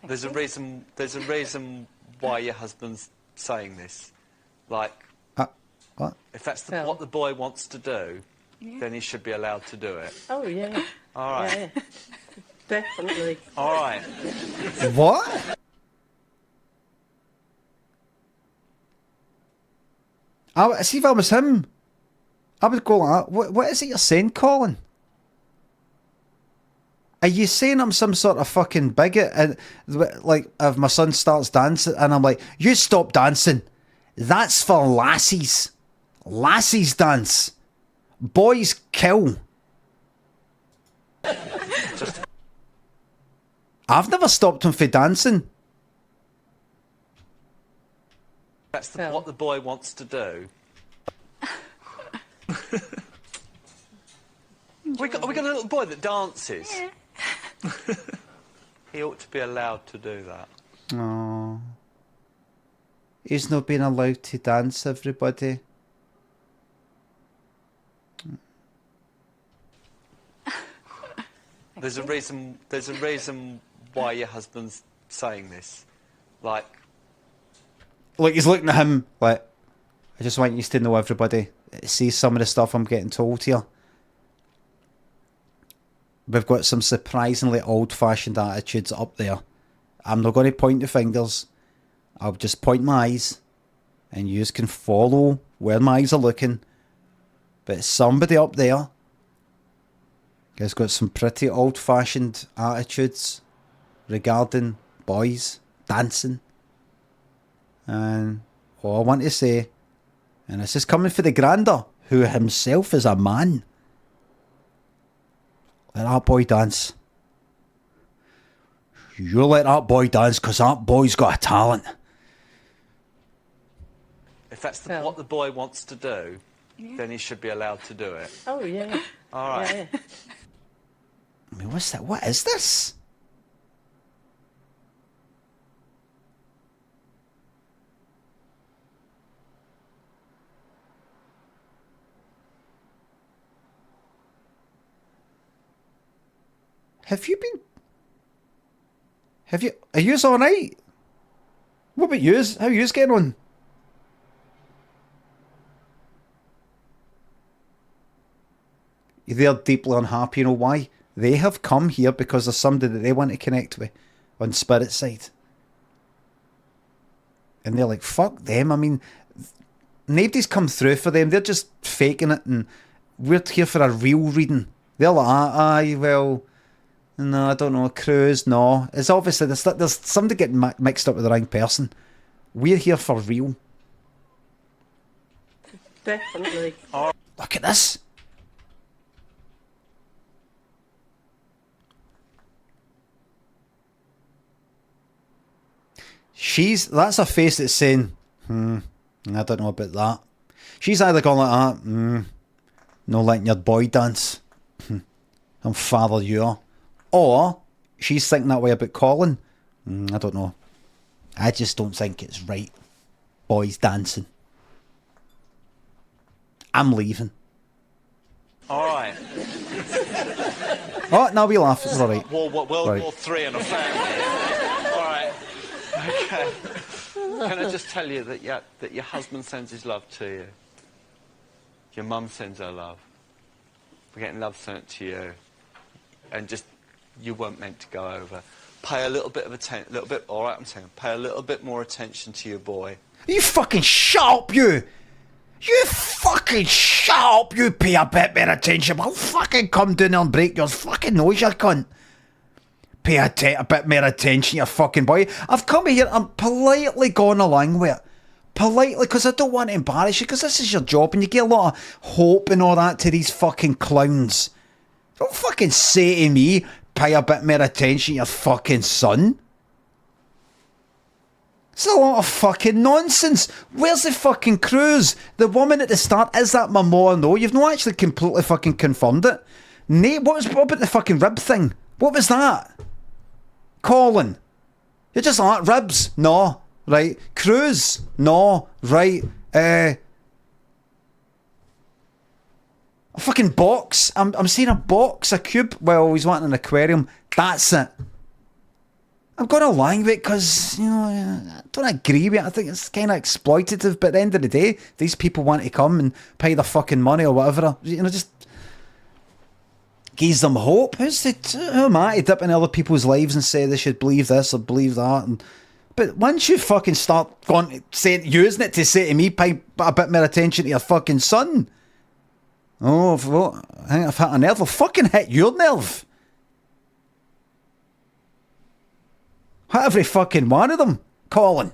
There's a reason why your husband's saying this. Like, what? If that's what the boy wants to do, then he should be allowed to do it. Oh, yeah. All right. Yeah. Definitely. All right. What? See if I was him, I would go like that. What is it you're saying, Colin? Are you saying I'm some sort of fucking bigot? And like, if my son starts dancing and I'm like, you stop dancing. That's for lassies. Lassies dance. Boys kill. I've never stopped him from dancing. That's what the boy wants to do. we got a little boy that dances. Yeah. He ought to be allowed to do that. Oh, he's not being allowed to dance, everybody. There's a reason why your husband's saying this. Like he's looking at him like, I just want you to know, everybody, see some of the stuff I'm getting told here. We've got some surprisingly old-fashioned attitudes up there. I'm not going to point the fingers. I'll just point my eyes, and you can follow where my eyes are looking. But somebody up there has got some pretty old-fashioned attitudes regarding boys dancing. And all I want to say, and this is coming for the grander, who himself is a man, let that boy dance. You let that boy dance, because that boy's got a talent. If that's what the boy wants to do, then he should be allowed to do it. Oh, yeah. All right. Yeah. I mean, what's that? What is this? Are yous alright? What about yous? How are yous getting on? They're deeply unhappy, you know why? They have come here because there's somebody that they want to connect with on spirit side. And they're like, fuck them. I mean, nobody's come through for them. They're just faking it, and we're here for a real reading. They're like, aye, well, no, I don't know, cruise, no. It's obviously, there's somebody getting mixed up with the wrong person. We're here for real. Definitely. Look at this. That's a face that's saying, I don't know about that. She's either going like that, no letting your boy dance. I'm father you are. Or she's thinking that way about Colin. I don't know. I just don't think it's right. Boys dancing. I'm leaving. All right. Oh, now we laugh. It's all right. World Right. War III and a family. All right. Okay. Can I just tell you that your husband sends his love to you? Your mum sends her love. We're getting love sent to you. And just, you weren't meant to go over. Pay a little bit of attention, all right, I'm saying, pay a little bit more attention to your boy. You fucking shut up, you! You fucking shut up, you pay a bit more attention. I'll fucking come down there and break your fucking nose, you cunt. Pay a bit more attention, you fucking boy. I've come here, I'm politely going along with it. Politely, because I don't want to embarrass you, because this is your job, and you get a lot of hope and all that to these fucking clowns. Don't fucking say to me, pay a bit more attention, your fucking son. It's a lot of fucking nonsense. Where's the fucking cruise? The woman at the start, is that my mom? No, you've not actually completely fucking confirmed it. Nate, what about the fucking rib thing? What was that? Colin. You're just like, ribs? No. Right. Cruise? No. Right. A fucking box. I'm seeing a box, a cube. Well, he's wanting an aquarium. That's it. I'm going along with it because, you know, I don't agree with it. I think it's kind of exploitative, but at the end of the day, these people want to come and pay their fucking money or whatever. You know, just gives them hope. Who am I to dip in other people's lives and say they should believe this or believe that? But once you fucking start using it to say to me, pay a bit more attention to your fucking son. Oh, I think I've hit a nerve. I'll fucking hit your nerve. Hit every fucking one of them, Colin.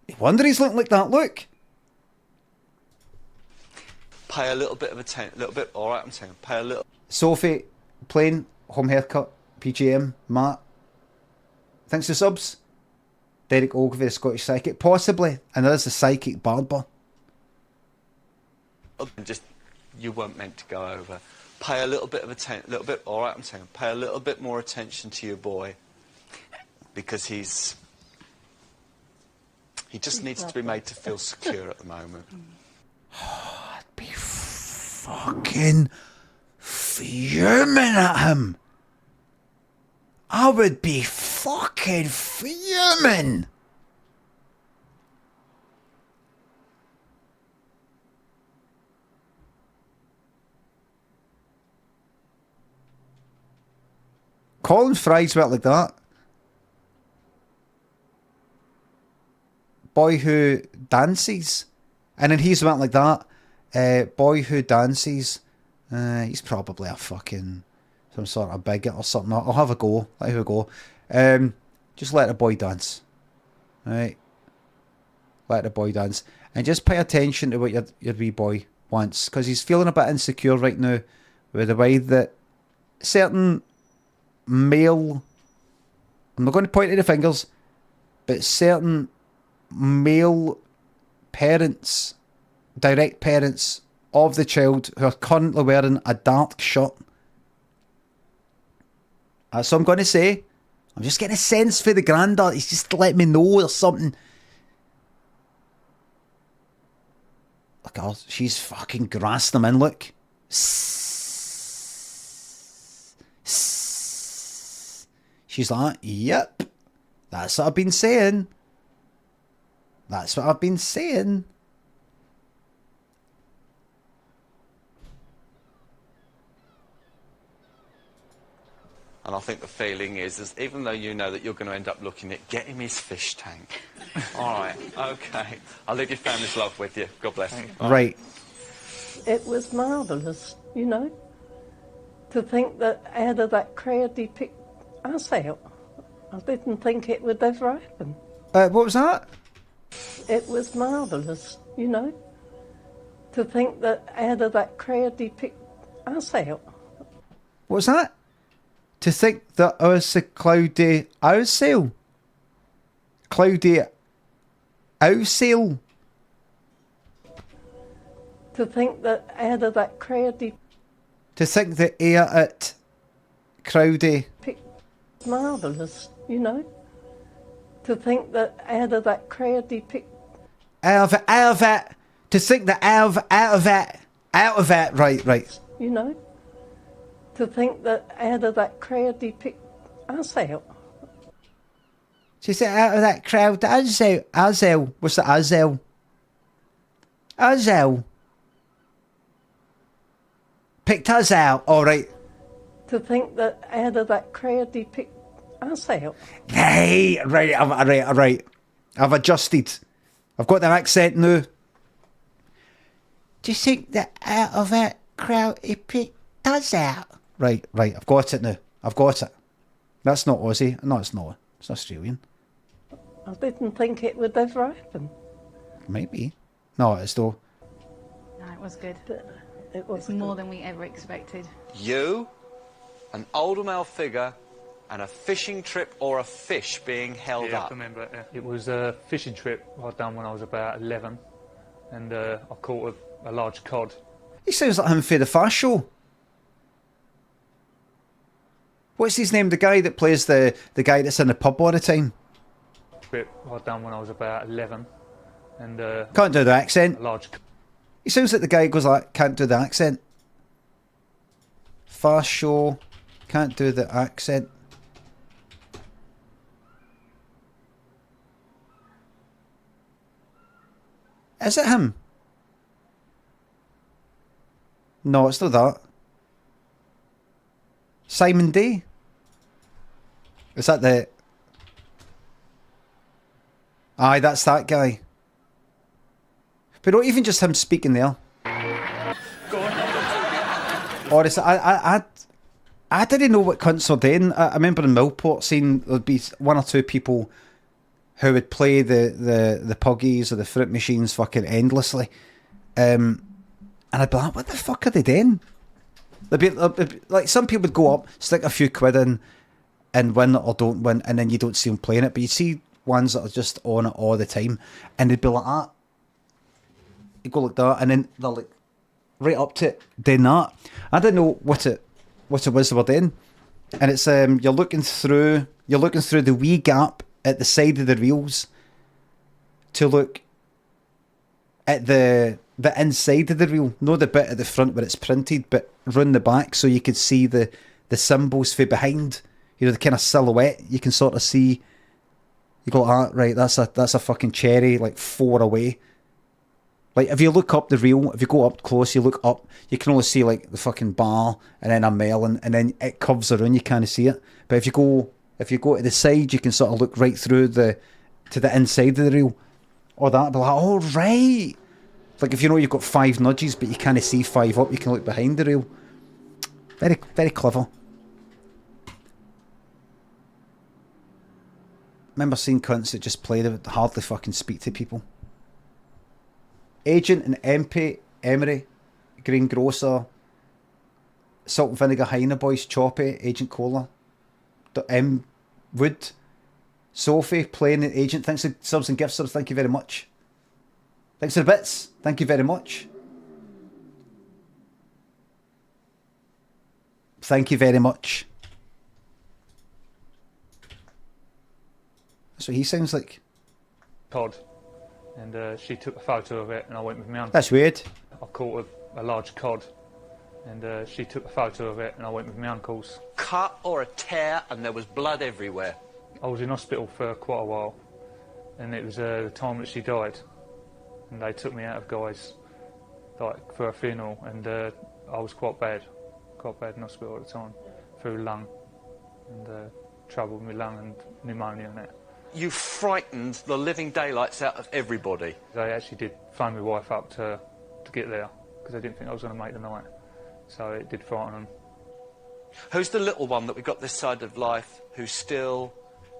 No wonder he's looking like that, look. Pay a little bit of attention, all right, I'm saying, pay a little. Sophie, plain, home haircut, PGM, Matt. Thanks for subs. Derek Ogilvie, the Scottish psychic, possibly, and there's the psychic barber. Just, you weren't meant to go over. Pay a little bit of attention, all right, I'm saying, pay a little bit more attention to your boy, because he just needs to be made to feel secure at the moment. I'd be fucking fuming at him. I would be fucking fuming. Colin Fry's went like that. Boy Who Dances. And then he's went like that. Boy Who Dances. He's probably a fucking some sort of bigot or something. I'll have a go. Let have a go. Just let the boy dance. Right? Let the boy dance. And just pay attention to what your wee boy wants. Because he's feeling a bit insecure right now with the way that certain male... I'm not going to point any fingers, but certain male parents, direct parents of the child who are currently wearing a dark shirt. That's what I'm going to say. I'm just getting a sense for the granddad. He's just letting me know or something. Look, oh, she's fucking grassed them in, look. She's like, yep. That's what I've been saying. That's what I've been saying. And I think the feeling is even though you know that you're going to end up looking at, get him his fish tank. All right, okay. I'll leave your family's love with you. God bless. Right. It was marvellous, you know, to think that out of that crowd he picked us out. I didn't think it would ever happen. What was that? It was marvellous, you know, to think that out of that crowd he picked us out. What was that? To think that I was a cloudy owl. Cloudy owl. To think that out of that crowd he To think that air at crowdy. picked marvellous, you know, to think that out of that crowd he picked Out of it. To think that out of it. Right. you know, to think that out of that crowd he picked us out. She said out of that crowd, Azel. What's that, Azel? Azel. Picked us out. All right. To think that out of that crowd he picked us out. Hey, right. I've adjusted. I've got the accent now. Do you think that out of that crowd he picked us out? Right. I've got it now. I've got it. That's not Aussie. No, it's not. It's Australian. I didn't think it would ever happen. Maybe. No, it's though. No, it was good. It was more than we ever expected. You, an older male figure, and a fishing trip or a fish being held Yeah, I up. remember it. Yeah. It was a fishing trip I'd done when I was about 11, and I caught a large cod. He sounds like him for the Fast Show. What's his name? The guy that plays the guy that's in the pub all the time. Trip I'd done when I was about 11, and Can't do the accent. a large. He sounds like the guy who goes like, can't do the accent. Fast Show, can't do the accent. Is it him? No, it's not that. Simon Day? Is that the... Aye, that's that guy. But not even just him speaking there. Honestly, I didn't know what cunts were doing. I remember in Millport seeing there'd be one or two people who would play the puggies or the fruit machines fucking endlessly. And I'd be like, what the fuck are they doing? They'd be, like, some people would go up, stick a few quid in, and win or don't win, and then you don't see them playing it. But you see ones that are just on it all the time, and they'd be like that. You go like that, and then they're like right up to it, doing that. I didn't know what it was they were doing, and it's you're looking through the wee gap at the side of the reels to look at the inside of the reel, not the bit at the front where it's printed, but round the back, so you could see the symbols for behind. You know, the kind of silhouette. You can sort of see. You go, right, that's a fucking cherry, like 4 away. Like, if you look up the reel, if you go up close, you look up, you can only see, like, the fucking bar and then a melon, and then it curves around, you can't see it. But if you go to the side, you can sort of look right through to the inside of the reel. Or that, but like, oh, right. Like, if you know you've got 5 nudges, but you can't see 5 up, you can look behind the reel. Very, very clever. Remember seeing cunts that just play that hardly fucking speak to people. Agent and MP, Emery, Greengrocer, Salt and Vinegar Heiner Boys, Choppy, Agent Cola, M. Wood, Sophie, playing an agent. Thanks for subs and gift subs, thank you very much. Thanks for the bits, thank you very much. Thank you very much. That's what he sounds like. Cod, and she took a photo of it, and I went with my uncle. That's weird. I caught a large cod, and she took a photo of it, and I went with my uncles. Cut or a tear, and there was blood everywhere. I was in hospital for quite a while, and it was the time that she died, and they took me out of Guy's, like, for a funeral, and I was quite bad in hospital at the time, through lung, and trouble with my lung and pneumonia and that. You frightened the living daylights out of everybody. They actually did phone my wife up to get there, because they didn't think I was going to make the night, so it did frighten them. Who's the little one that we got this side of life who still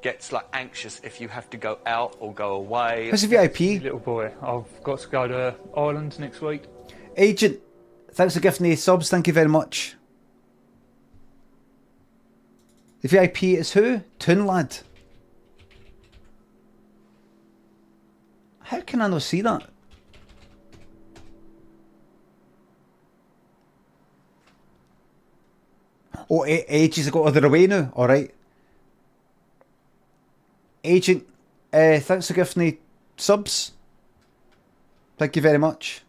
gets, like, anxious if you have to go out or go away? Who's a VIP? Little boy. I've got to go to Ireland next week. Agent, thanks for gifting the subs, thank you very much. The VIP is who? Toon Lad. How can I not see that? Oh, ages ago. Oh, they're away now. Alright. Agent, thanks for gifting the subs. Thank you very much.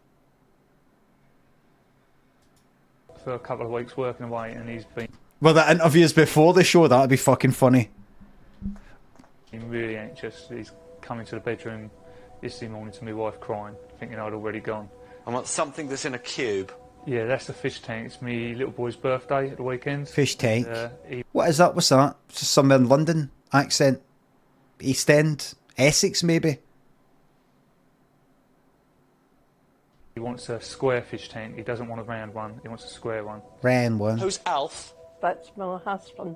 For a couple of weeks working away, and he's been... Well, the interviews before the show, that'd be fucking funny. really anxious. He's come into the bedroom yesterday morning to my wife crying, thinking I'd already gone. I want something that's in a cube. Yeah, that's the fish tank. It's my little boy's birthday at the weekend. Fish tank. What is that? What's that? Just somewhere in London accent. East End. Essex, maybe. He wants a square fish tank. He doesn't want a round one. He wants a square one. Round one. Who's Alf? That's my husband.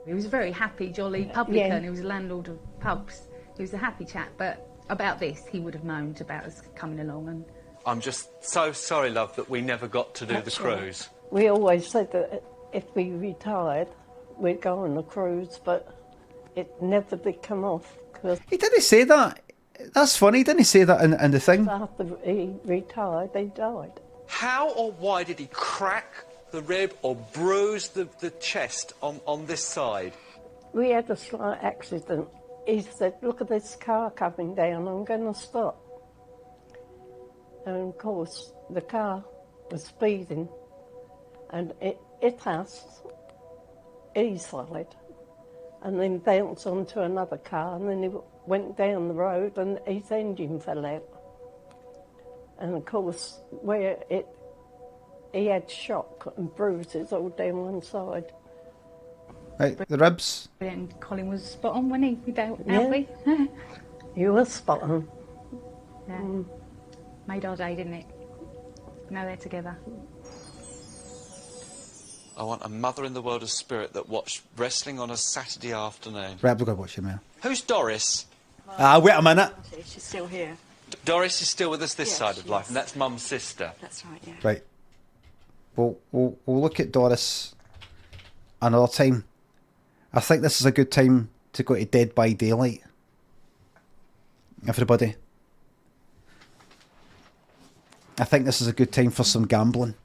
He was a very happy, jolly publican. He was a landlord of pubs. He was a happy chap, but about this, he would have moaned about us coming along. And I'm just so sorry, love, that we never got to do the cruise. We always said that if we retired, we'd go on the cruise, but it never did come off. He didn't say that. That's funny. He didn't say that in the thing. After he retired, he died. How or why did he crack the rib or bruise the chest on this side? We had a slight accident. He said, look at this car coming down, I'm going to stop. And of course, the car was speeding and it hit us, east side, and then bounced onto another car, and then he went down the road and his engine fell out. And of course, where he had shock and bruises all down one side. Right, the ribs. and Colin was spot on when he without Yeah. Alfie. You were spot on. Yeah. Made our day, didn't it? Now they're together. I want a mother in the world of spirit that watched wrestling on a Saturday afternoon. Right, we'll go watch him now. Who's Doris? Wait a minute. She's still here. Doris is still with us this Yes, side of life, yes. and that's Mum's sister. That's right, yeah. Right. We'll look at Doris another time. I think this is a good time to go to Dead by Daylight. Everybody. I think this is a good time for some gambling.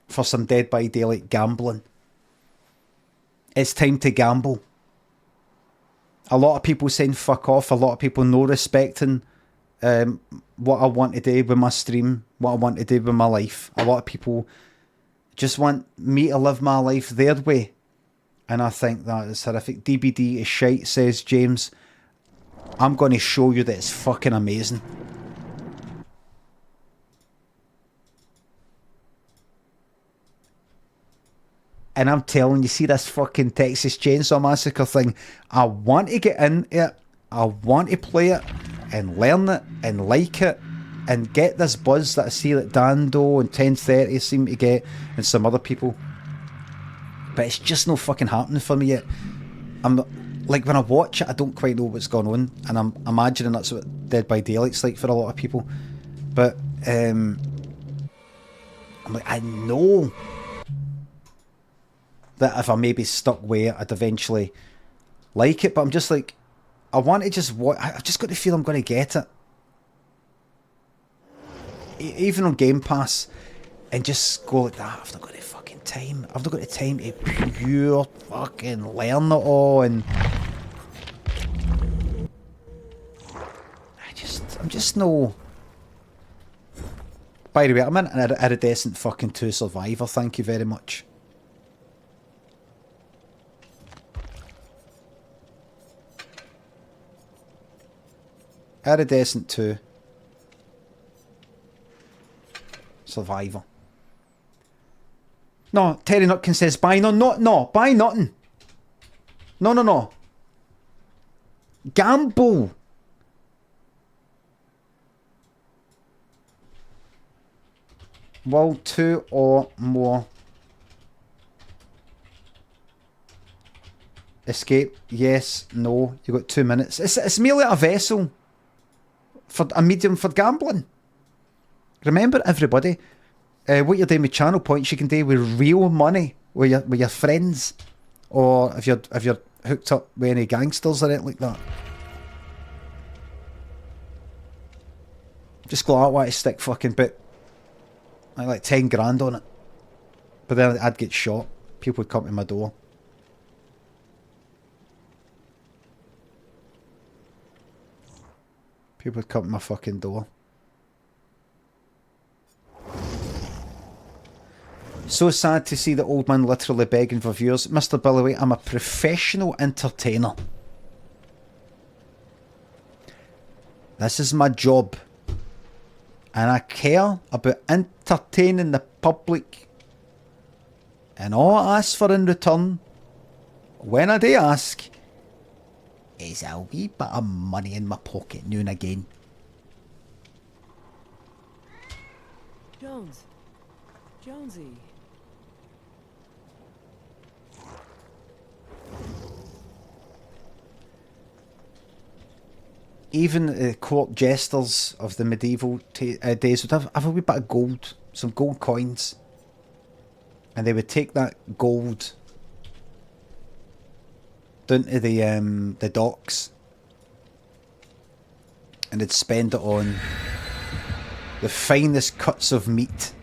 For some Dead by Daylight gambling. It's time to gamble. A lot of people saying fuck off. A lot of people no respecting what I want to do with my stream. What I want to do with my life. A lot of people just want me to live my life their way. And I think that is horrific. DBD is shite, says James. I'm going to show you that it's fucking amazing. And I'm telling you, see this fucking Texas Chainsaw Massacre thing, I want to get into it, I want to play it, and learn it, and like it, and get this buzz that I see that Dando and 1030 seem to get, and some other people. But it's just no fucking happening for me yet. I'm like, when I watch it, I don't quite know what's going on, and I'm imagining that's what Dead by Daylight's like for a lot of people. But I'm like, I know that if I maybe stuck with it, I'd eventually like it. But I'm just like, I want to just watch. I've just got to feel I'm going to get it, even on Game Pass, and just go like that. I've not got the fucking time. I've not got the time to pure fucking learn it all, and I'm just no. By the way, I'm in an iridescent fucking 2 Survivor. Thank you very much. Iridescent 2 Survivor. No, Terry Nutkin says buy no, buy nothing. No. Gamble. Will 2 or more escape? Yes, no. You got 2 minutes. It's merely a vessel for a medium for gambling. Remember, everybody, what you're doing with channel points, you can do with real money with your friends, or if you're hooked up with any gangsters or anything like that. Just go out, want to stick fucking bit. Like 10 grand on it. But then I'd get shot. People would come to my door. People would come to my fucking door. So sad to see the old man literally begging for viewers. Mr. Billoway, I'm a professional entertainer. This is my job. And I care about entertaining the public. And all I ask for in return, when I do ask, is a wee bit of money in my pocket now and again. Jonesy. Even the court jesters of the medieval days would have a wee bit of gold, some gold coins, and they would take that gold down to the docks, and they'd spend it on the finest cuts of meat.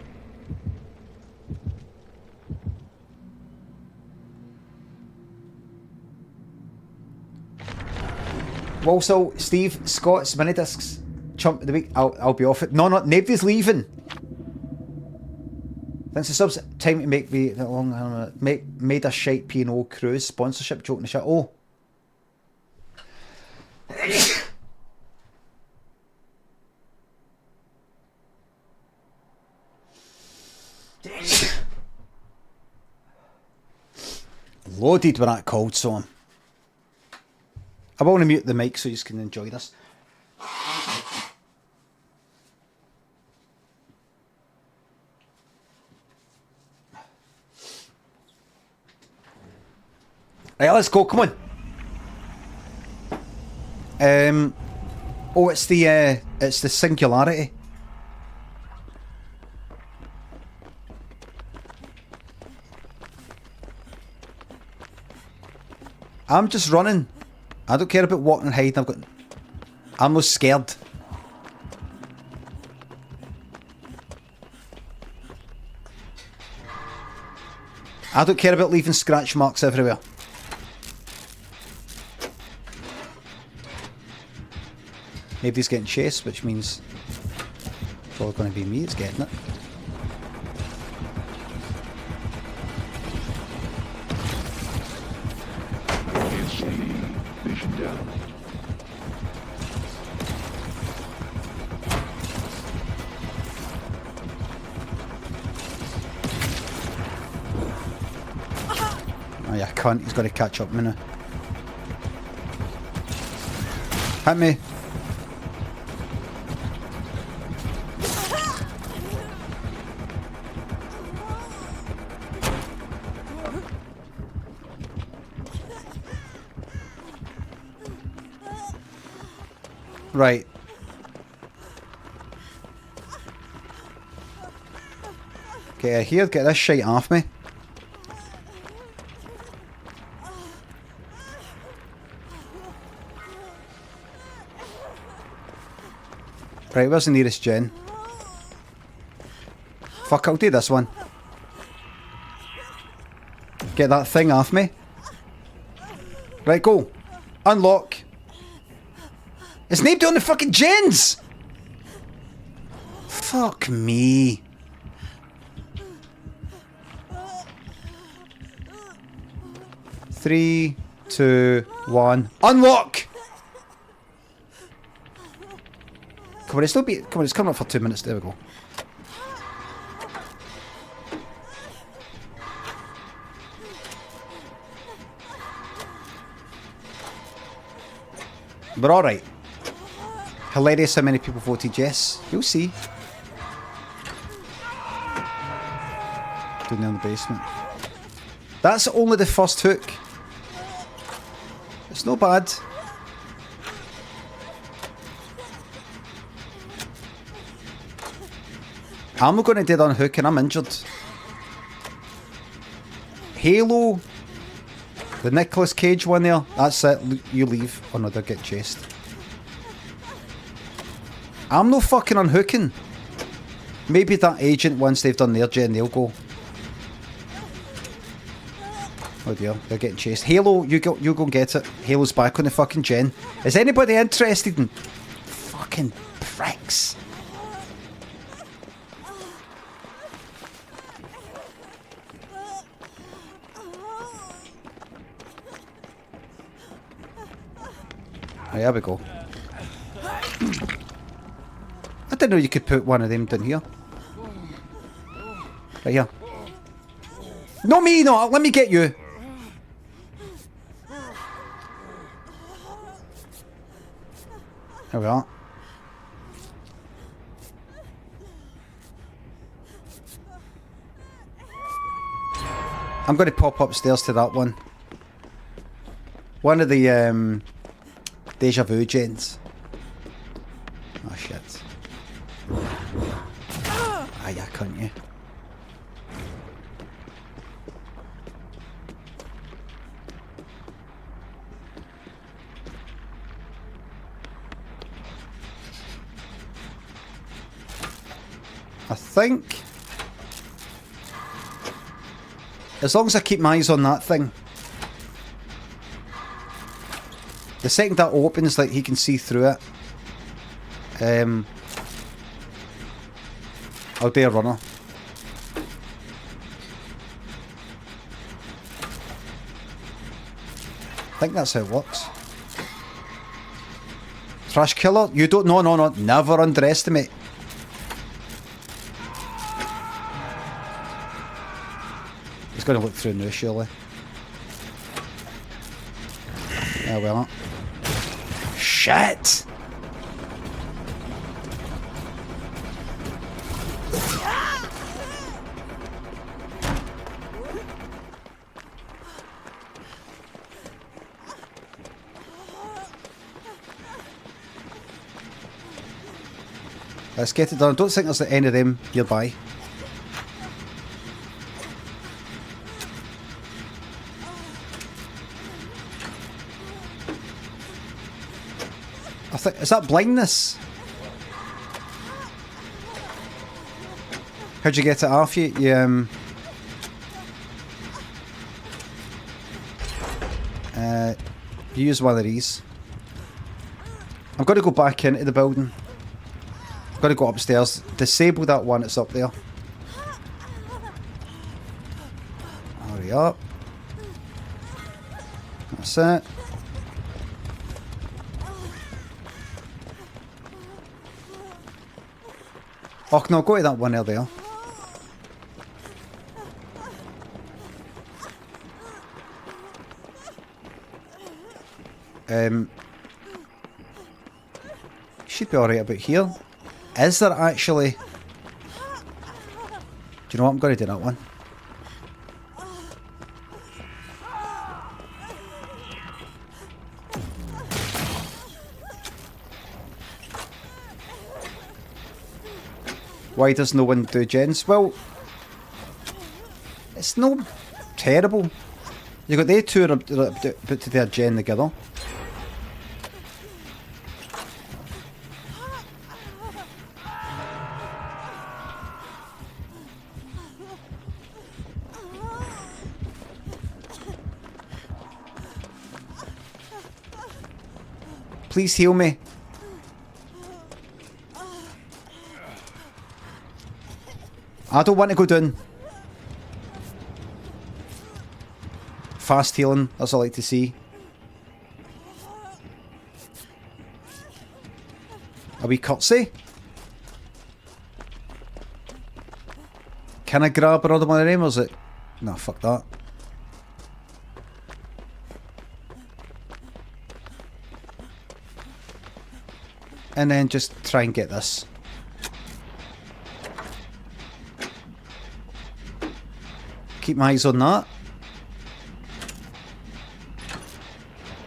Also, Steve, Scott's mini discs chump of the week. I'll be off it. No, nobody's leaving. Thanks for subs. Time to make me long. Made a shite P&O cruise sponsorship joke in the shit. Oh. Loaded with that cold song. I want to mute the mic so you can enjoy this. Right, let's go. Come on. Oh, it's the singularity. I'm just running. I don't care about walking and hiding. I'm not scared. I don't care about leaving scratch marks everywhere. Nobody's getting chased, which means it's probably going to be me that's getting it. Vision down. cunt. He's got to catch up with me now. Hit me. Right. Get out of here, get this shite off me. Right, where's the nearest gen? Fuck, I'll do this one. Get that thing off me. Right, go. Unlock. It's named on the fucking gens! Fuck me. Three, 2, 1. Unlock! Come on, it's coming up for 2 minutes. There we go. We're alright. Hilarious how many people voted yes. You'll see. Down there in the basement. That's only the first hook. It's no bad. I'm not going to dead on hook and I'm injured. Halo. The Nicolas Cage one there. That's it. You leave. Oh no, they'll get chased. I'm no fucking unhooking. Maybe that agent, once they've done their gen, they'll go. Oh dear, they're getting chased. Halo, you go and get it. Halo's back on the fucking gen. Is anybody interested in fucking pricks? Right, there we go. I didn't know you could put one of them down here. Right here. No me, no, let me get you. There we are. I'm going to pop upstairs to that one. One of the Deja Vu gens. Oh shit. Ah, yeah, couldn't you? I think, as long as I keep my eyes on that thing, the second that opens, like, he can see through it. I'll do a runner. I think that's how it works. Trash killer? You don't... No, no, no. Never underestimate. He's going to look through now, surely. Yeah, well. Shit! Let's get it done. I don't think there's any of them nearby. I think, is that blindness? How'd you get it off you? You use one of these. I'm going to go back into the building. I'm going to go upstairs. Disable that one that's up there. Hurry up. That's it. Oh no, go to that one there. Should be alright about here. Is there actually... Do you know what? I'm going to do that one. Why does no one do gens? Well, it's no terrible. You got they two about to do a gen together. Please heal me. I don't want to go down. Fast healing, that's all I like to see. A wee curtsy. Can I grab another one of them, or is it... No, fuck that. And then just try and get this. Keep my eyes on that.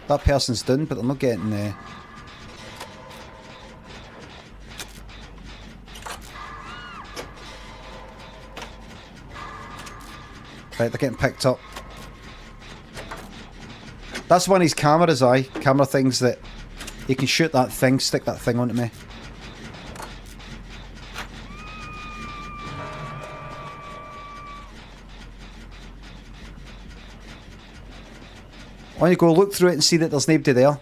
That person's done, but they're not getting there. Right, they're getting picked up. That's one of his cameras, camera things that you can shoot that thing, stick that thing onto me. On you go, look through it and see that there's nobody there.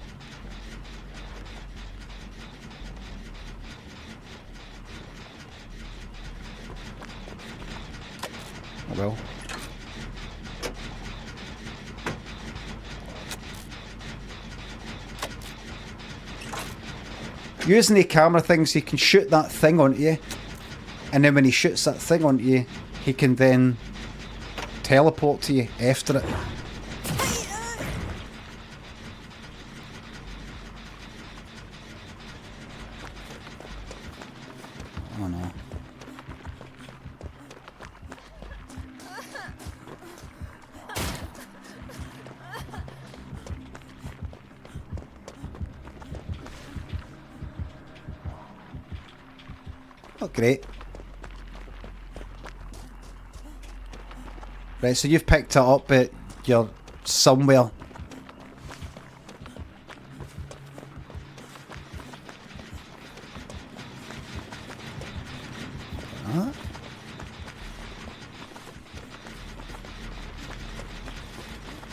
Oh well. Using the camera things, you can shoot that thing onto you, and then when he shoots that thing onto you, he can then teleport to you after it. Oh no. Not great. Right, so you've picked it up, but you're somewhere. Huh?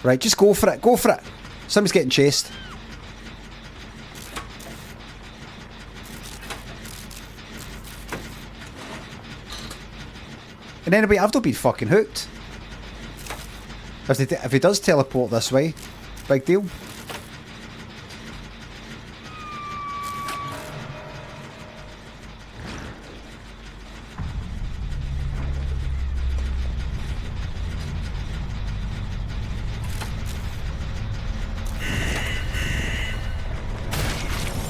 Right, just go for it, go for it. Somebody's getting chased. And anyway, I've not been fucking hooked. If he does teleport this way, big deal.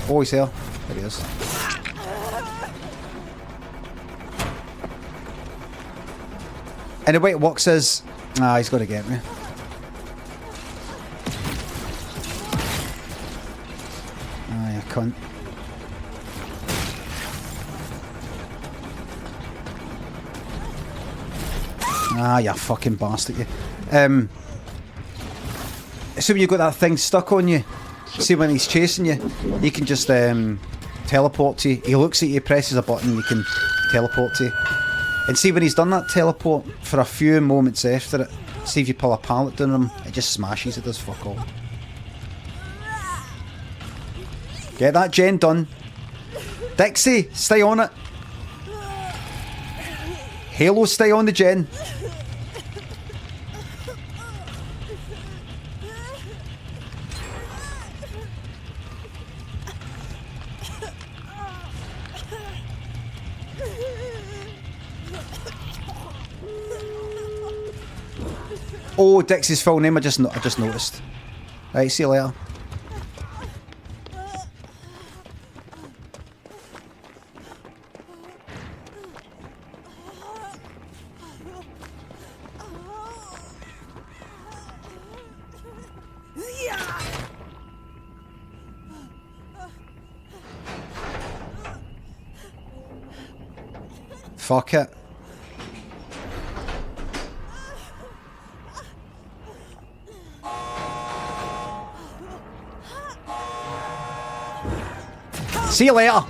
Oh, he's here. There he is. And the way it works is... Ah, he's got to get me. Ah, you cunt. Ah, you fucking bastard, you. So when you've got that thing stuck on you, see when he's chasing you, you can just teleport to you. He looks at you, presses a button, you can teleport to you. And see when he's done that teleport, for a few moments after it, see if you pull a pallet down on him, it just smashes, it does fuck all. Get that gen done. Dixie, stay on it. Halo, stay on the gen. Oh, Dixie's full name, I just noticed. Right, see you later. Fuck it. See you later.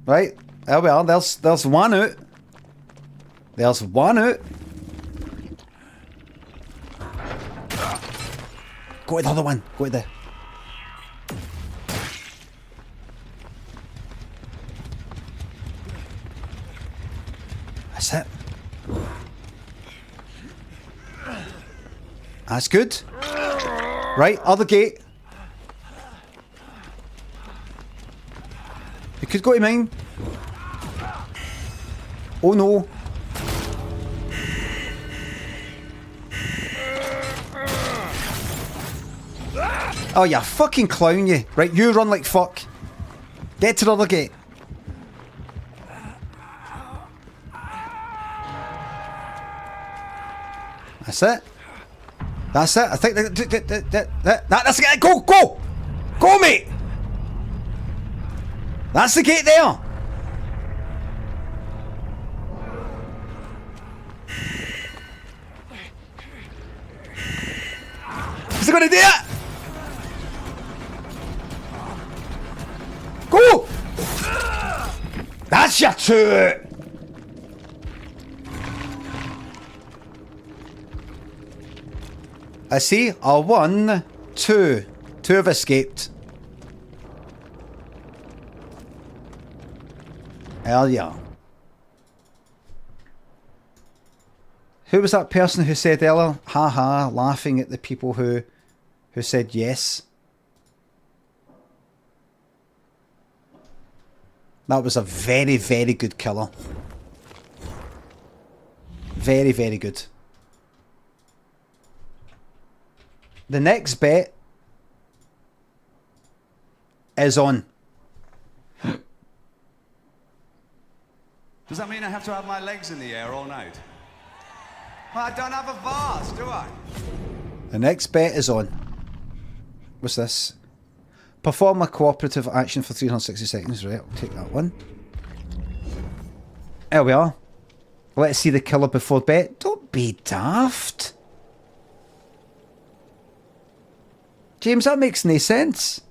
Right, there we are. There's one out. There's one out. Go to the other one. Go to the... That's it. That's good. Right, other gate. You could go to mine. Oh no. Oh, you fucking clown, you. Right, you run like fuck. Get to the other gate. That's it. That's it. I think that's it. Go, go, go, mate. That's the gate there. Is he gonna do it? Go. That's your two. I see a 1, 2. 2 have escaped. Hell yeah. Who was that person who said earlier, haha, laughing at the people who said yes? That was a very, very good killer. Very, very good. The next bet is on. Does that mean I have to have my legs in the air all night? Well, I don't have a vase, do I? The next bet is on. What's this? Perform a cooperative action for 360 seconds. Right, I'll take that one. There we are. Let's see the killer before bet. Don't be daft. James, that makes no sense.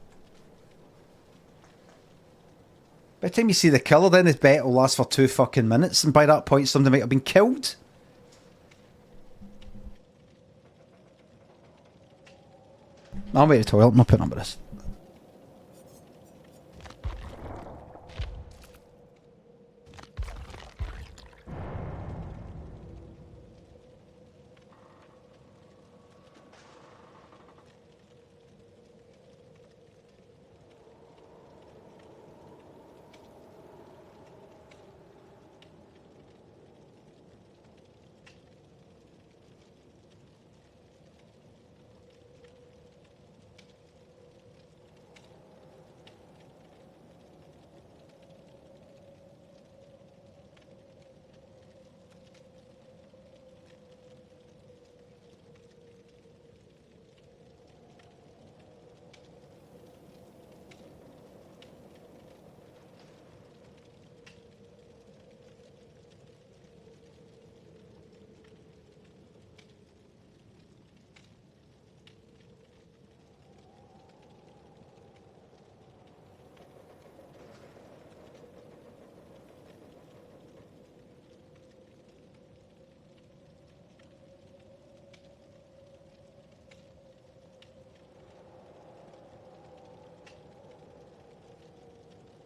By the time you see the killer, then the bet will last for 2 fucking minutes, and by that point somebody might have been killed. I'm going to the toilet, I'm not putting up with this.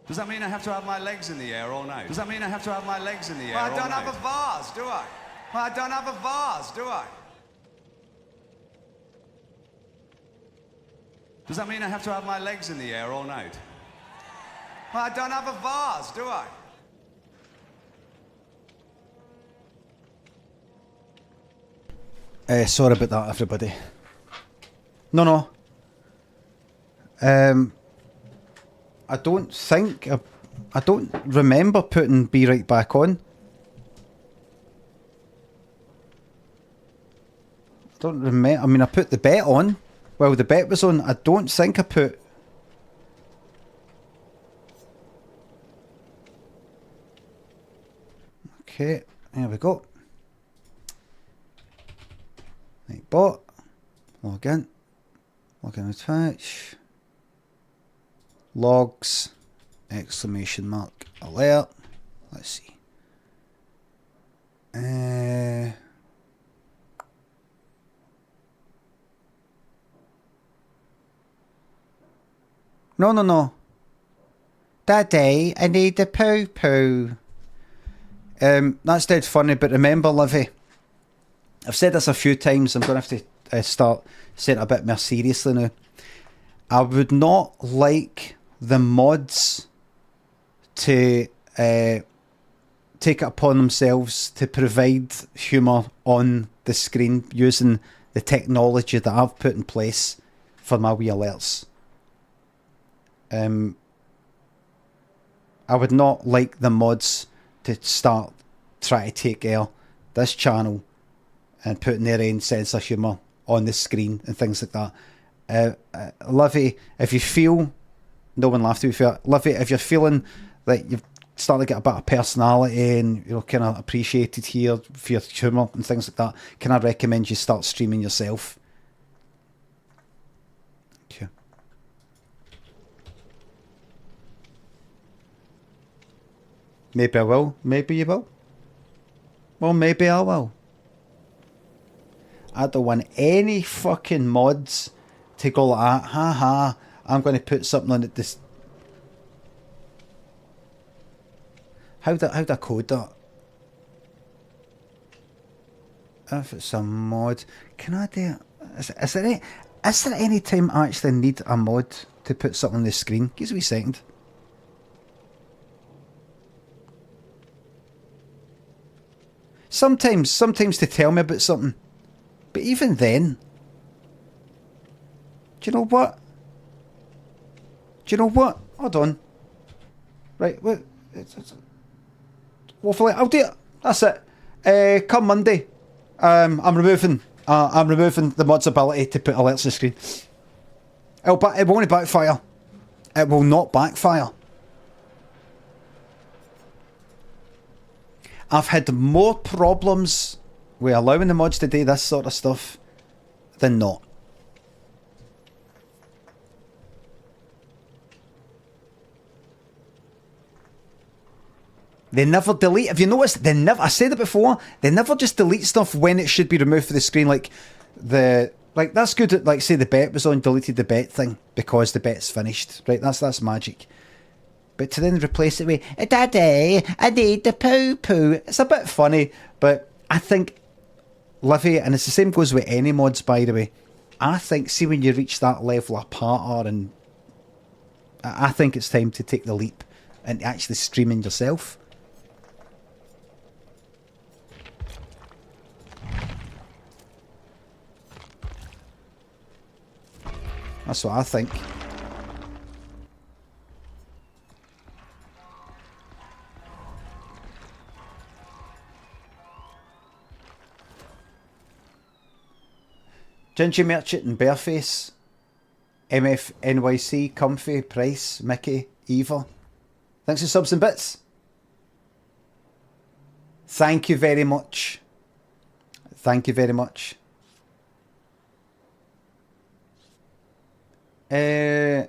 Does that mean I have to have my legs in the air all night? Does that mean I have to have my legs in the air all night? I don't have a vase, do I? I don't have a vase, do I? Does that mean I have to have my legs in the air all night? I don't have a vase, do I? Sorry about that, everybody. No. I don't think... I don't remember putting Be Right back on. Don't remember. I mean, I put the bet on. Well, the bet was on. I don't think I put... Okay, there we go. Right, bot. Log in. Log in with Twitch. Logs. Exclamation mark. Alert. Let's see. No. Daddy, I need a poo-poo. That's dead funny, but remember, Livy, I've said this a few times, I'm going to have to start saying it a bit more seriously now. I would not like the mods to take it upon themselves to provide humour on the screen using the technology that I've put in place for my wee alerts. I would not like the mods to start trying to take this channel and putting their own sense of humour on the screen and things like that. Livy, if you feel... No one laughed at me for it. Livy, if you're feeling that you've started to get a bit of personality and you're kind of appreciated here for your humour and things like that, can I recommend you start streaming yourself? Okay. Maybe I will. Maybe you will. Well, maybe I will. I don't want any fucking mods to go like that. Ha ha. I'm going to put something on it. This. How do I code that? If it's a mod, can I do it? Is there any time I actually need a mod to put something on the screen? Give us a wee second. Sometimes to tell me about something. But even then, do you know what? Hold on. Right, wait. Hopefully, I'll do it. That's it. Come Monday, I'm removing the mod's ability to put alerts on the screen. It won't backfire. It will not backfire. I've had more problems with allowing the mods to do this sort of stuff than not. They never delete. Have you noticed? I said it before. They never just delete stuff when it should be removed from the screen. Like that's good. Like say the bet was on, deleted the bet thing because the bet's finished. Right? That's magic. But to then replace it with "Daddy, I need the poo poo." It's a bit funny, but I think Livy, and it's the same goes with any mods, by the way. I think, see, when you reach that level of partner, and I think it's time to take the leap and actually streaming yourself. That's what I think. Ginger Merchant and Bareface, MF NYC, Comfy, Price, Mickey, Eva. Thanks for subs and bits. Thank you very much. Thank you very much. You're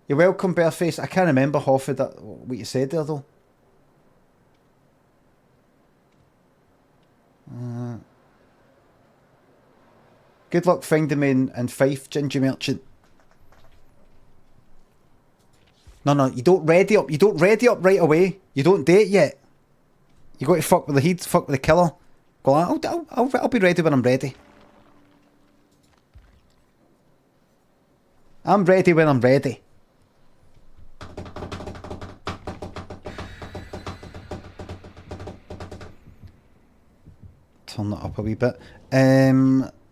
welcome, Bareface. I can't remember half of that, what you said there, though. Good luck finding me in Fife, Ginger Merchant. No, you don't ready up. You don't ready up right away. You don't do it yet. You got to fuck with the heat, fuck with the killer. Go on, I'll be ready when I'm ready. I'm ready when I'm ready. Turn that up a wee bit.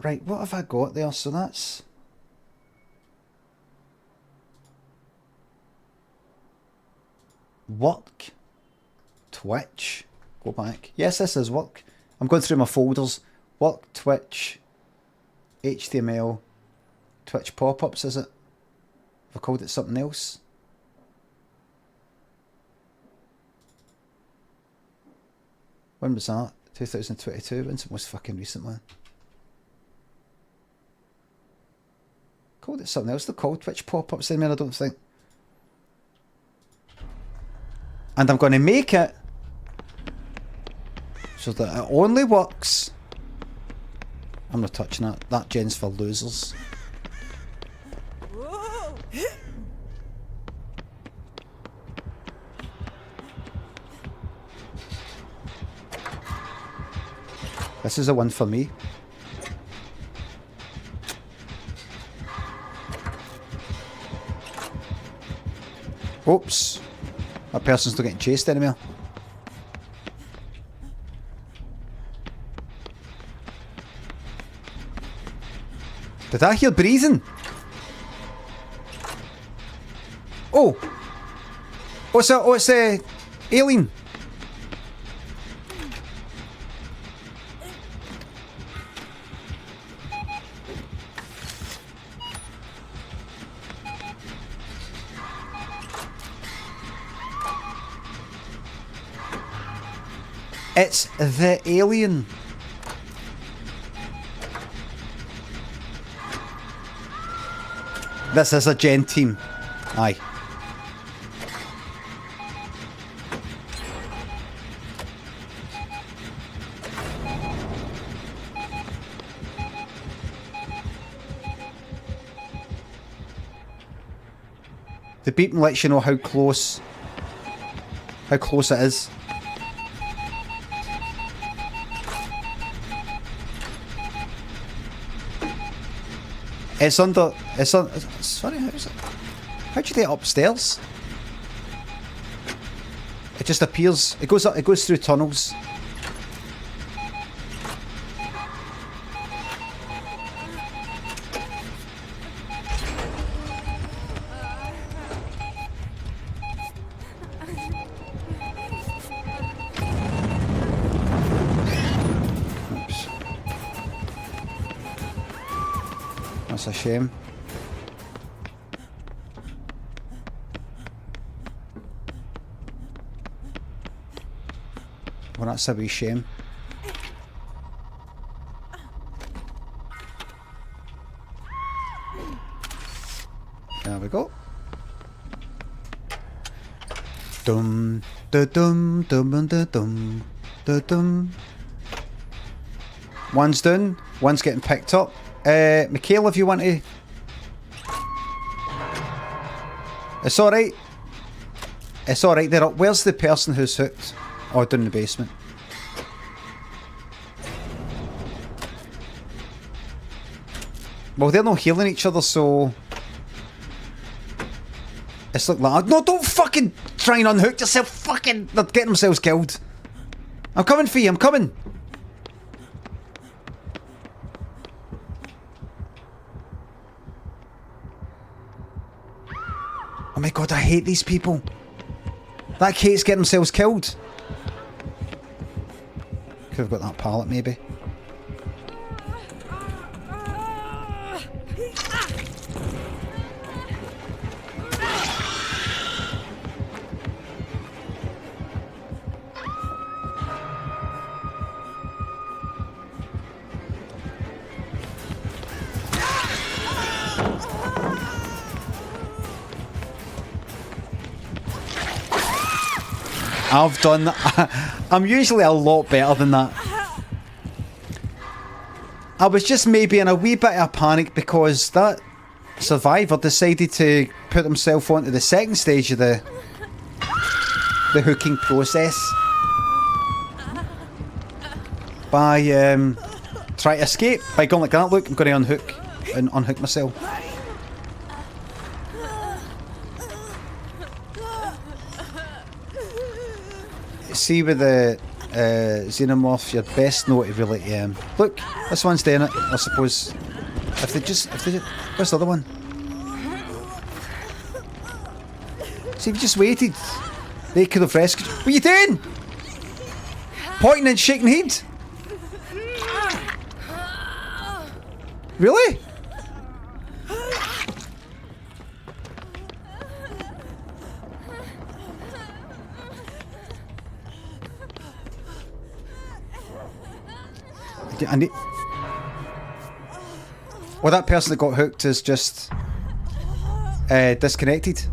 Right, what have I got there? So that's... work. Twitch. Go back. Yes, this is work. I'm going through my folders. Work, Twitch, HTML, Twitch pop-ups, is it? Have I called it something else? When was that? 2022? When's the most fucking recent one? Called it something else. They're called Twitch pop-ups anymore, I don't think. And I'm going to make it so that it only works. I'm not touching that. That gen's for losers. This is a one for me. Oops. That person's not getting chased anymore. Did I hear breathing? Oh! What's that? Oh, it's a alien. It's the alien. This is a gen team. Aye. The beeping lets you know how close it is. It's under. It's on. Sorry, how's it? How'd you get upstairs? It just appears. It goes up. It goes through tunnels. That's a shame. Well, that's a wee shame. There we go. Dum da dum dum da dum da dum. One's done. One's getting picked up. Michaela, if you want to... It's alright. It's alright, they're up. Where's the person who's hooked? Oh, down in the basement. Well, they're not healing each other, so... It's like... No, don't fucking try and unhook yourself. Fucking... They're getting themselves killed. I'm coming for you, I'm coming. Oh my god, I hate these people. That Kate's getting themselves killed. Could have got that pallet, maybe. I've done... I'm usually a lot better than that. I was just maybe in a wee bit of a panic because that survivor decided to put himself onto the second stage of the hooking process by trying to escape. By going like that, look, I'm going to unhook myself. See with the xenomorph, you're best not to really look, this one's doing it, I suppose. If they just where's the other one? See, if you just waited, they could have rescued. What are you doing? Pointing and shaking head. Really? I need... Well, that person that got hooked is just disconnected.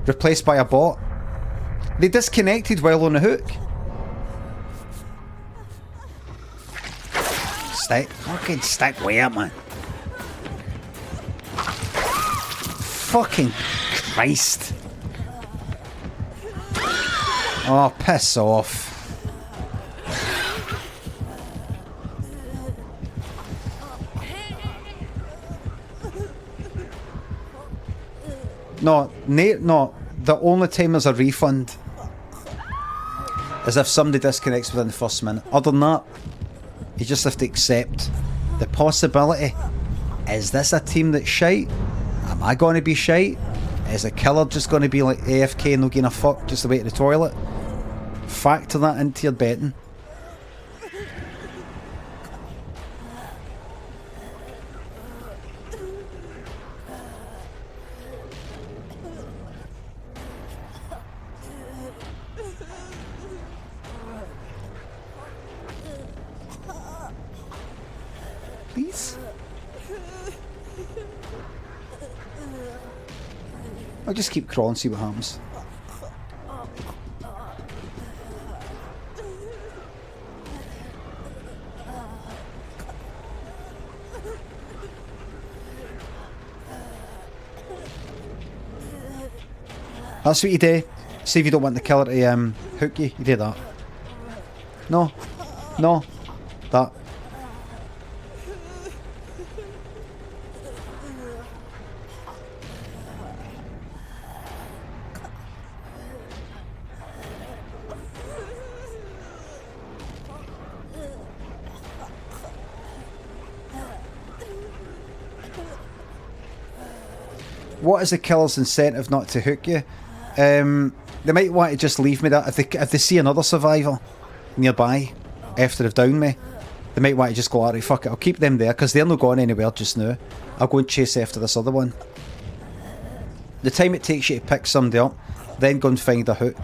Replaced by a bot. They disconnected while on the hook. Fucking stick where, man? Fucking Christ. Oh, piss off. No, the only time there's a refund is if somebody disconnects within the first minute. Other than that, you just have to accept the possibility. Is this a team that's shite? Am I going to be shite? Is the killer just going to be like AFK and not giving a fuck just the way to the toilet? Factor that into your betting. Please? I'll just keep crawling, see what happens. That's what you do. See if you don't want the killer to hook you. You do that. No. No. That. What is the killer's incentive not to hook you? They might want to just leave me that. If they see another survivor nearby after they've downed me, they might want to just go, alright, fuck it, I'll keep them there because they're not going anywhere just now. I'll go and chase after this other one. The time it takes you to pick somebody up, then go and find a hook,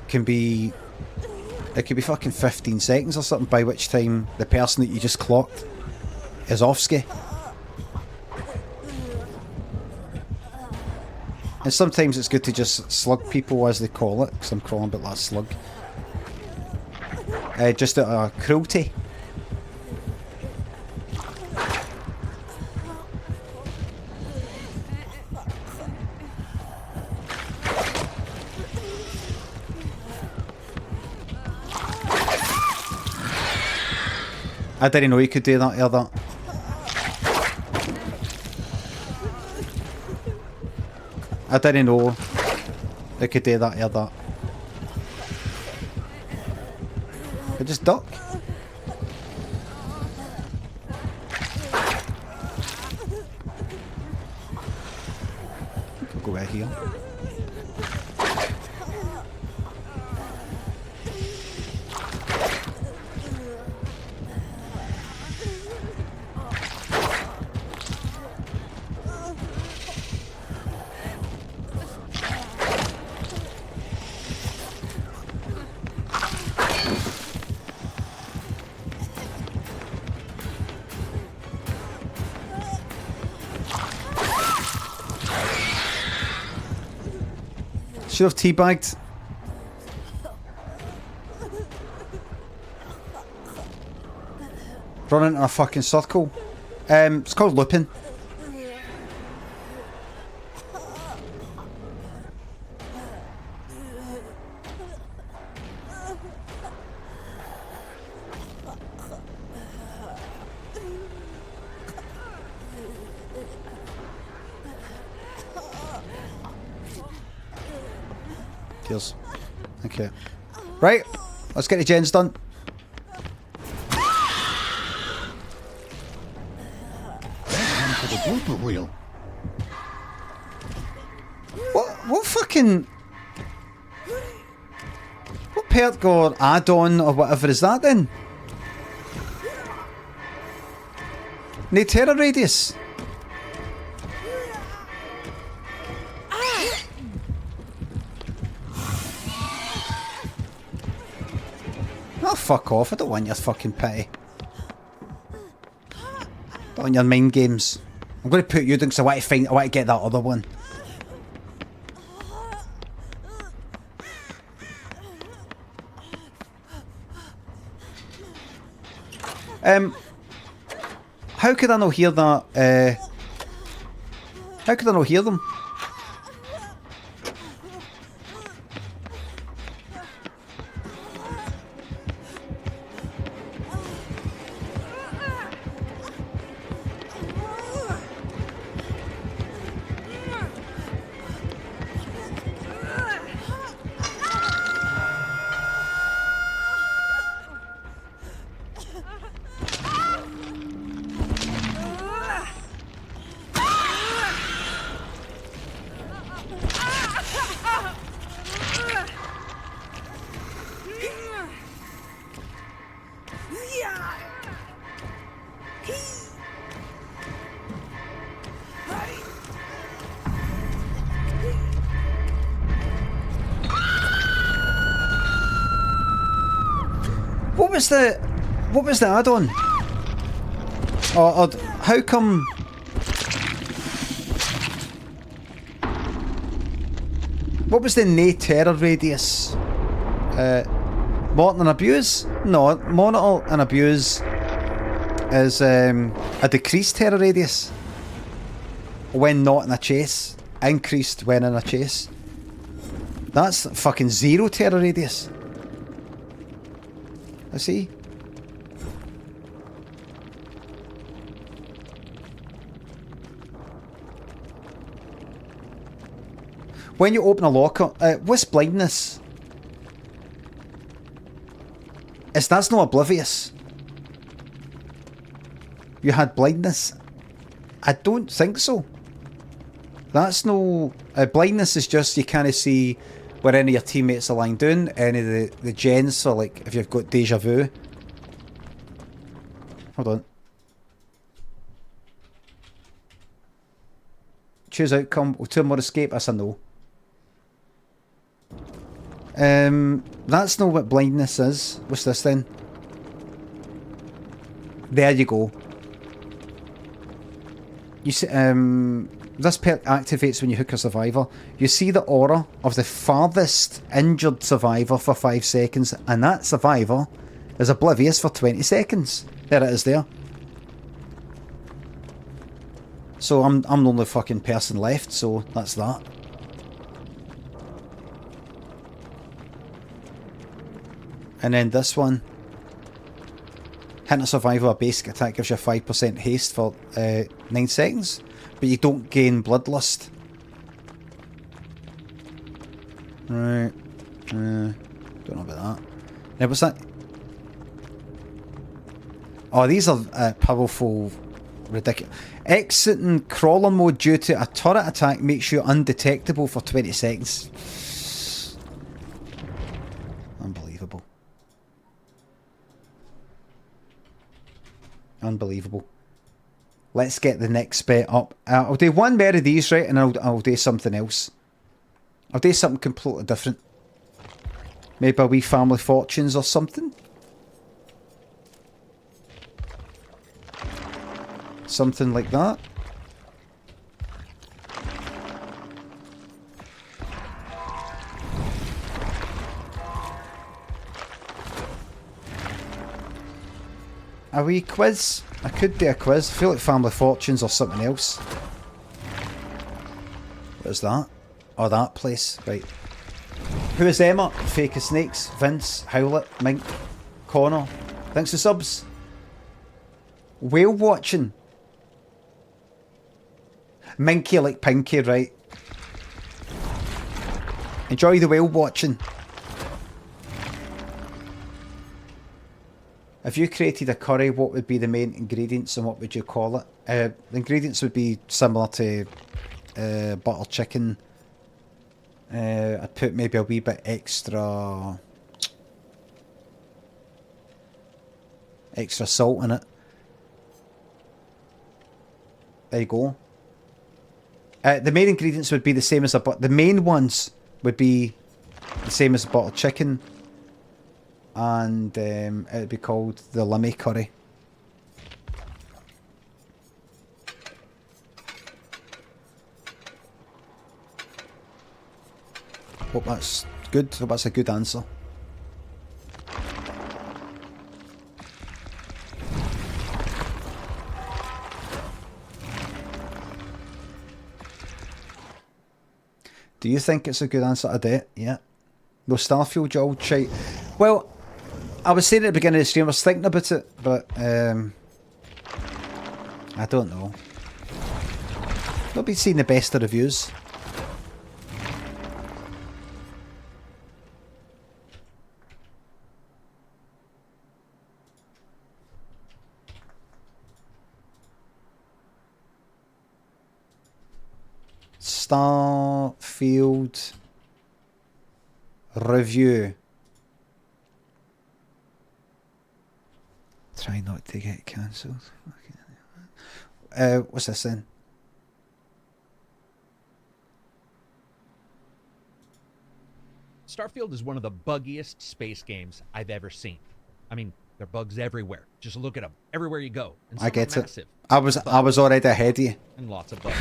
can be... It could be fucking 15 seconds or something, by which time the person that you just clocked is off-ski. And sometimes it's good to just slug people, as they call it, because I'm crawling about that slug. Just out of cruelty. I didn't know you could do that, either. I didn't know they could do that or that. I just duck. Go right here. Should have teabagged. Running in a fucking circle. It's called looping. Cheers. Okay. Right, let's get the gens done. For the blooper reel. What fucking... What perk or add-on or whatever is that then? No terror radius. Oh, fuck off. I don't want your fucking pity. Don't want your mind games. I'm going to put you down because I want to get that other one. How could I not hear that? How could I not hear them? What was the add-on? Or how come? What was the nay terror radius? Monitor and abuse? No, monitor and abuse is a decreased terror radius when not in a chase, increased when in a chase. That's fucking 0 terror radius. I see. When you open a locker, what's blindness? That's not oblivious. You had blindness? I don't think so. That's no... blindness is just you can't see where any of your teammates are lying down. Any of the gens, so like if you've got deja vu. Hold on. Choose outcome. Will 2 more escape? That's a no. That's not what blindness is. What's this then? There you go. You see, this perk activates when you hook a survivor. You see the aura of the farthest injured survivor for 5 seconds, and that survivor is oblivious for 20 seconds. There it is there. So I'm the only fucking person left, so that's that. And then this one. Hitting a survivor a basic attack gives you 5% haste for 9 seconds. But you don't gain bloodlust. Right. Don't know about that. Now what's that? Oh, these are powerful, ridiculous. Exiting crawler mode due to a turret attack makes you undetectable for 20 seconds. Unbelievable. Unbelievable. Let's get the next bit up. I'll do one more of these, right, and I'll do something else. I'll do something completely different. Maybe a wee family fortunes or something. Something like that. A wee quiz. I could do a quiz. I feel like family fortunes or something else. What is that? Oh, that place. Right. Who is Emma? Fake as Snakes. Vince. Howlet. Mink. Connor. Thanks for subs. Whale watching. Minky like Pinky, right? Enjoy the whale watching. If you created a curry, what would be the main ingredients and what would you call it? The ingredients would be similar to butter chicken. I'd put maybe a wee bit extra salt in it. There you go. The main ingredients would be the same as the main ones would be the same as a bottle of chicken, and it would be called the LIMMY curry. Hope that's good. Hope that's a good answer. Do you think it's a good answer? I do. Yeah. No, Starfield, you old shite. Well, I was saying at the beginning of the stream, I was thinking about it, but I don't know. Not been seeing the best of reviews. Starfield review. Try not to get cancelled. What's this then? Starfield is one of the buggiest space games I've ever seen. I mean, there are bugs everywhere. Just look at them. Everywhere you go. And I get massive. it. I was already ahead of you. And lots of bugs.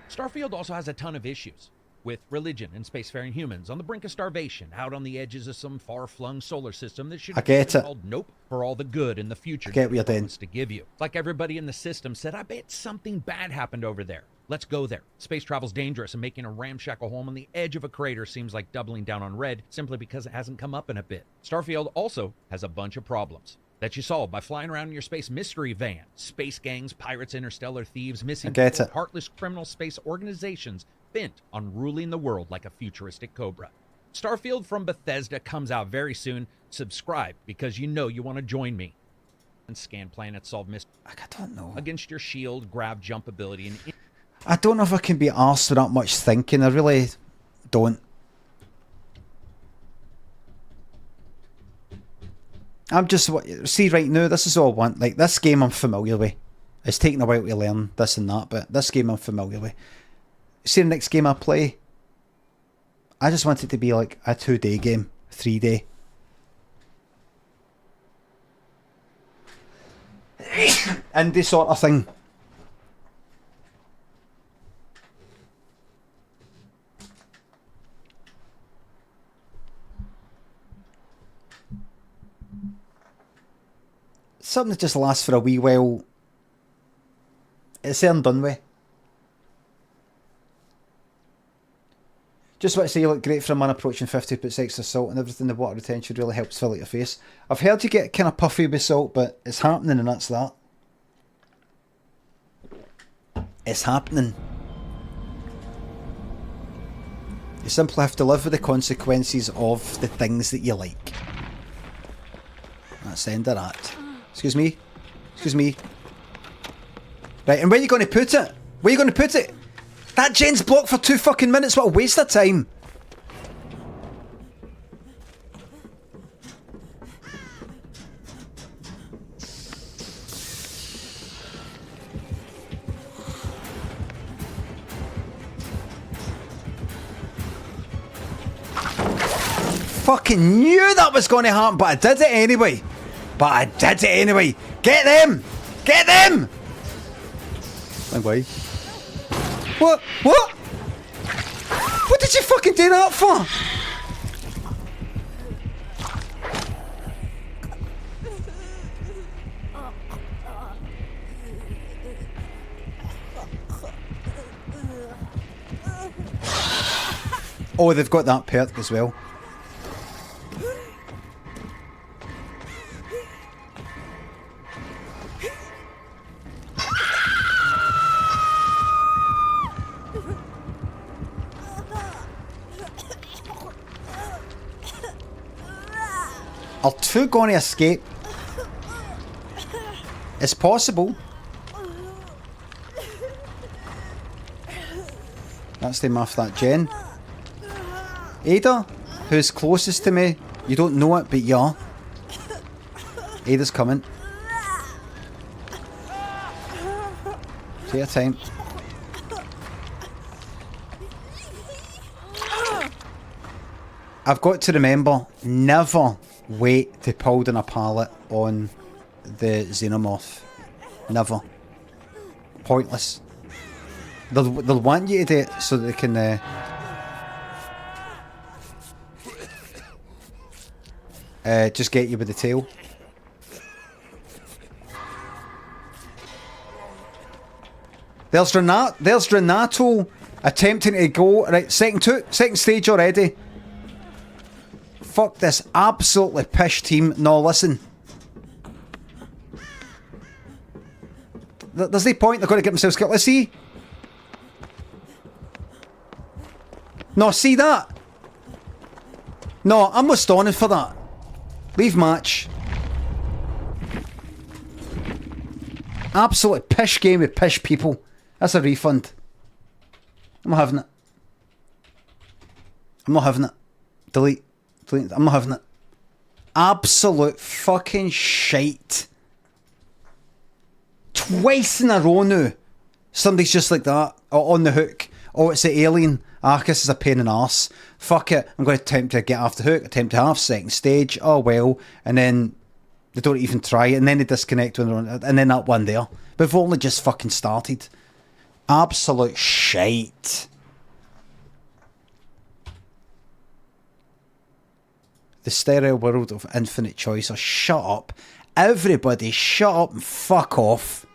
Starfield also has a ton of issues, with religion and spacefaring humans on the brink of starvation, out on the edges of some far-flung solar system that should be called Nope for all the good in the future. I get what you're doing. Wants to give you. It's like everybody in the system said, I bet something bad happened over there. Let's go there. Space travel's dangerous, and making a ramshackle home on the edge of a crater seems like doubling down on red simply because it hasn't come up in a bit. Starfield also has a bunch of problems that you solve by flying around in your space mystery van. Space gangs, pirates, interstellar thieves, missing people, heartless criminal space organizations bent on ruling the world like a futuristic cobra. Starfield from Bethesda comes out very soon. Subscribe because you know you want to join me. And scan planets, solve mysteries. I don't know. Against your shield, grab, jump ability. And I don't know if I can be arsed with that much thinking. I really don't. I'm just, see right now, this is all I want. Like, this game I'm familiar with. It's taken a while to learn this and that, but this game I'm familiar with. See the next game I play? I just want it to be like a 2-day game, 3-day. Indie sort of thing. Something that just lasts for a wee while. It's there and done with. Just want to say you look great for a man approaching 50, puts extra salt and everything. The water retention really helps fill out your face. I've heard you get kind of puffy with salt, but it's happening and that's that. It's happening. You simply have to live with the consequences of the things that you like. That's the end of that. Excuse me. Excuse me. Right, and where are you going to put it? Where are you going to put it? That gen's blocked for 2 fucking minutes. What a waste of time. Fucking knew that was going to happen, but I did it anyway. Get them! Get them! Anyway. What? What? What did you fucking do that for? Oh, they've got that perk as well. Are 2 going to escape? It's possible. That's them off that gen. Ada, who's closest to me, you don't know it, but yeah. Ada's coming. Take your time. I've got to remember, never wait to pull down a pallet on the xenomorph. Never. Pointless. They'll want you to do it so that they can just get you with the tail. There's Renato attempting to go right. Second stage already. Fuck this absolutely pish team. No, listen. There's no point. They're going to get themselves killed. Let's see. No, see that? No, I'm not stoning for that. Leave match. Absolutely pish game with pish people. That's a refund. I'm not having it. I'm not having it. Delete. I'm not having it. Absolute fucking shite. Twice in a row now. Somebody's just like that. On the hook. Oh, it's the alien. Arcus is a pain in the arse. Fuck it. I'm going to attempt to get off the hook. Attempt to have second stage. Oh well. And then they don't even try it. And then they disconnect when they're on. And then that one there. But we've only just fucking started. Absolute shite. The sterile world of infinite choice. Oh, shut up. Everybody shut up and fuck off.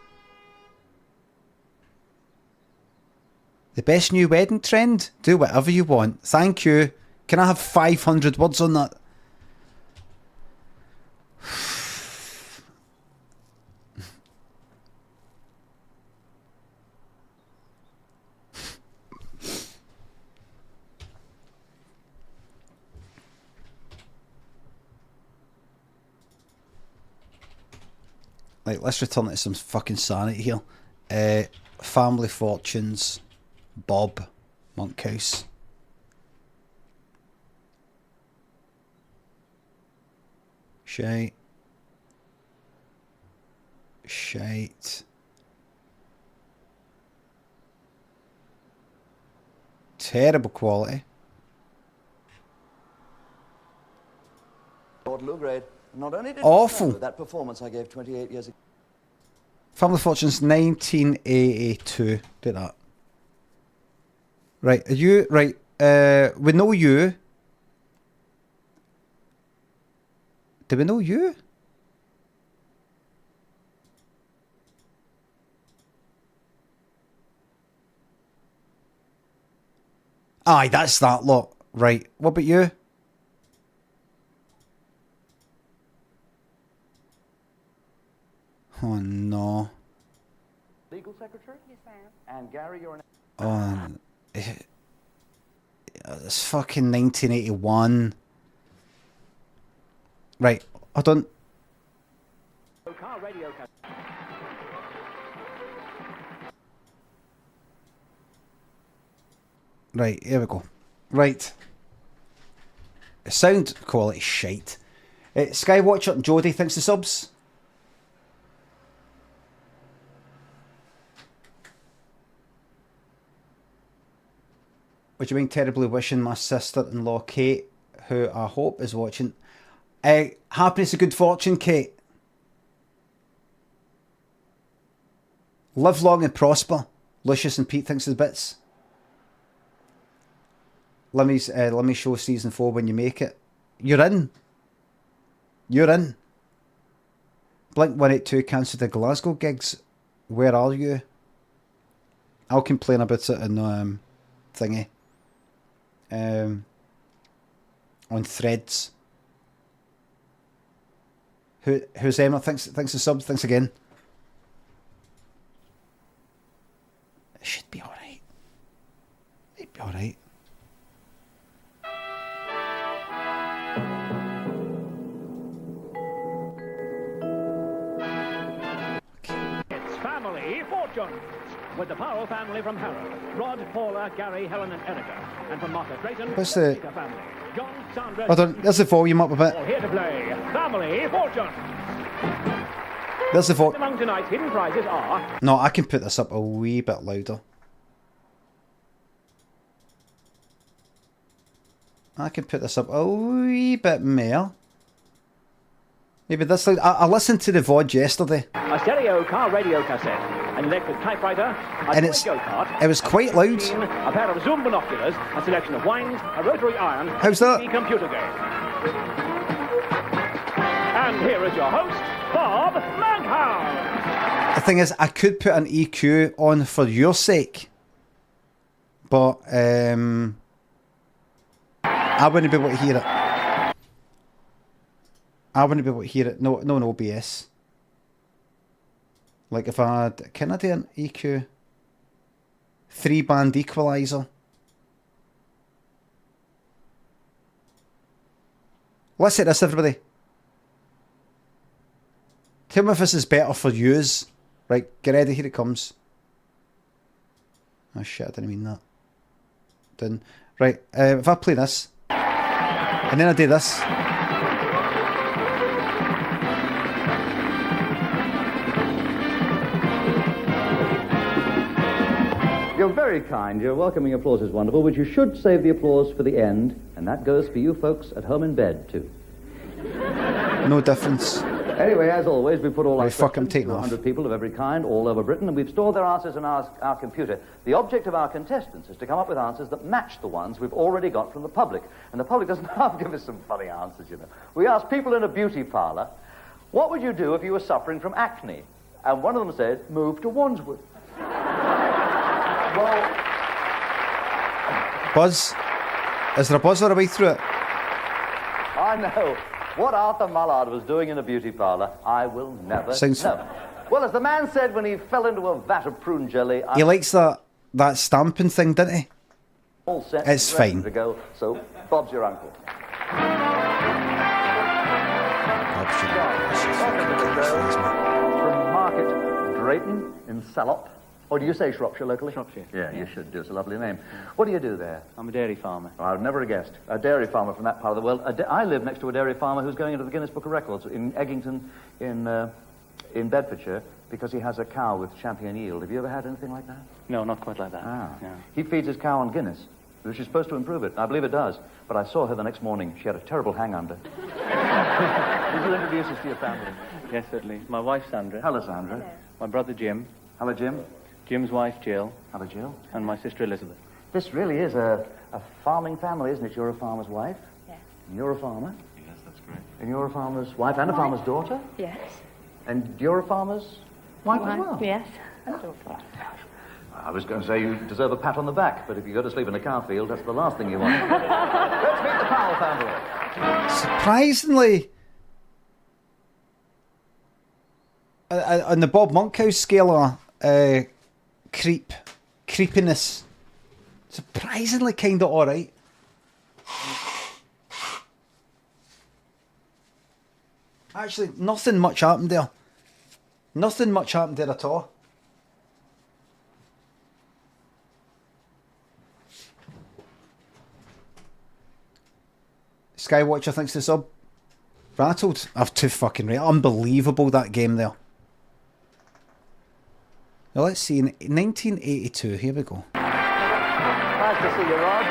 The best new wedding trend? Do whatever you want. Thank you. Can I have 500 words on that? Right, let's return to some fucking sanity here. Family Fortunes. Bob. Monkhouse. Shite. Terrible quality. Low grade. Not only did awful. That performance I gave 28 years ago. Family Fortunes 1982. Do that. Right, are you right? We know you. Do we know you? Aye, that's that lot. Right. What about you? Oh no. Legal secretary? Yes, I am. And Gary, you're an... Oh, it's fucking 1981. Right, hold on. Car radio. Right, here we go. Right. Sound quality shite. Skywatcher and Jodie, thanks to subs. Would you mind terribly wishing my sister-in-law Kate, who I hope is watching, happiness and good fortune, Kate. Live long and prosper. Lucius and Pete thinks of the bits. Let me show season 4 when you make it. You're in. You're in. Blink-182 cancelled the Glasgow gigs. Where are you? I'll complain about it in thingy. On Threads. Who's Emma? Thanks the sub. Thanks again. It should be alright. It'd be alright. It's Family Fortune. with the Powell family from Harrow. Rod, Paula, Gary, Helen and Erica. And from Martha Drayton, What's the... Peter family. John, Sandra... Hold on, there's the volume up a bit. All here to play Family Fortune. There's the volume. Among tonight's hidden prizes are... No, I can put this up a wee bit louder. I can put this up a wee bit more. Maybe this loud. I listened to the VOD yesterday. A stereo car radio cassette, an electric typewriter, a And toy go-kart, it was quite loud. a pair of zoom binoculars, a selection of wines, a rotary iron, How's that? a computer game. And here is your host, Bob Monkhouse. The thing is, I could put an EQ on for your sake, but I wouldn't be able to hear it. I wouldn't be able to hear it. No OBS. Like if I had, can I do an EQ? 3-band equalizer. Listen to this, everybody. Tell me if this is better for yous. Right, get ready, here it comes. Oh shit, I didn't mean that. Didn't. Right, if I play this, and then I do this. You're very kind. Your welcoming applause is wonderful, but you should save the applause for the end, and that goes for you folks at home in bed, too. No difference. Anyway, as always, we put all our Right, fuck, I'm questions taking to off. 100 people of every kind all over Britain, and we've stored their answers in our computer. The object of our contestants is to come up with answers that match the ones we've already got from the public. And the public doesn't have to give us some funny answers, you know. We asked people in a beauty parlour, what would you do if you were suffering from acne? And one of them said, move to Wandsworth. Well... Buzz? Is there a buzz all the way through it? I know. What Arthur Mullard was doing in a beauty parlour, I will never Sounds know. Well, as the man said when he fell into a vat of prune jelly... He likes that stamping thing, doesn't he? All set It's ready fine. to go, so Bob's your uncle. From Market Drayton in Salop. Or do you say Shropshire locally? Shropshire. Yeah, you should do. It's a lovely name. What do you do there? I'm a dairy farmer. I would never have guessed. A dairy farmer from that part of the world. I live next to a dairy farmer who's going into the Guinness Book of Records in Eggington in Bedfordshire because he has a cow with champion yield. Have you ever had anything like that? No, not quite like that. Ah. No. He feeds his cow on Guinness, which is supposed to improve it. I believe it does. But I saw her the next morning. She had a terrible hang-under. Did you introduce us to your family? Yes, certainly. My wife, Sandra. Hello, Sandra. Hello. My brother, Jim. Hello, Jim. Jim's wife, Jill. Hello, Jill. And my sister, Elizabeth. This really is a farming family, isn't it? You're a farmer's wife. Yes. And you're a farmer. Yes, that's great. And you're a farmer's wife and a farmer's daughter. Yes. And you're a farmer's wife as well. Yes. I was going to say you deserve a pat on the back, but if you go to sleep in a car field, that's the last thing you want. Let's meet the Powell family. Surprisingly, on the Bob Monkhouse scale of creepiness, surprisingly kind of alright. Actually, nothing much happened there. Nothing much happened there at all. Skywatcher thinks the sub rattled. I've too fucking right. Unbelievable that game there. Now let's see, in 1982, here we go. Nice to see you, Rod.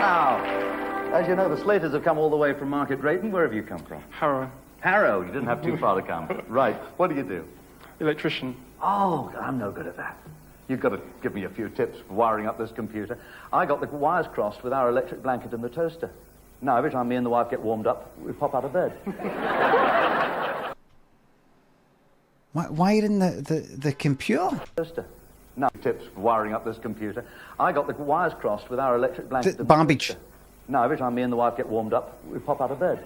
Now, as you know, the Slaters have come all the way from Market Drayton. Where have you come from? Harrow. Harrow. You didn't have too far to come. Right. What do you do? Electrician. Oh, I'm no good at that. You've got to give me a few tips for wiring up this computer. I got the wires crossed with our electric blanket and the toaster. Now, every time me and the wife get warmed up, we pop out of bed. Wiring the computer? Toaster. Now, tips for wiring up this computer. I got the wires crossed with our electric blanket and Barbage. the toaster. Now, every time me and the wife get warmed up, we pop out of bed.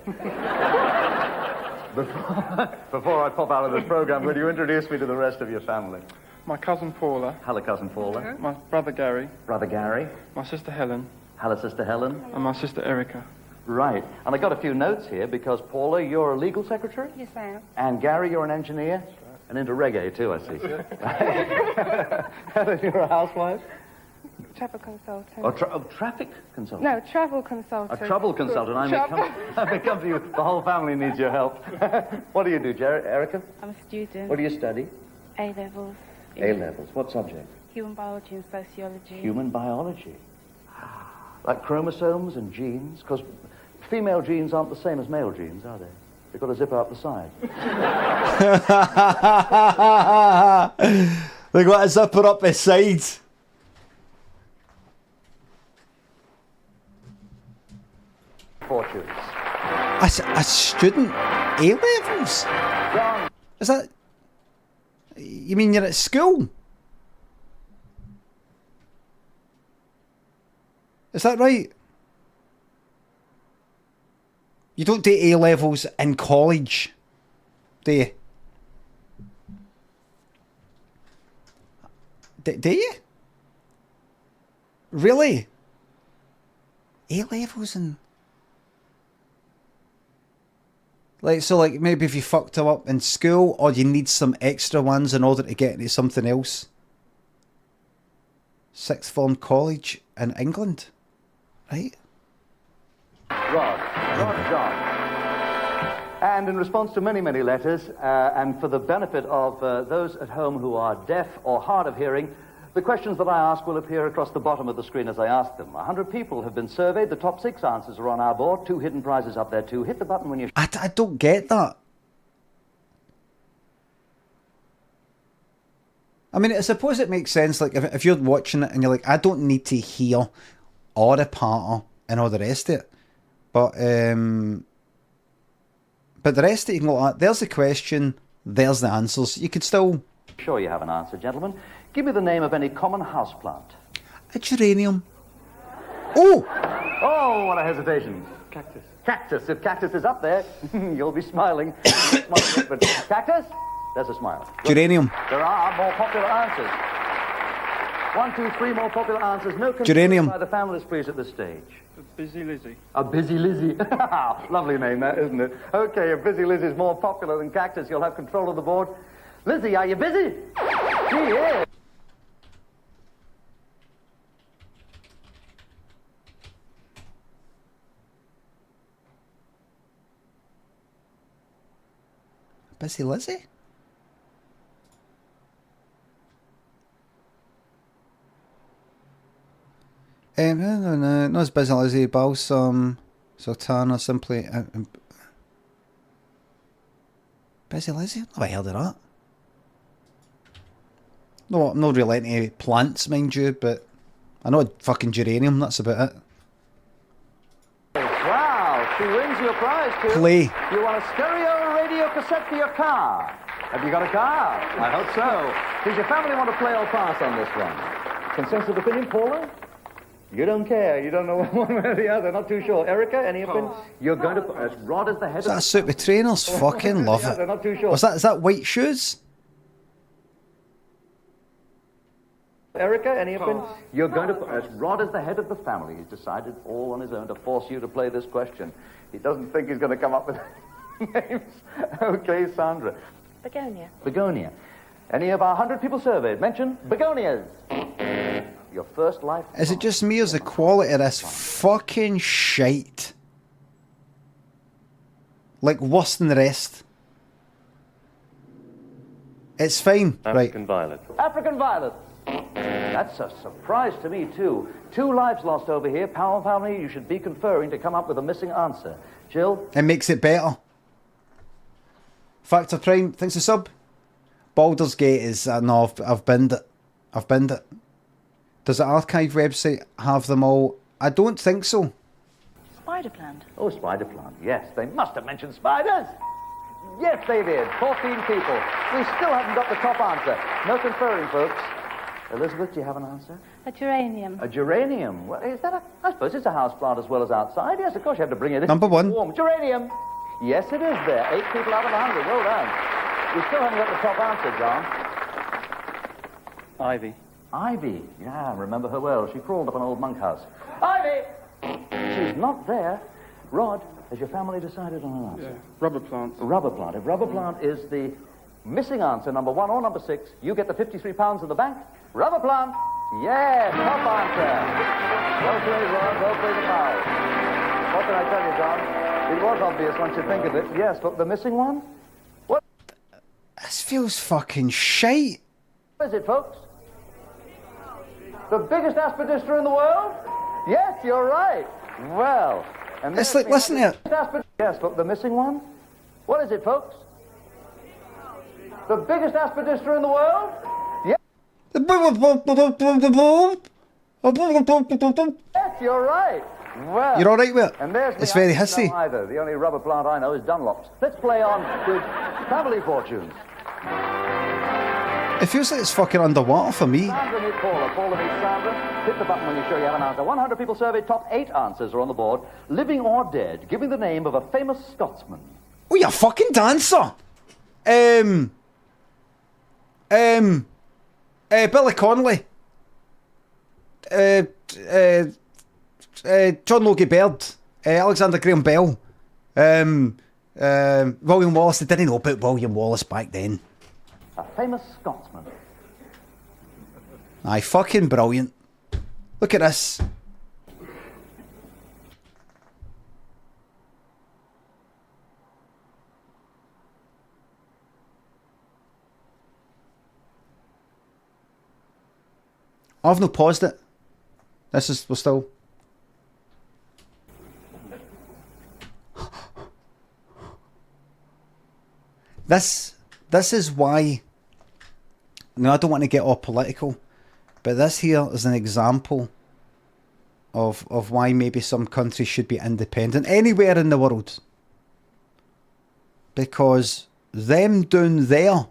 Before I pop out of this program, will you introduce me to the rest of your family? My cousin Paula. Hello, cousin Paula. My brother Gary. Brother Gary. My sister Helen. Hello, sister Helen. And my sister Erica. Right. And I got a few notes here because, Paula, you're a legal secretary? Yes, I am. And Gary, you're an engineer? And into reggae, too, I see. Helen, you're a housewife? Travel consultant. Traffic consultant? No, travel consultant. A trouble consultant. I may come to you. The whole family needs your help. What do you do, Erica? I'm a student. What do you study? A-levels. A-levels. What subject? Human biology and sociology. Human biology. Like chromosomes and genes? Because female genes aren't the same as male genes, are they? They've got a zipper up the side. They got a zipper up the side. Fortunes. A student A-levels? Is that... You mean you're at school? Is that right? You don't do A-levels in college, do you? Do you? Really? A-levels in... Like, so like maybe if you fucked them up in school or you need some extra ones in order to get into something else. Sixth form college in England. Right? Rod John. And in response to many, many letters, and for the benefit of those at home who are deaf or hard of hearing, the questions that I ask will appear across the bottom of the screen as I ask them. 100 people have been surveyed. The top 6 answers are on our board. 2 hidden prizes up there too. Hit the button when you... I don't get that. I mean, I suppose it makes sense, like, if you're watching it and you're like, I don't need to hear all the patter and all the rest of it. But the rest of it, you can go like, there's the question, there's the answers. You could still... Sure you have an answer, gentlemen. Give me the name of any common houseplant. A geranium. Oh! Oh, what a hesitation. Cactus. Cactus. If cactus is up there, you'll be smiling. But cactus? There's a smile. Geranium. There are more popular answers. 1, 2, 3 more popular answers. No Geranium. By the families, please, at this stage. A busy Lizzie. A busy Lizzie. Lovely name, that, isn't it? Okay, a busy Lizzie is more popular than cactus. You'll have control of the board. Lizzie, are you busy? She is. Busy Lizzie? No, not as busy Lizzie, Balsam, Sultana, simply... Busy Lizzie? I've never heard of that. No, I'm not really into plants, mind you, but I know a fucking geranium, that's about it. Wow, she wins your prize, too. Play. You want a stereo or radio cassette for your car? Have you got a car? I hope so. Does your family want to play or pass on this one? Consensus opinion, Paula? You don't care. You don't know one way or the other. Not too sure. Erica, any opinion? You're going to... As Rod as the head Is that a suit with trainers? Fucking love it. They're not too sure. Is that white shoes? Erica, any opinion? You're going to... As Rod as the head of the family, he's decided all on his own to force you to play this question. He doesn't think he's going to come up with names. Okay, Sandra. Begonia. Begonia. Any of our 100 people surveyed mention begonias. Your first life... Is it just me or is the quality of this fucking shite? Like worse than the rest? It's fine, African violet. African violet. That's a surprise to me, too. 2 lives lost over here. Powell family, you should be conferring to come up with a missing answer. Jill? It makes it better. Factor Prime, thanks a sub. Baldur's Gate is... no, I've binned it. I've binned it. Does the archive website have them all? I don't think so. Spider plant. Oh, spider plant. Yes, they must have mentioned spiders. Yes, they did. 14 people. We still haven't got the top answer. No conferring, folks. Elizabeth, do you have an answer? A geranium. A geranium. Well, is that a... I suppose it's a house plant as well as outside. Yes, of course you have to bring it in. Number 1. Warm. Geranium. Yes, it is there. 8 people out of 100. Well done. We still haven't got the top answer, John. Ivy. Ivy. Yeah, I remember her well. She crawled up an old monk house. Ivy! She's not there. Rod, has your family decided on an answer? Yeah. Rubber plant. Rubber plant. If rubber plant is the Missing answer number 1 or number 6, you get the £53 in the bank. Rubber plant. Yes, top answer. Well played, Ron. Well played, the pal. What can I tell you, John? It was obvious once you think of it. Yes, look, the missing one. What This feels fucking shite. is it, folks? The biggest aspidistra in the world? Yes, you're right. Well, and It's like, listen to it. Yes, look, the missing one. What is it, folks? The biggest aspidistra in the world? Yes. Yes, you're right. Well, You're all right with it? and there's It's me. very I don't hissy. know either. The only rubber plant I know is Dunlop's. Let's play on with family fortunes. It feels like it's fucking underwater for me. Sandra meet Paula. Paula meets Sandra. Hit the button when you're sure you have an answer. 100 people surveyed. Top 8 answers are on the board. Living or dead, giving the name of a famous Scotsman. Oh, you fucking dancer. Billy Connolly. John Logie Baird. Alexander Graham Bell. William Wallace. They didn't know about William Wallace back then. A famous Scotsman. Aye, fucking brilliant. Look at this. I've not paused it. We're still. This is why. Now, I don't want to get all political, but this here is an example of why maybe some countries should be independent anywhere in the world. Because them down there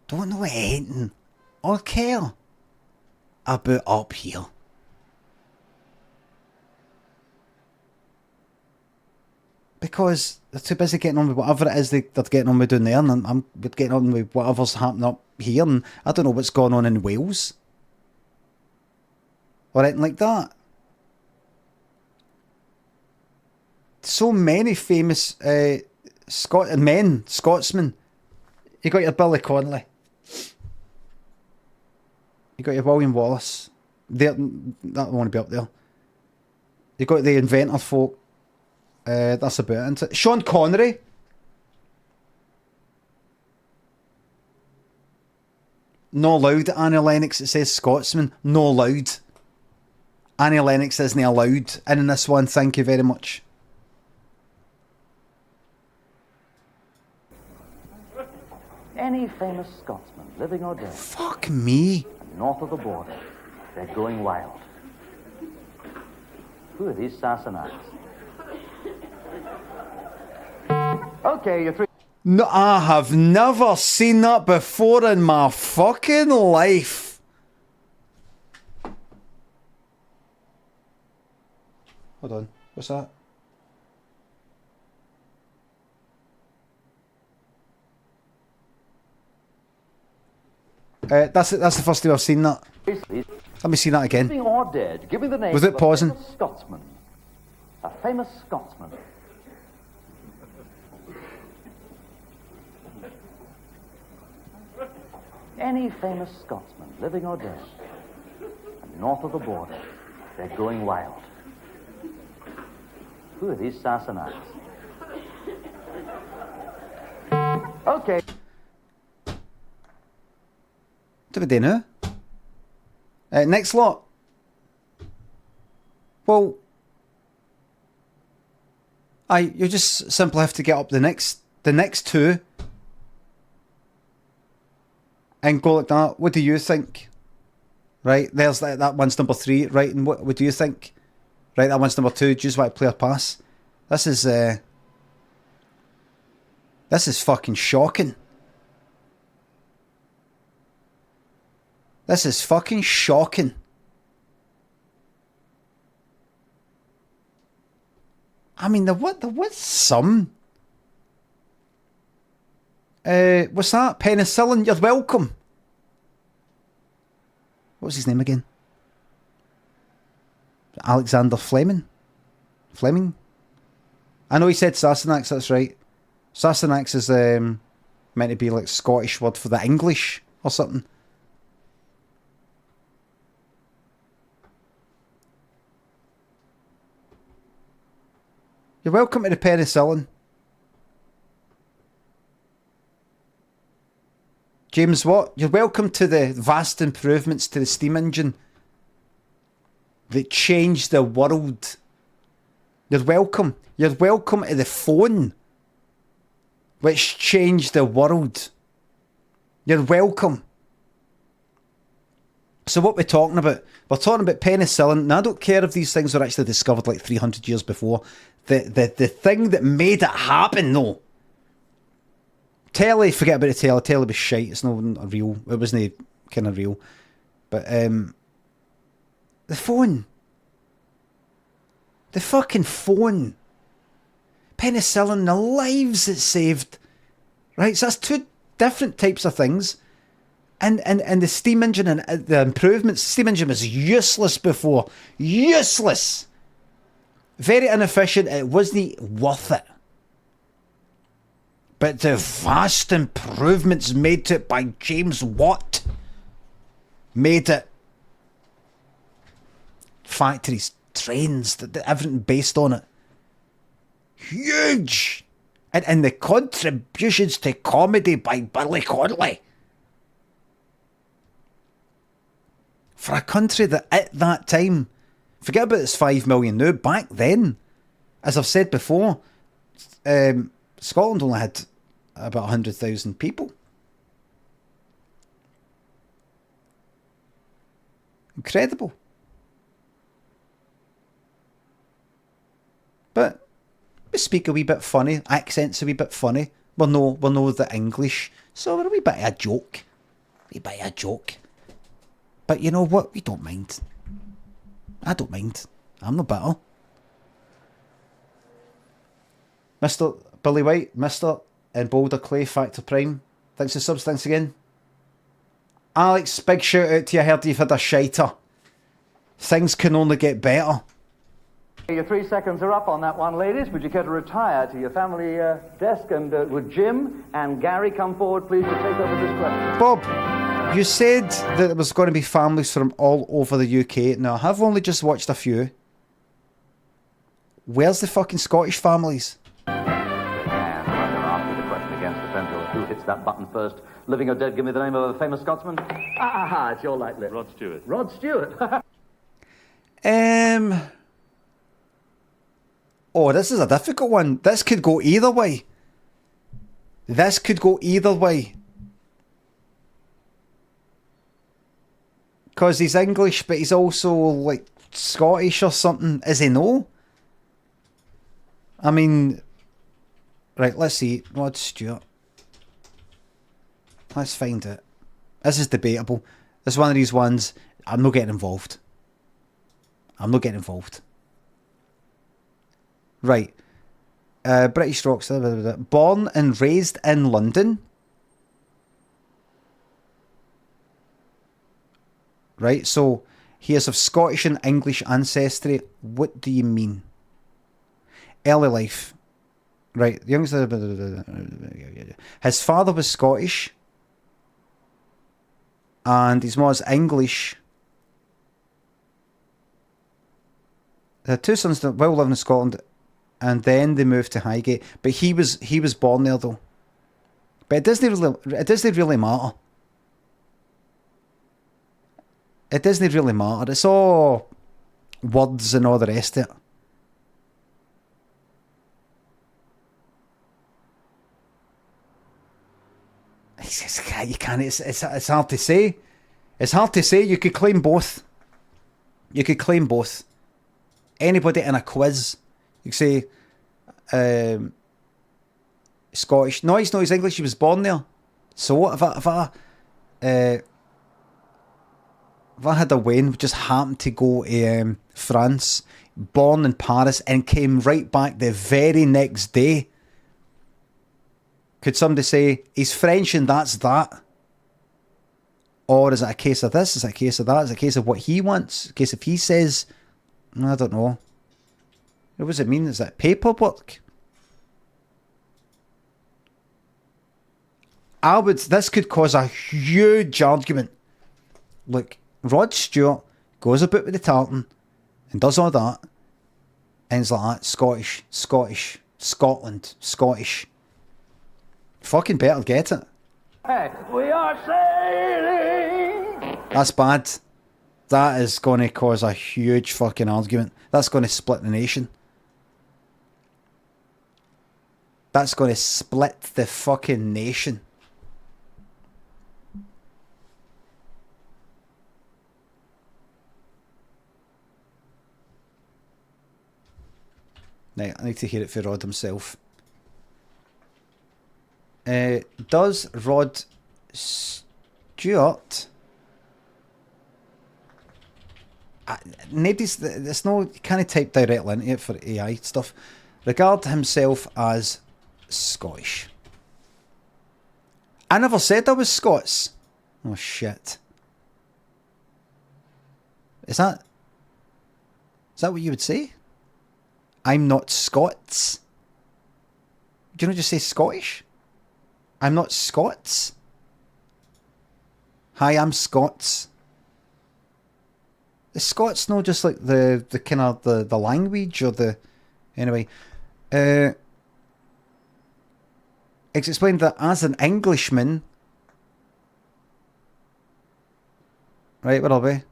don't know anything or care about up here. Because they're too busy getting on with whatever it is they're getting on with down there, and I'm getting on with whatever's happening up here, and I don't know what's going on in Wales. Or anything like that. So many famous Scotsmen. You got your Billy Connolly. You got your William Wallace. That want to be up there. You got the inventor folk. That's about it, isn't it? Sean Connery. No allowed at Annie Lennox. It says Scotsman. No allowed. Annie Lennox isn't allowed in this one. Thank you very much. Any famous Scotsman, living or dead. Fuck me. North of the border. They're going wild. Who are these Sassenachs? Okay, you're 3. No, I have never seen that before in my fucking life. Hold on, what's that? That's the first time I've seen that. Let me see that again. Living or dead, give me the name Without of pausing. a famous Scotsman. A famous Scotsman. Any famous Scotsman, living or dead. And north of the border, they're going wild. Who are these Sassenachs? Okay. Do we do now? Next lot. Well, you just simply have to get up the next two and go like that. What do you think? Right, there's that one's number 3, right, and what do you think? Right, that one's number 2, just like player pass. This is fucking shocking. This is fucking shocking. I mean, there was some. What's that? Penicillin, you're welcome. What's his name again? Alexander Fleming? Fleming? I know he said Sassenachs, that's right. Sassenachs is Meant to be like Scottish word for the English or something. You're welcome to the penicillin. James Watt, you're welcome to the vast improvements to the steam engine that changed the world. You're welcome. You're welcome to the phone, which changed the world. You're welcome. So what we're talking about? We're talking about penicillin. And I don't care if these things were actually discovered like 300 years before. The thing that made it happen, though. Telly, forget about the telly. Telly was shite. It's not real. It wasn't kind of real. But the phone. The fucking phone. Penicillin, the lives it saved. Right? So that's two different types of things. And the steam engine and the improvements. The steam engine was useless before. Useless. Very inefficient. It wasn't worth it. But the vast improvements made to it by James Watt made it. Factories, trains, everything based on it. Huge! And the contributions to comedy by Billy Connolly. For a country that at that time, forget about this 5 million now, back then, as I've said before, Scotland only had about 100,000 people. Incredible. But we speak a wee bit funny, accents a wee bit funny. We'll know the English, so we're a wee bit of a joke. But you know what? We don't mind. I don't mind. I'm no bitter. Mr. Billy White, Mr. and Boulder Clay, Factor Prime. Thanks for subs, thanks again. Alex, big shout out to you. I heard you've had a shiter. Things can only get better. Your 3 seconds are up on that one, ladies. Would you care to retire to your family desk? And would Jim and Gary come forward, please, to take over this question? Bob, you said that there was going to be families from all over the UK. Now, I have only just watched a few. Where's the fucking Scottish families? And I'm going to ask you the question against the pendulum. Who hits that button first? Living or dead, give me the name of a famous Scotsman. It's your light lip. Rod Stewart. Rod Stewart. Oh, this is a difficult one. This could go either way. Because he's English, but he's also like Scottish or something. Is he no? I mean, right, let's see. Rod Stewart. Let's find it. This is debatable. This is one of these ones. I'm not getting involved. Right. British rock star. Born and raised in London. Right, so he is of Scottish and English ancestry. What do you mean? Early life. Right, youngster. His father was Scottish. And his mom was English. They had two sons that well lived in Scotland. And then they moved to Highgate. But he was born there though. But it doesn't really matter. It doesn't really matter. It's all words and all the rest of it. You can't. It's hard to say. It's hard to say. You could claim both. Anybody in a quiz. You could say Scottish. No, he's not. He's English. He was born there. So what if I had a Wayne who just happened to go to France, born in Paris, and came right back the very next day? Could somebody say he's French and that's that? Or is it a case of this? Is it a case of that? Is it a case of what he wants? A case if he says, I don't know. What does it mean? Is that paperwork? This could cause a huge argument. Look, Rod Stewart goes about with the tartan and does all that, and he's like that, Scottish, Scotland, Scottish. Fucking better get it. We are sailing. That's bad. That is going to cause a huge fucking argument. That's going to split the nation. That's going to split the fucking nation. Right, I need to hear it for Rod himself. Does Rod Stewart... There's no... You can't type directly into it for AI stuff. Regard himself as Scottish. I never said I was Scots. Oh, shit. Is that what you would say? I'm not Scots. Do you not just say Scottish? I'm not Scots. Hi, I'm Scots. Is Scots not just like the kind of the language or the... Anyway. It's explained that as an Englishman... Right, where are we?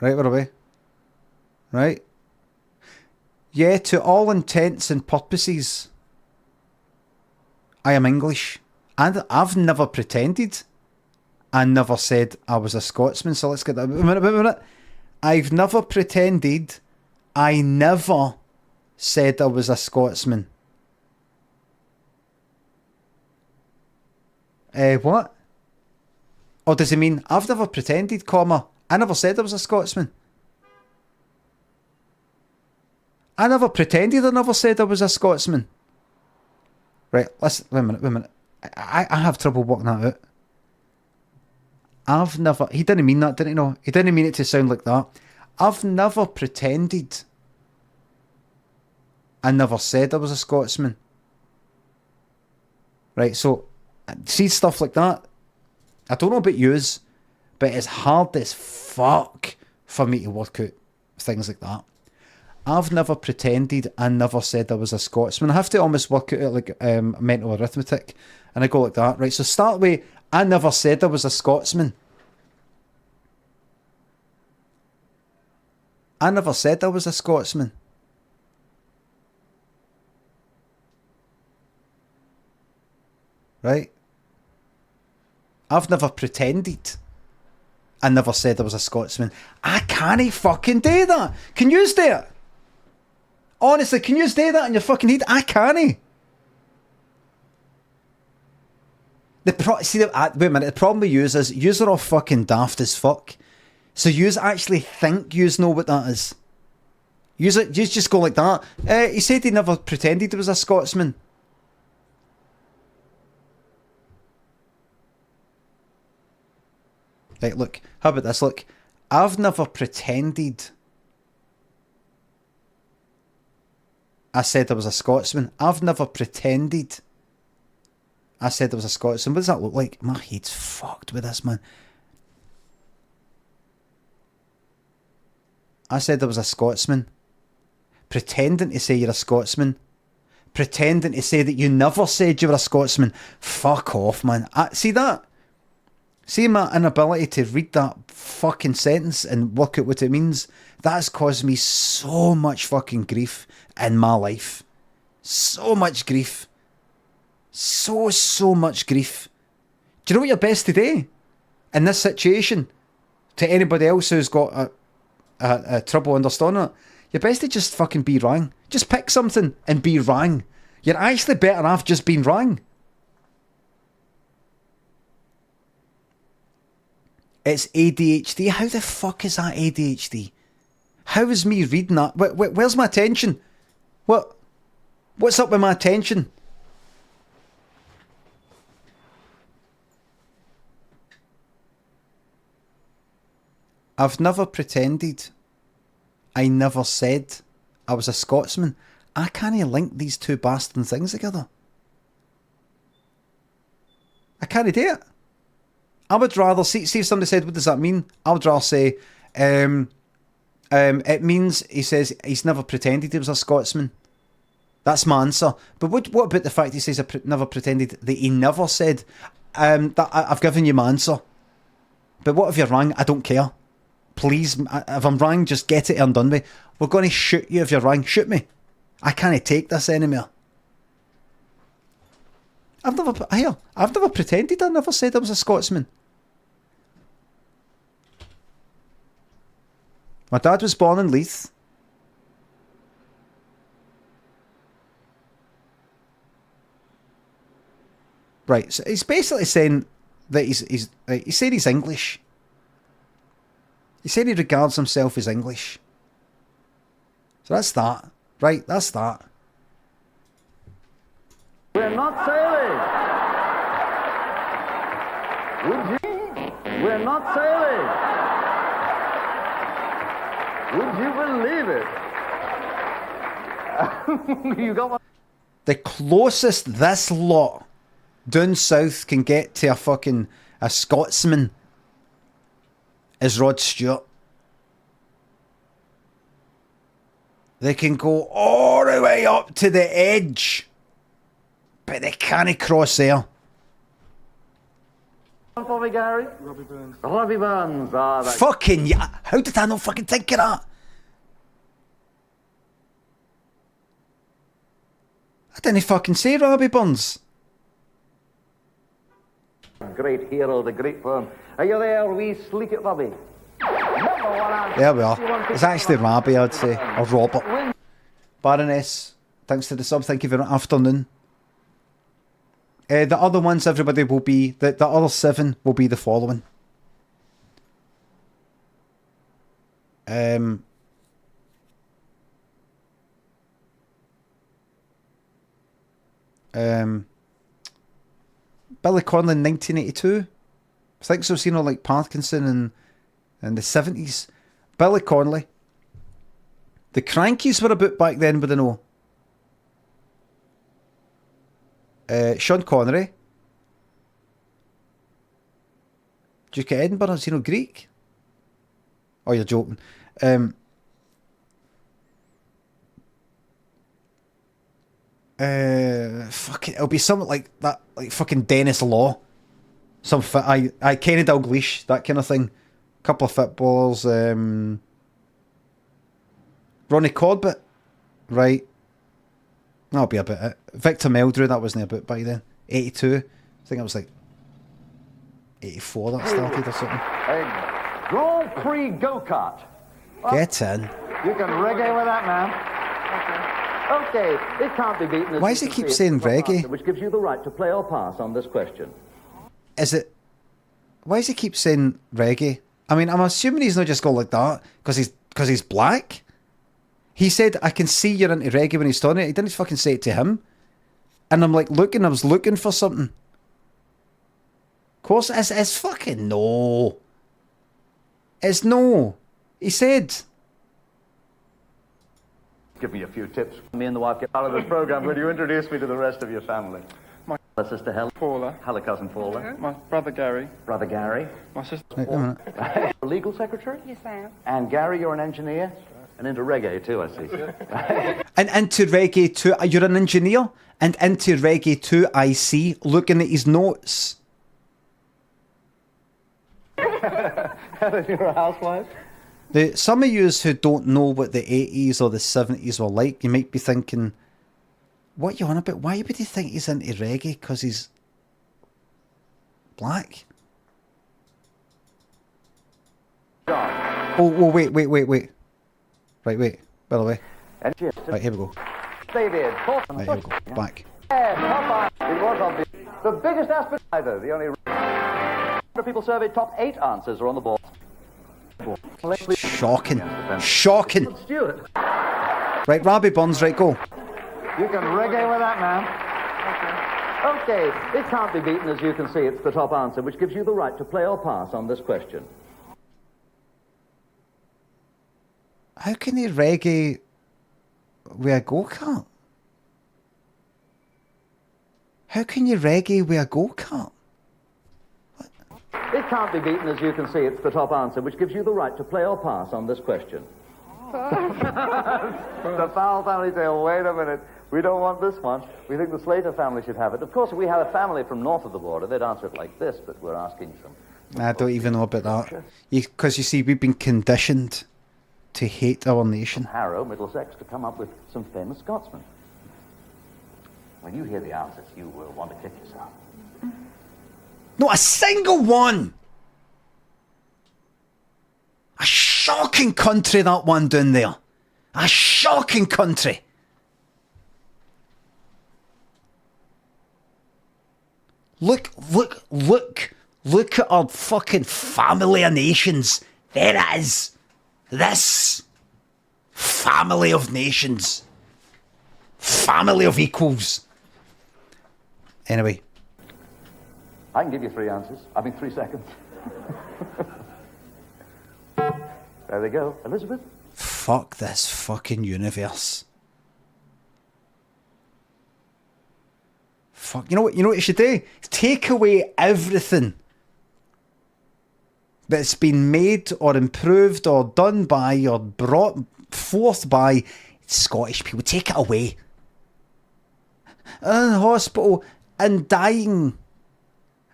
Right, where are we? Right? Yeah, to all intents and purposes, I am English. And I've never pretended. I never said I was a Scotsman. So let's get that. Wait a minute. I've never pretended. I never said I was a Scotsman. What? Or does it mean I've never pretended, comma, I never said I was a Scotsman? I never pretended I never said I was a Scotsman. Right, listen, wait a minute. I have trouble working that out. I've never... He didn't mean that, did he? No, he didn't mean it to sound like that. I've never pretended I never said I was a Scotsman. Right, so, see stuff like that? I don't know about yous, but it's hard as fuck for me to work out things like that. I've never pretended I never said I was a Scotsman. I have to almost work it out like mental arithmetic. And I go like that. Right, so start with, I never said I was a Scotsman. I never said I was a Scotsman. Right? I've never pretended I never said I was a Scotsman. I can't fucking do that. Can you do it? Honestly, can you do that in your fucking head? I can't. Wait a minute. The problem with yous is yous are all fucking daft as fuck. So yous actually think yous know what that is. Yous just go like that. He said he never pretended he was a Scotsman. Right, look. How about this? Look. I've never pretended I said I was a Scotsman. I've never pretended I said I was a Scotsman. What does that look like? My head's fucked with this, man. I said I was a Scotsman. Pretending to say you're a Scotsman. Pretending to say that you never said you were a Scotsman. Fuck off, man. See that? See my inability to read that fucking sentence and work out what it means? That's caused me so much fucking grief in my life. So much grief. So much grief. Do you know what you're best to do in this situation? To anybody else who's got a trouble understanding it, you're best to just fucking be wrong. Just pick something and be wrong. You're actually better off just being wrong. It's ADHD. How the fuck is that ADHD? How is me reading that? Where's my attention? What's up with my attention? I've never pretended. I never said I was a Scotsman. I can't link these two bastard things together. I can't do it. I would rather see if somebody said, what does that mean? I would rather say, it means, he says, he's never pretended he was a Scotsman. That's my answer. But what about the fact he says never pretended that he never said, that I've given you my answer. But what if you're wrong? I don't care. Please, if I'm wrong, just get it and done with. We're going to shoot you if you're wrong. Shoot me. I can't take this anymore. I've never pretended. I never said I was a Scotsman. My dad was born in Leith. Right, so he's basically saying that he's saying he's English. He said he regards himself as English. So that's that. Right, that's that. We're not sailing. Would you? We're not sailing. Would you believe it? You got one. The closest this lot down south can get to a Scotsman is Rod Stewart. They can go all the way up to the edge, but they can't cross there. For me, Gary? Robbie Burns. Robbie Burns. Ah, that... Fucking yeah. How did I not fucking think of that? I didn't fucking say Robbie Burns. Great hero, the great firm. Are you there, wee sleek it, Robbie? There we are. It's actually Robbie, I'd say. Or Robert. Baroness, thanks to the sub. Thank you very much. Afternoon. The other ones, everybody, will be... The other 7 will be the following. Billy Connolly in 1982. I think so, seen like Parkinson in the 70s. Billy Connolly. The Crankies were about back then, but I know. Sean Connery. Duke of Edinburgh, is he no Greek? Oh, you're joking. Fucking, it'll be something like that, like fucking Dennis Law. Some Kenny Dalglish, that kind of thing. A couple of footballers. Ronnie Corbett, right? That'll be about it. Victor Meldrew, that wasn't a bit by then. 82. I think it was like 84 that started or something. A Grand Prix go-kart. Get in. You can reggae with that, man. Okay, it can't be beaten. Why does he keep saying reggae? Which gives you the right to play or pass on this question. Is it... Why does he keep saying reggae? I mean, I'm assuming he's not just going like that because he's black. He said, I can see you're into reggae when he's talking it. He didn't fucking say it to him. And I'm like looking, I was looking for something. Of course, it's fucking no. It's no. He said... Give me a few tips. Me and the wife get out of this program. Will you introduce me to the rest of your family? My sister Helen. Paula. Hello, cousin Paula. My brother Gary. Brother Gary. My sister. Wait a minute. Legal secretary? Yes, I am. And Gary, you're an engineer? And into reggae too, I see. And into reggae too. You're an engineer? And into reggae too, I see. Looking at his notes. Helen, you're a housewife? Some of yous who don't know what the 80s or the 70s were like, you might be thinking, what are you on about? Why would he think he's into reggae? Because he's black? Oh, wait. Right, wait. By the way. Right, here we go. David. Right, here we go. Back. It was obvious. The biggest aspect either. The only people surveyed, top 8 answers are on the board. Shocking. Stuart. Right, Robbie Burns, right, go. You can reggae with that, man. Okay, it can't be beaten, as you can see. It's the top answer, which gives you the right to play or pass on this question. How can he reggae with a go-kart? How can you reggae with a go-kart? It can't be beaten, as you can see. It's the top answer, which gives you the right to play or pass on this question. The Powell family say, oh, wait a minute, we don't want this one. We think the Slater family should have it. Of course, if we had a family from north of the border, they'd answer it like this, but we're asking some. I don't even know about that. Because you see, we've been conditioned to hate our nation. Harrow, Middlesex, to come up with some famous Scotsmen. When you hear the answers, you will want to kick yourself. Not a single one! A shocking country, that one down there. A shocking country. Look at our fucking family of nations. There it is. This family of nations. Family of equals. Anyway. I can give you 3 answers. 3 seconds. There they go. Elizabeth? Fuck this fucking universe. Fuck. You know what you should do? Take away everything that's been made or improved or done by or brought forth by Scottish people. Take it away. In hospital and dying.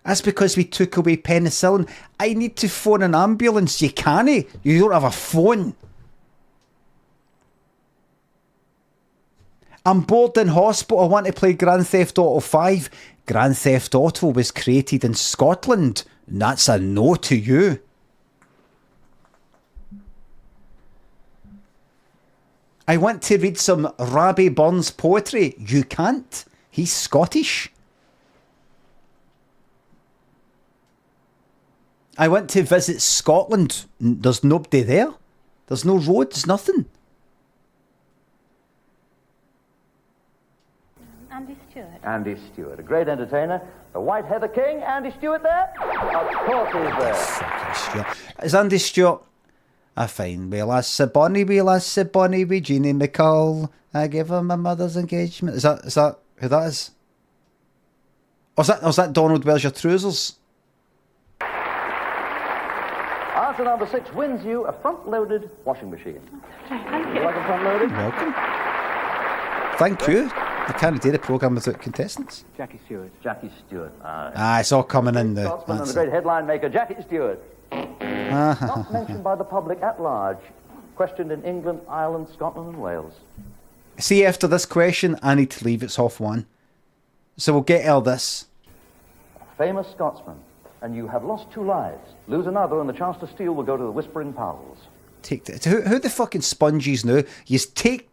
That's because we took away penicillin. I need to phone an ambulance. You can't. You don't have a phone. I'm bored in hospital. I want to play Grand Theft Auto 5. Grand Theft Auto was created in Scotland. And that's a no to you. I want to read some Rabbie Burns poetry. You can't. He's Scottish. I went to visit Scotland. There's nobody there. There's no roads, nothing. Andy Stewart. Andy Stewart, a great entertainer. The White Heather King, Andy Stewart there? Of course he's there. Is Andy Stewart a fine wee lass, a bonny wee lass, a bonny wee Jeannie McCall? I gave her my mother's engagement. Is that who that is? Or is that Donald Where's Your Trousers? Answer number 6 wins you a front-loaded washing machine. Thank Would you like a front-loaded? Welcome. Thank you. You can't do the programme without contestants. Jackie Stewart. Jackie Stewart. It's all coming in there. Scotsman and the great headline maker, Jackie Stewart. Not mentioned by the public at large. Questioned in England, Ireland, Scotland and Wales. See, after this question, I need to leave. It's half 1. So we'll get all this. Famous Scotsman. And you have lost 2 lives. Lose another and the chance to steal will go to the Whispering Powells. Who the fucking sponges now? You take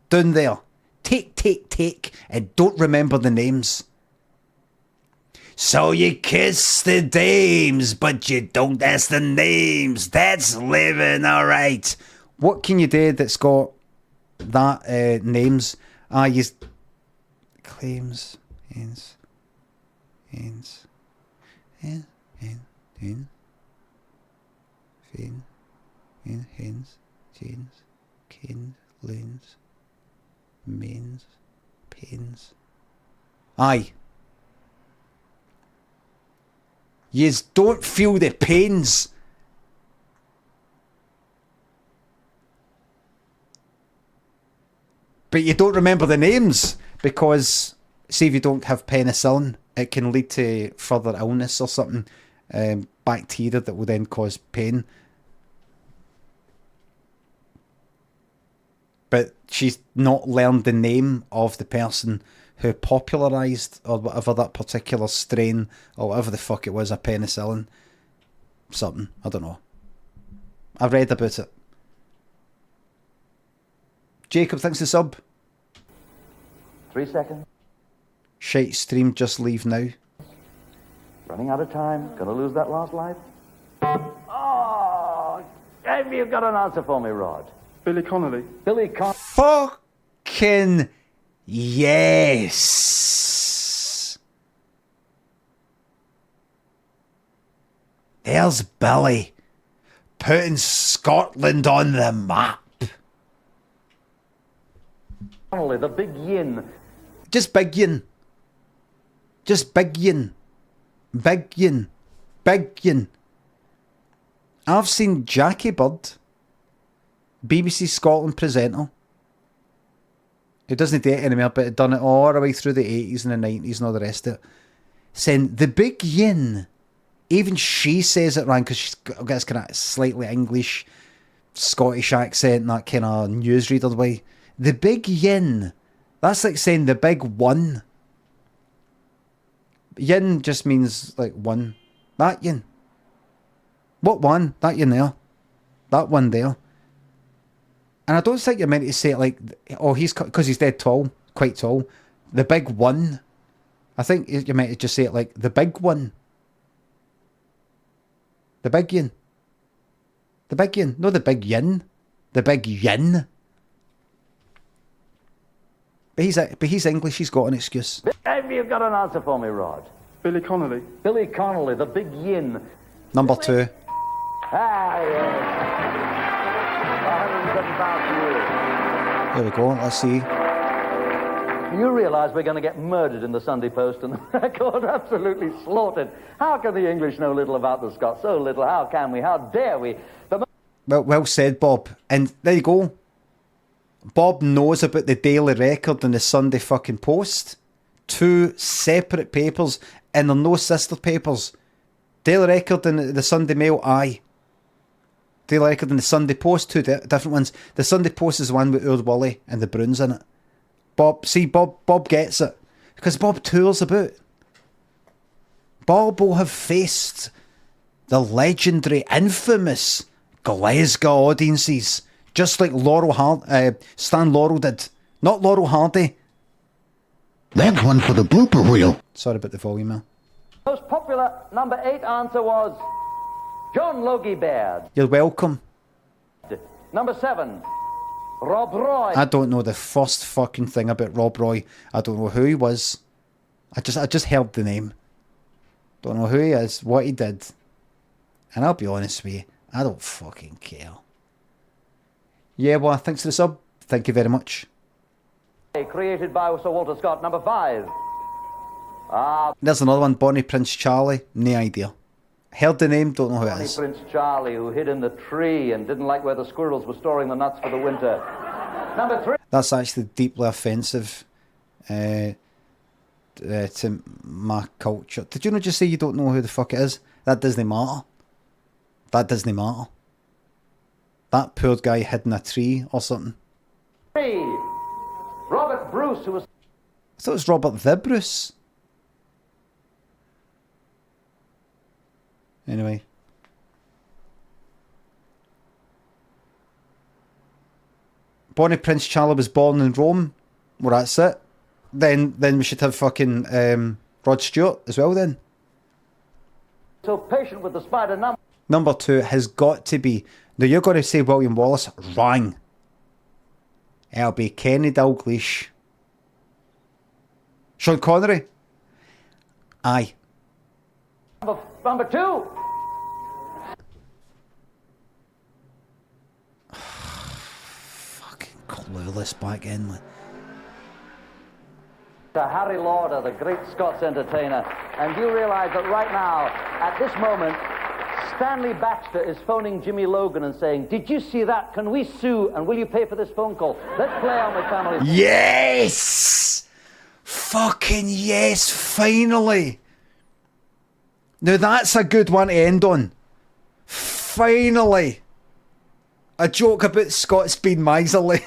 down there. Take, and don't remember the names. So you kiss the dames, but you don't ask the names. That's living alright. What can you do that's got that names? You claims, hens, hens, chains, canes, lanes, mains, pains. Aye. Yous don't feel the pains. But you don't remember the names because, see, if you don't have penicillin, it can lead to further illness or something. Bacteria that will then cause pain. But she's not learned the name of the person who popularised or whatever that particular strain or whatever the fuck it was, a penicillin. Something. I don't know. I've read about it. Jacob, thanks to sub. 3 seconds. Shite stream, just leave now. Running out of time. Gonna lose that last life. Oh, have you got an answer for me, Rod? Billy Connolly. Billy Connolly. Fucking yes. There's Billy putting Scotland on the map. Connolly, the big yin. Just big yin. Just big yin. Big yin. big yin. I've seen Jackie Bird, BBC Scotland presenter, who doesn't date anymore, but had done it all the way through the 80s and the 90s and all the rest of it, saying the big yin. Even she says it wrong because she's got this kind of slightly English, Scottish accent, that kind of newsreader way. The big yin. That's like saying the big one. Yin just means like one. That yin. What one? That yin there. That one there. And I don't think you're meant to say it like, oh, because he's dead tall, quite tall. The big one. I think you're meant to just say it like the big one. The big yin. The big yin. No, the big yin. The big yin. But he's English, he's got an excuse. Have you got an answer for me, Rod? Billy Connolly. Billy Connolly, the big yin. Number 2. Ah, yes. 107,000 years. There we go, let's see. You realise we're going to get murdered in the Sunday Post and the record absolutely slaughtered. How can the English know little about the Scots? So little. How can we? How dare we? Well said, Bob. And there you go. Bob knows about the Daily Record and the Sunday fucking Post. 2 separate papers, and they're no sister papers. Daily Record and the Sunday Mail, aye. Daily Record and the Sunday Post, 2 different ones. The Sunday Post is the one with Ur Wully and the Bruins in it. Bob gets it. Because Bob tours about. Bob will have faced the legendary, infamous Glasgow audiences. Just like Stan Laurel did. Not Laurel Hardy. That's one for the blooper reel. Sorry about the volume there. Most popular number 8 answer was John Logie Baird. You're welcome. Number 7, Rob Roy. I don't know the first fucking thing about Rob Roy. I don't know who he was. I just heard the name. Don't know who he is, what he did. And I'll be honest with you, I don't fucking care. Yeah, well, thanks for the sub. Thank you very much. Created by Sir Walter Scott. Number 5. There's another one, Bonnie Prince Charlie. No idea. Heard the name, don't know who it Bonnie is. Prince Charlie, who hid in the tree and didn't like where the squirrels were storing the nuts for the winter. Number 3. That's actually deeply offensive to my culture. Did you not just say you don't know who the fuck it is? That doesn't matter. That doesn't matter. That poor guy hid in a tree or something. 3. Robert Bruce, who was... I thought it was Robert the Bruce. Anyway. Bonnie Prince Charlie was born in Rome. Well, that's it. Then we should have fucking Rod Stewart as well then. So patient with the spider. Number 2 has got to be... Now you're going to say William Wallace. Wrong. It'll be Kenny Dalglish. Sean Connery. Aye. Number 2. Fucking clueless back in. Like. Harry Lauder, the great Scots entertainer. And you realise that right now, at this moment, Stanley Baxter is phoning Jimmy Logan and saying, did you see that? Can we sue? And will you pay for this phone call? Let's play on with family. Yes! Fucking yes, finally. Now that's a good one to end on. Finally. A joke about Scots being miserly.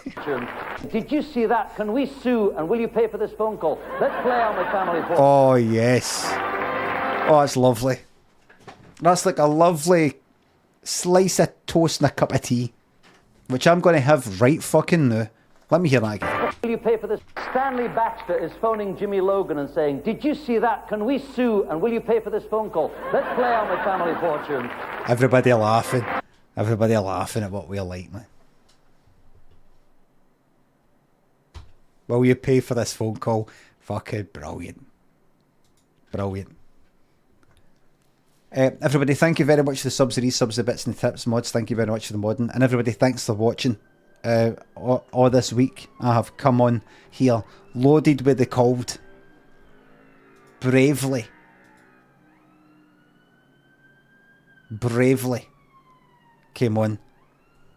Did you see that? Can we sue? And will you pay for this phone call? Let's play on with family. Oh, yes. Oh, that's lovely. That's like a lovely slice of toast and a cup of tea, which I'm going to have right fucking now. Let me hear that again. Will you pay for this? Stanley Baxter is phoning Jimmy Logan and saying, did you see that? Can we sue? And will you pay for this phone call? Let's play on with family fortune. Everybody laughing. Everybody laughing at what we're like, man. Will you pay for this phone call? Fucking brilliant. Brilliant. Everybody, thank you very much for the subs, the resubs, the bits and the tips, mods. Thank you very much for the modding. And everybody, thanks for watching. All this week, I have come on here loaded with the cold. Bravely. bravely came on,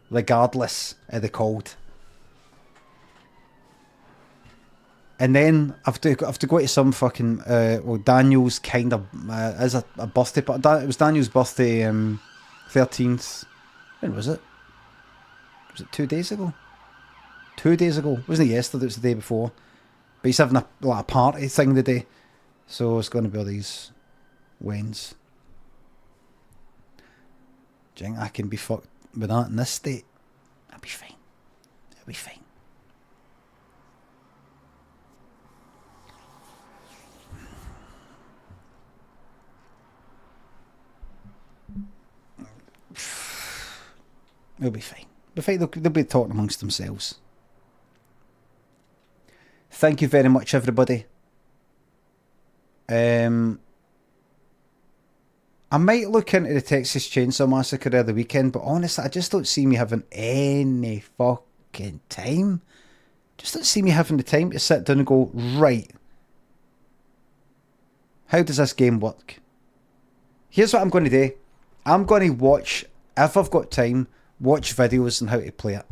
regardless of the cold. And then I've to go to some fucking well, Daniel's kind of is a birthday, but it was Daniel's birthday, 13th. When was it? Was it 2 days ago? 2 days ago. It wasn't yesterday, it was the day before. But he's having a party thing today. So it's going to be all these wines. Do you think I can be fucked with that in this state? I'll be fine. I'll be fine. They'll be fine. They'll be talking amongst themselves. Thank you very much, everybody. I might look into the Texas Chainsaw Massacre of the weekend, but honestly, I just don't see me having any fucking time. Just don't see me having the time to sit down and go, right, how does this game work? Here's what I'm going to do. I'm going to watch, if I've got time, watch videos on how to play it.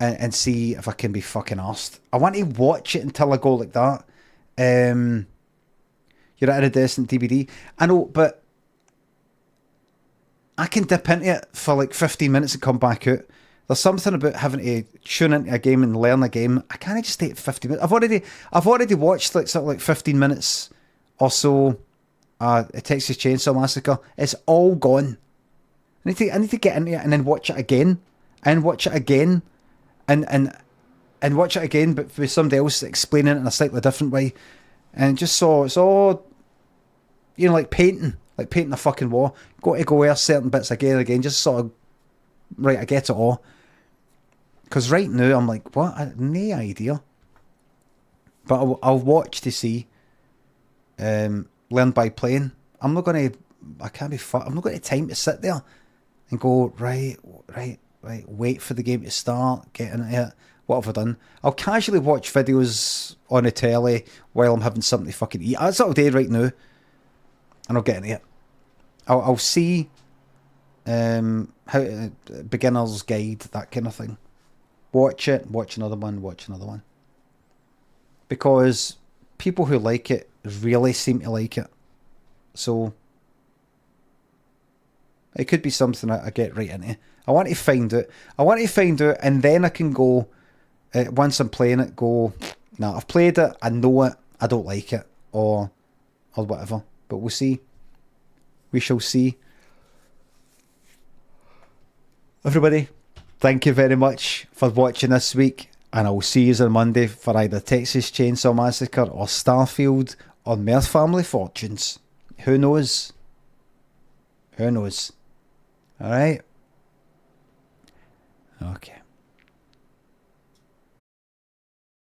And see if I can be fucking arsed. I want to watch it until I go like that. You're at a decent DVD. I know, but I can dip into it for like 15 minutes and come back out. There's something about having to tune into a game and learn a game. I can't just take 50 minutes. I've already watched like something like 15 minutes or so. A Texas Chainsaw Massacre. It's all gone. I need to get into it and then watch it again. And watch it again. And watch it again, but with somebody else explaining it in a slightly different way. And just so it's all, you know, like painting a fucking wall. Got to go where certain bits again, just sort of, right, I get it all. Because right now I'm like, what? I have no idea. But I'll watch to see. Learn by playing. I'm not going to have time to sit there and go, right, wait for the game to start, get into it. What have I done? I'll casually watch videos on the telly while I'm having something to fucking eat. That's what I'll do right now. And I'll get into it. I'll see how to, beginner's guide, that kind of thing. Watch it, watch another one. Because people who like it really seem to like it. So it could be something I get right into. I want to find out, and then I can go, once I'm playing it, go, nah, I've played it, I know it, I don't like it, or whatever. But we'll see. We shall see. Everybody, thank you very much for watching this week, and I will see you on Monday for either Texas Chainsaw Massacre or Starfield or Mirth Family Fortunes. Who knows? Alright? Okay.